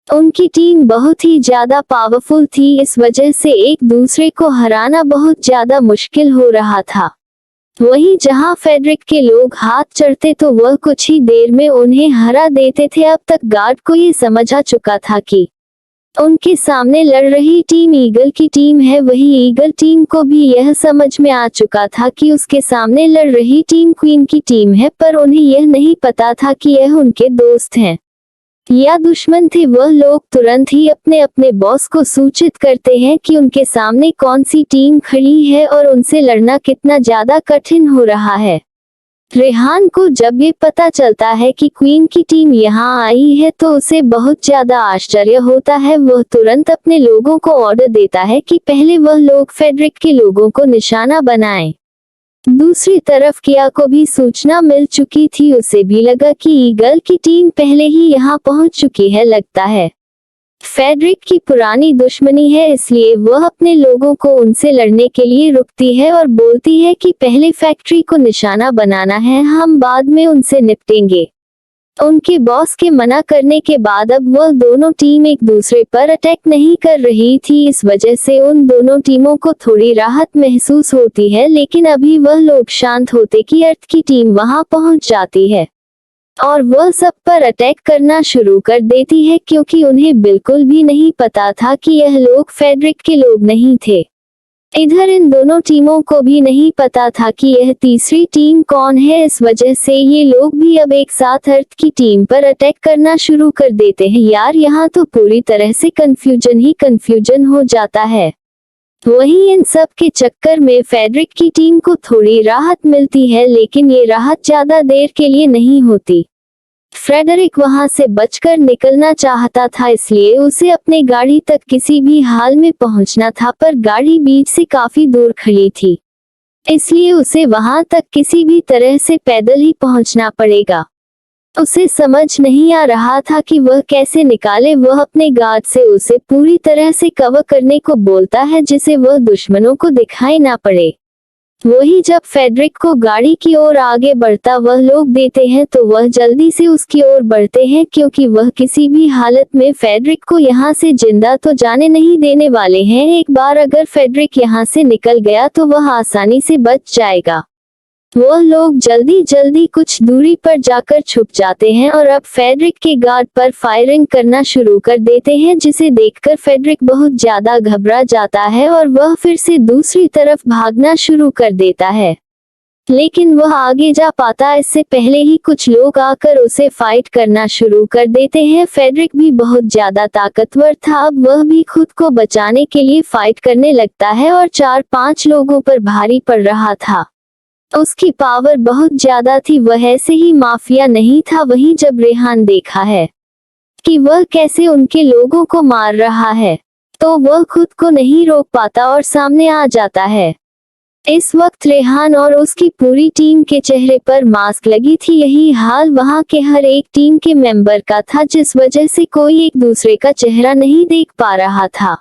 उनकी टीम बहुत ही ज्यादा पावरफुल थी, इस वजह से एक दूसरे को हराना बहुत ज्यादा मुश्किल हो रहा था। वहीं जहां फेडरिक के लोग हाथ चढ़ते तो वह कुछ ही देर में उन्हें हरा देते थे। अब तक गार्ड को ये समझ आ चुका था कि उनके सामने लड़ रही टीम ईगल की टीम है। वहीं ईगल टीम को भी यह समझ में आ चुका था कि उसके सामने लड़ रही टीम क्वीन की टीम है, पर उन्हें यह नहीं पता था कि यह उनके दोस्त हैं या दुश्मन थे। वह लोग तुरंत ही अपने अपने बॉस को सूचित करते हैं कि उनके सामने कौन सी टीम खड़ी है और उनसे लड़ना कितना ज्यादा कठिन हो रहा है। रेहान को जब ये पता चलता है कि क्वीन की टीम यहाँ आई है तो उसे बहुत ज्यादा आश्चर्य होता है। वह तुरंत अपने लोगों को ऑर्डर देता है कि पहले वह लोग फेडरिक के लोगों को निशाना बनाएं। दूसरी तरफ किया को भी सूचना मिल चुकी थी। उसे भी लगा कि ईगल की टीम पहले ही यहाँ पहुंच चुकी है। लगता है फेडरिक की पुरानी दुश्मनी है, इसलिए वह अपने लोगों को उनसे लड़ने के लिए रुकती है और बोलती है कि पहले फैक्ट्री को निशाना बनाना है, हम बाद में उनसे निपटेंगे। उनके बॉस के मना करने के बाद अब वह दोनों टीम एक दूसरे पर अटैक नहीं कर रही थी। इस वजह से उन दोनों टीमों को थोड़ी राहत महसूस होती है। लेकिन अभी वह लोग शांत होते कि अर्थ की टीम वहां पहुंच जाती है और वह सब पर अटैक करना शुरू कर देती है, क्योंकि उन्हें बिल्कुल भी नहीं पता था कि यह लोग फेडरिक के लोग नहीं थे। इधर इन दोनों टीमों को भी नहीं पता था कि यह तीसरी टीम कौन है। इस वजह से ये लोग भी अब एक साथ अर्थ की टीम पर अटैक करना शुरू कर देते हैं। यार यहाँ तो पूरी तरह से कंफ्यूजन ही कंफ्यूजन हो जाता है। वहीं इन सब के चक्कर में फेडरिक की टीम को थोड़ी राहत मिलती है, लेकिन ये राहत ज्यादा देर के लिए नहीं होती। फ्रेडरिक वहां से बचकर निकलना चाहता था, इसलिए उसे अपने गाड़ी तक किसी भी हाल में पहुंचना था, पर गाड़ी बीच से काफी दूर खड़ी थी, इसलिए उसे वहां तक किसी भी तरह से पैदल ही पहुंचना पड़ेगा। उसे समझ नहीं आ रहा था कि वह कैसे निकाले। वह अपने गार्ड से उसे पूरी तरह से कवर करने को बोलता है, जिसे वह दुश्मनों को दिखाई ना पड़े। वही जब फेडरिक को गाड़ी की ओर आगे बढ़ता वह लोग देते हैं तो वह जल्दी से उसकी ओर बढ़ते हैं, क्योंकि वह किसी भी हालत में फेडरिक को यहाँ से जिंदा तो जाने नहीं देने वाले हैं। एक बार अगर फेडरिक यहाँ से निकल गया तो वह आसानी से बच जाएगा। वह लोग जल्दी जल्दी कुछ दूरी पर जाकर छुप जाते हैं और अब फेडरिक के गार्ड पर फायरिंग करना शुरू कर देते हैं, जिसे देखकर फेडरिक बहुत ज्यादा घबरा जाता है और वह फिर से दूसरी तरफ भागना शुरू कर देता है। लेकिन वह आगे जा पाता इससे पहले ही कुछ लोग आकर उसे फाइट करना शुरू कर देते हैं। फेडरिक भी बहुत ज्यादा ताकतवर था, अब वह भी खुद को बचाने के लिए फाइट करने लगता है और 4-5 लोगों पर भारी पड़ रहा था। उसकी पावर बहुत ज्यादा थी, वह ऐसे ही माफिया नहीं था। वहीं जब रेहान देखा है कि वह कैसे उनके लोगों को मार रहा है तो वह खुद को नहीं रोक पाता और सामने आ जाता है। इस वक्त रेहान और उसकी पूरी टीम के चेहरे पर मास्क लगी थी। यही हाल वहां के हर एक टीम के मेंबर का था, जिस वजह से कोई एक दूसरे का चेहरा नहीं देख पा रहा था।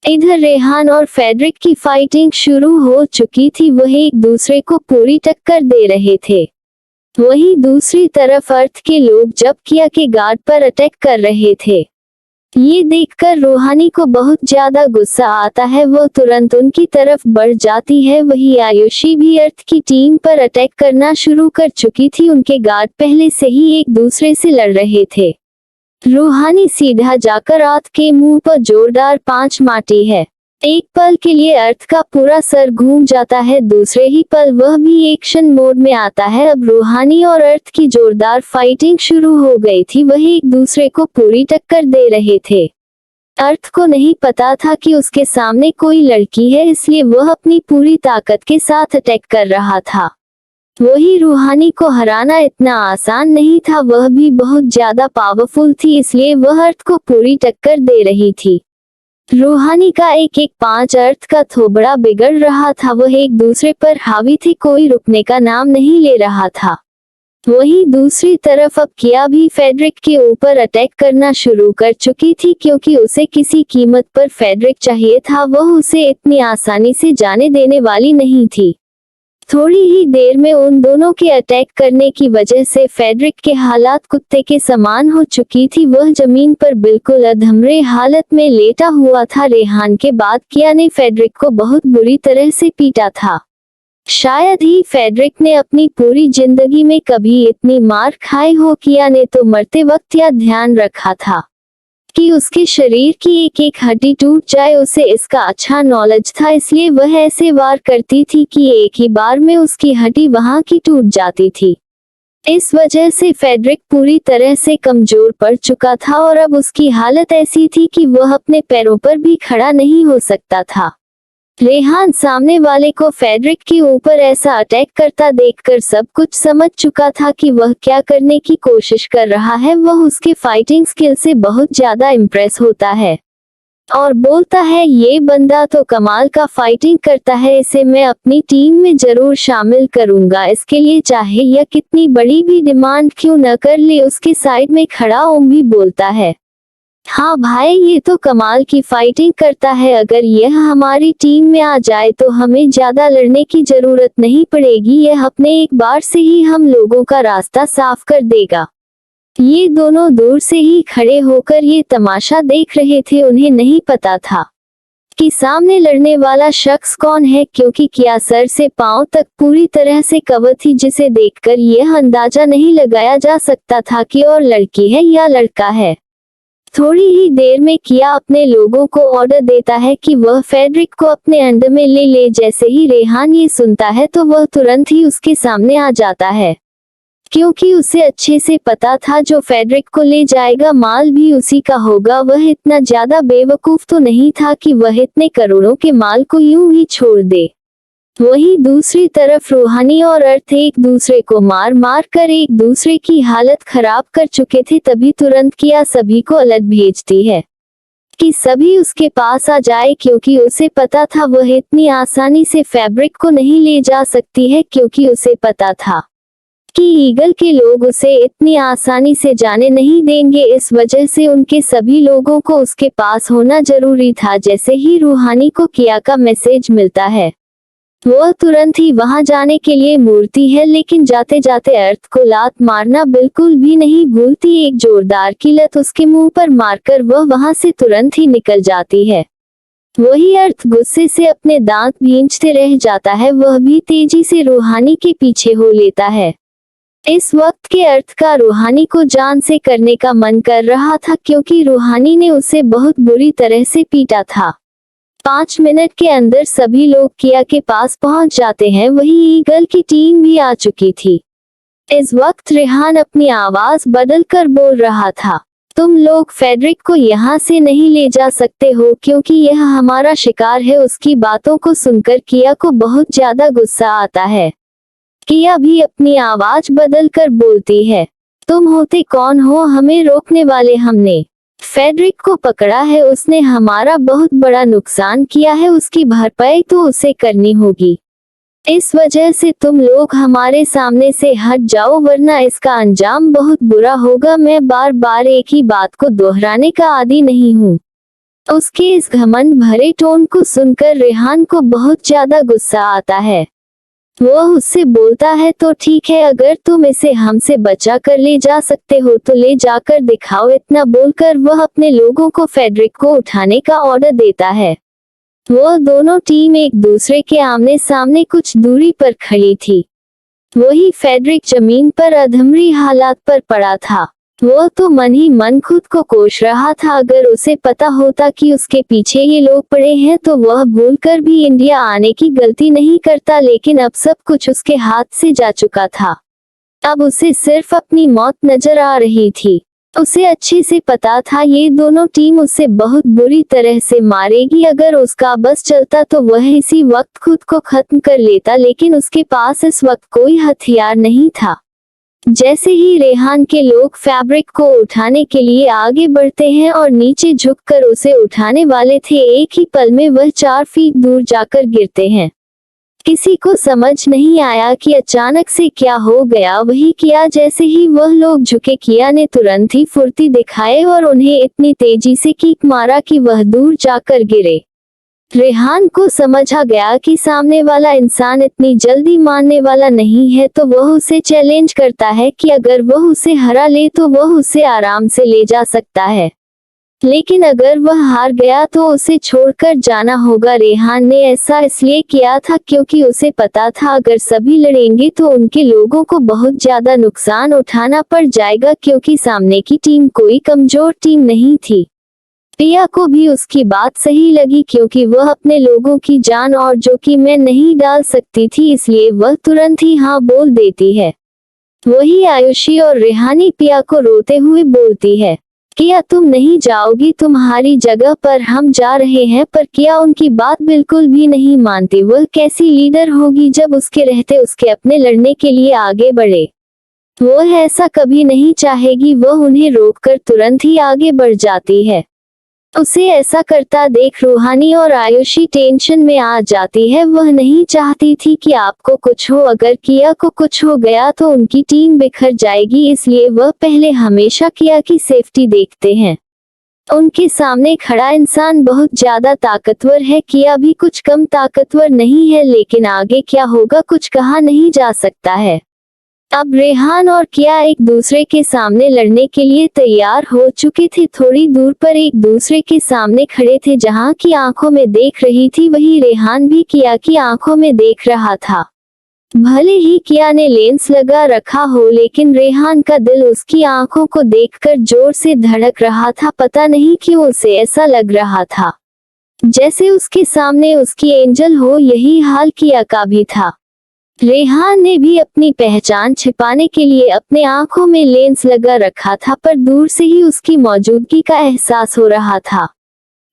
इधर रेहान और फेडरिक की फाइटिंग शुरू हो चुकी थी, वह एक दूसरे को पूरी टक्कर दे रहे थे। वहीं दूसरी तरफ अर्थ के लोग जब किया के गार्ड पर अटैक कर रहे थे। ये देखकर रूहानी को बहुत ज्यादा गुस्सा आता है, वह तुरंत उनकी तरफ बढ़ जाती है। वही आयुषी भी अर्थ की टीम पर अटैक करना शुरू कर चुकी थी, उनके गार्ड पहले से ही एक दूसरे से लड़ रहे थे। रूहानी सीधा जाकर अर्थ के मुंह पर जोरदार पांच मारती है। एक पल के लिए अर्थ का पूरा सर घूम जाता है, दूसरे ही पल वह भी एक्शन मोड में आता है। अब रूहानी और अर्थ की जोरदार फाइटिंग शुरू हो गई थी, वह एक दूसरे को पूरी टक्कर दे रहे थे। अर्थ को नहीं पता था कि उसके सामने कोई लड़की है, इसलिए वह अपनी पूरी ताकत के साथ अटैक कर रहा था। वही रूहानी को हराना इतना आसान नहीं था, वह भी बहुत ज्यादा पावरफुल थी, इसलिए वह अर्थ को पूरी टक्कर दे रही थी। रूहानी का एक एक पांच अर्थ का थोबड़ा बिगड़ रहा था, वह एक दूसरे पर हावी थे, कोई रुकने का नाम नहीं ले रहा था। वहीं दूसरी तरफ अब किया भी फेडरिक के ऊपर अटैक करना शुरू कर चुकी थी, क्योंकि उसे किसी कीमत पर फेडरिक चाहिए था, वह उसे इतनी आसानी से जाने देने वाली नहीं थी। थोड़ी ही देर में उन दोनों के अटैक करने की वजह से फेडरिक के हालात कुत्ते के समान हो चुकी थी, वह जमीन पर बिल्कुल अधमरे हालत में लेटा हुआ था। रेहान के बाद किया ने फेडरिक को बहुत बुरी तरह से पीटा था। शायद ही फेडरिक ने अपनी पूरी जिंदगी में कभी इतनी मार खाई हो। किया ने तो मरते वक्त यह ध्यान रखा था कि उसके शरीर की एक एक हड्डी टूट जाए। उसे इसका अच्छा नॉलेज था, इसलिए वह ऐसे वार करती थी कि एक ही बार में उसकी हड्डी वहां की टूट जाती थी। इस वजह से फेडरिक पूरी तरह से कमजोर पड़ चुका था और अब उसकी हालत ऐसी थी कि वह अपने पैरों पर भी खड़ा नहीं हो सकता था। रेहान सामने वाले को फेडरिक के ऊपर ऐसा अटैक करता देखकर सब कुछ समझ चुका था कि वह क्या करने की कोशिश कर रहा है। वह उसके फाइटिंग स्किल से बहुत ज्यादा इम्प्रेस होता है और बोलता है, ये बंदा तो कमाल का फाइटिंग करता है, इसे मैं अपनी टीम में जरूर शामिल करूंगा। इसके लिए चाहे यह कितनी बड़ी भी डिमांड क्यों न कर ले। उसके साइड में खड़ा ओम भी बोलता है, हाँ भाई, ये तो कमाल की फाइटिंग करता है। अगर यह हमारी टीम में आ जाए तो हमें ज्यादा लड़ने की जरूरत नहीं पड़ेगी। यह अपने एक बार से ही हम लोगों का रास्ता साफ कर देगा। ये दोनों दूर से ही खड़े होकर ये तमाशा देख रहे थे। उन्हें नहीं पता था कि सामने लड़ने वाला शख्स कौन है, क्योंकि किया सर से पांव तक पूरी तरह से कवर थी, जिसे देखकर यह अंदाजा नहीं लगाया जा सकता था कि और लड़की है या लड़का है। थोड़ी ही देर में किया अपने लोगों को ऑर्डर देता है कि वह फेडरिक को अपने अंडर में ले ले। जैसे ही रेहान ये सुनता है तो वह तुरंत ही उसके सामने आ जाता है, क्योंकि उसे अच्छे से पता था जो फेडरिक को ले जाएगा माल भी उसी का होगा। वह इतना ज्यादा बेवकूफ तो नहीं था कि वह इतने करोड़ों के माल को यूं ही छोड़ दे। वहीं दूसरी तरफ रूहानी और अर्थ एक दूसरे को मार मार कर एक दूसरे की हालत खराब कर चुके थे। तभी तुरंत किया सभी को अलर्ट भेजती है कि सभी उसके पास आ जाए, क्योंकि उसे पता था वह इतनी आसानी से फेडरिक को नहीं ले जा सकती है, क्योंकि उसे पता था कि ईगल के लोग उसे इतनी आसानी से जाने नहीं देंगे। इस वजह से उनके सभी लोगों को उसके पास होना जरूरी था। जैसे ही रूहानी को किया का मैसेज मिलता है, वह तुरंत ही वहां जाने के लिए मुड़ती है, लेकिन जाते जाते अर्थ को लात मारना बिल्कुल भी नहीं भूलती। एक जोरदार की लत उसके मुंह पर मारकर वह वहां से तुरंत ही निकल जाती है। वही अर्थ गुस्से से अपने दांत भींचते रह जाता है। वह भी तेजी से रूहानी के पीछे हो लेता है। इस वक्त के अर्थ का रूहानी को जान से करने का मन कर रहा था, क्योंकि रूहानी ने उसे बहुत बुरी तरह से पीटा था। 5 मिनट के अंदर सभी लोग किया के पास पहुंच जाते हैं। वही ईगल की टीम भी आ चुकी थी। इस वक्त रेहान अपनी आवाज बदलकर बोल रहा था, तुम लोग फेडरिक को यहाँ से नहीं ले जा सकते हो, क्योंकि यह हमारा शिकार है। उसकी बातों को सुनकर किया को बहुत ज्यादा गुस्सा आता है। किया भी अपनी आवाज बदलकर बोलती है, तुम होते कौन हो हमें रोकने वाले? हमने फेडरिक को पकड़ा है, उसने हमारा बहुत बड़ा नुकसान किया है, उसकी भरपाई तो उसे करनी होगी। इस वजह से तुम लोग हमारे सामने से हट जाओ, वरना इसका अंजाम बहुत बुरा होगा। मैं बार बार एक ही बात को दोहराने का आदी नहीं हूँ। उसके इस घमंड भरे टोन को सुनकर रेहान को बहुत ज्यादा गुस्सा आता है। वह उससे बोलता है, तो ठीक है, अगर तुम इसे हमसे बचा कर ले जा सकते हो तो ले जाकर दिखाओ। इतना बोलकर वह अपने लोगों को फेडरिक को उठाने का ऑर्डर देता है। वह दोनों टीम एक दूसरे के आमने सामने कुछ दूरी पर खड़ी थी। वही फेडरिक जमीन पर अधमरी हालात पर पड़ा था। वह तो मन ही मन खुद को कोस रहा था। अगर उसे पता होता कि उसके पीछे ये लोग पड़े हैं तो वह भूलकर भी इंडिया आने की गलती नहीं करता, लेकिन अब सब कुछ उसके हाथ से जा चुका था। अब उसे सिर्फ अपनी मौत नजर आ रही थी। उसे अच्छे से पता था ये दोनों टीम उसे बहुत बुरी तरह से मारेगी। अगर उसका बस चलता तो वह इसी वक्त खुद को खत्म कर लेता, लेकिन उसके पास इस वक्त कोई हथियार नहीं था। जैसे ही रेहान के लोग फेडरिक को उठाने के लिए आगे बढ़ते हैं और नीचे झुककर उसे उठाने वाले थे, एक ही पल में वह 4 फीट दूर जाकर गिरते हैं। किसी को समझ नहीं आया कि अचानक से क्या हो गया। वही किया, जैसे ही वह लोग झुके किया ने तुरंत ही फुर्ती दिखाए और उन्हें इतनी तेजी से किक मारा कि वह दूर जाकर गिरे। रेहान को समझ आ गया कि सामने वाला इंसान इतनी जल्दी मानने वाला नहीं है, तो वह उसे चैलेंज करता है कि अगर वह उसे हरा ले तो वह उसे आराम से ले जा सकता है। लेकिन अगर वह हार गया तो उसे छोड़कर जाना होगा। रेहान ने ऐसा इसलिए किया था क्योंकि उसे पता था अगर सभी लड़ेंगे तो उनके लोगों को बहुत ज्यादा नुकसान उठाना पड़ जाएगा, क्योंकि सामने की टीम कोई कमजोर टीम नहीं थी। पिया को भी उसकी बात सही लगी क्योंकि वह अपने लोगों की जान और जोखिम में नहीं डाल सकती थी, इसलिए वह तुरंत ही हाँ बोल देती है। वही आयुषी और रेहानी पिया को रोते हुए बोलती है, किया तुम नहीं जाओगी, तुम्हारी जगह पर हम जा रहे हैं। पर किया उनकी बात बिल्कुल भी नहीं मानती। वह कैसी लीडर होगी जब उसके रहते उसके अपने लड़ने के लिए आगे बढ़े। वह ऐसा कभी नहीं चाहेगी। वह उन्हें रोककर तुरंत ही आगे बढ़ जाती है। उसे ऐसा करता देख रूहानी और आयुषी टेंशन में आ जाती है। वह नहीं चाहती थी कि आपको कुछ हो। अगर किया को कुछ हो गया तो उनकी टीम बिखर जाएगी, इसलिए वह पहले हमेशा किया की सेफ्टी देखते हैं। उनके सामने खड़ा इंसान बहुत ज्यादा ताकतवर है, किया भी कुछ कम ताकतवर नहीं है, लेकिन आगे क्या होगा कुछ कहा नहीं जा सकता है। अब रेहान और किया एक दूसरे के सामने लड़ने के लिए तैयार हो चुके थे। थोड़ी दूर पर एक दूसरे के सामने खड़े थे। जहां की आंखों में देख रही थी वही रेहान भी किया की आंखों में देख रहा था। भले ही किया ने लेंस लगा रखा हो, लेकिन रेहान का दिल उसकी आंखों को देखकर जोर से धड़क रहा था। पता नहीं क्यों उसे ऐसा लग रहा था जैसे उसके सामने उसकी एंजल हो। यही हाल किया का भी था। रेहान ने भी अपनी पहचान छिपाने के लिए अपने आंखों में लेंस लगा रखा था, पर दूर से ही उसकी मौजूदगी का एहसास हो रहा था।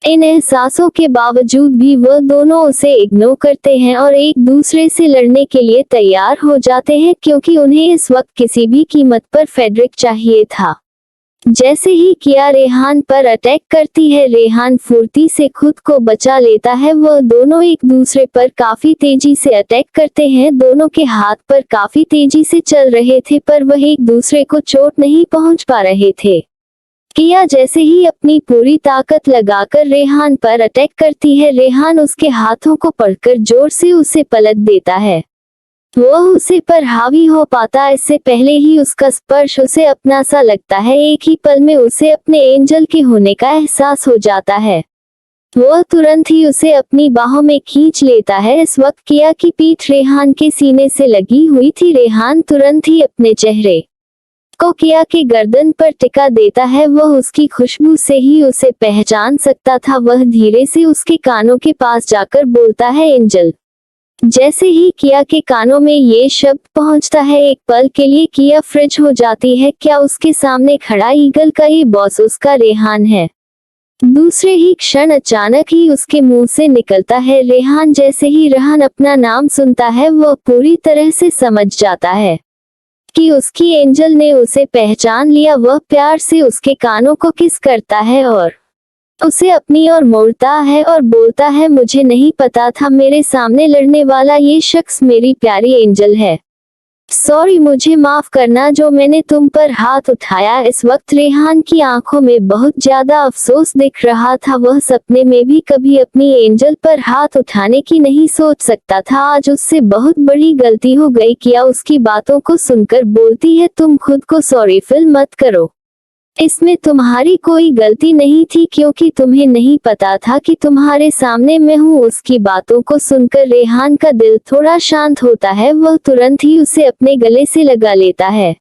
इन एहसासों के बावजूद भी वह दोनों उसे इग्नोर करते हैं और एक दूसरे से लड़ने के लिए तैयार हो जाते हैं, क्योंकि उन्हें इस वक्त किसी भी कीमत पर फेडरिक चाहिए था। जैसे ही किया रेहान पर अटैक करती है, रेहान फुर्ती से खुद को बचा लेता है। वह दोनों एक दूसरे पर काफी तेजी से अटैक करते हैं। दोनों के हाथ पर काफी तेजी से चल रहे थे, पर वह एक दूसरे को चोट नहीं पहुंच पा रहे थे। किया जैसे ही अपनी पूरी ताकत लगाकर रेहान पर अटैक करती है, रेहान उसके हाथों को पकड़कर जोर से उसे पलट देता है। वह उसे पर हावी हो पाता इससे पहले ही उसका स्पर्श उसे अपना सा लगता है। एक ही पल में उसे अपने एंजल के होने का एहसास हो जाता है। वह तुरंत ही उसे अपनी बाहों में खींच लेता है। इस वक्त किया की पीठ रेहान के सीने से लगी हुई थी। रेहान तुरंत ही अपने चेहरे को किया के गर्दन पर टिका देता है। वह उसकी खुशबू से ही उसे पहचान सकता था। वह धीरे से उसके कानों के पास जाकर बोलता है, एंजल। जैसे ही किया के कानों में ये शब्द पहुंचता है, एक पल के लिए किया फ्रिज हो जाती है। क्या उसके सामने खड़ा ईगल का ये बॉस उसका रेहान है? दूसरे ही क्षण अचानक ही उसके मुंह से निकलता है रेहान। जैसे ही रेहान अपना नाम सुनता है, वह पूरी तरह से समझ जाता है कि उसकी एंजल ने उसे पहचान लिया। वह प्यार से उसके कानों को किस करता है और उसे अपनी ओर मोड़ता है और बोलता है, मुझे नहीं पता था मेरे सामने लड़ने वाला ये शख्स मेरी प्यारी एंजल है। सॉरी, मुझे माफ करना जो मैंने तुम पर हाथ उठाया। इस वक्त रेहान की आंखों में बहुत ज्यादा अफसोस दिख रहा था। वह सपने में भी कभी अपनी एंजल पर हाथ उठाने की नहीं सोच सकता था। आज उससे बहुत बड़ी गलती हो गई। किया उसकी बातों को सुनकर बोलती है, तुम खुद को सॉरी फील मत करो। इसमें तुम्हारी कोई गलती नहीं थी, क्योंकि तुम्हें नहीं पता था कि तुम्हारे सामने मैं हूँ। उसकी बातों को सुनकर रेहान का दिल थोड़ा शांत होता है। वह तुरंत ही उसे अपने गले से लगा लेता है।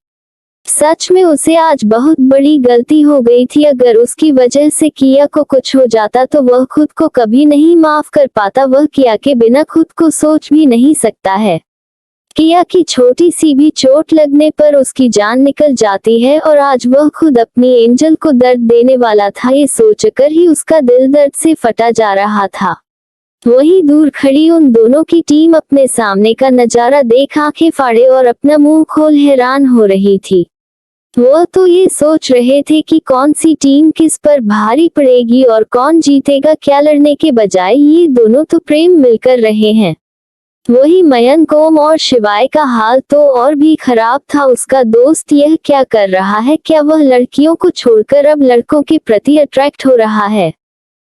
सच में उसे आज बहुत बड़ी गलती हो गई थी। अगर उसकी वजह से किया को कुछ हो जाता तो वह खुद को कभी नहीं माफ कर पाता। वह किया के बिना खुद को सोच भी नहीं सकता है। किया की छोटी सी भी चोट लगने पर उसकी जान निकल जाती है और आज वह खुद अपनी एंजल को दर्द देने वाला था। ये सोचकर ही उसका दिल दर्द से फटा जा रहा था। वहीं दूर खड़ी उन दोनों की टीम अपने सामने का नजारा देख आंखें फाड़े और अपना मुंह खोल हैरान हो रही थी। वह तो ये सोच रहे थे कि कौन सी टीम किस पर भारी पड़ेगी और कौन जीतेगा। क्या लड़ने के बजाय ये दोनों तो प्रेम मिलकर रहे हैं। वही मयंक, ओम और शिवाय का हाल तो और भी खराब था। उसका दोस्त यह क्या कर रहा है? क्या वह लड़कियों को छोड़कर अब लड़कों के प्रति अट्रैक्ट हो रहा है?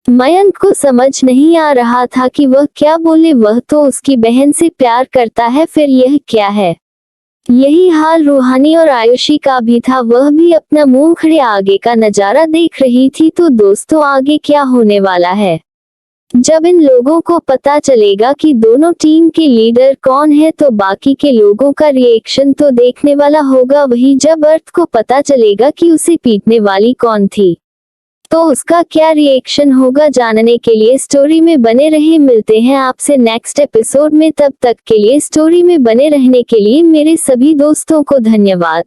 मयंक को समझ नहीं आ रहा था कि वह क्या बोले। वह तो उसकी बहन से प्यार करता है, फिर यह क्या है? यही हाल रूहानी और आयुषी का भी था। वह भी अपना मुंह खड़े आगे का नजारा देख रही थी। तो दोस्तों, आगे क्या होने वाला है? जब इन लोगों को पता चलेगा कि दोनों टीम के लीडर कौन है, तो बाकी के लोगों का रिएक्शन तो देखने वाला होगा। वही जब अर्थ को पता चलेगा कि उसे पीटने वाली कौन थी, तो उसका क्या रिएक्शन होगा, जानने के लिए स्टोरी में बने रहे। मिलते हैं आपसे नेक्स्ट एपिसोड में। तब तक के लिए स्टोरी में बने रहने के लिए मेरे सभी दोस्तों को धन्यवाद।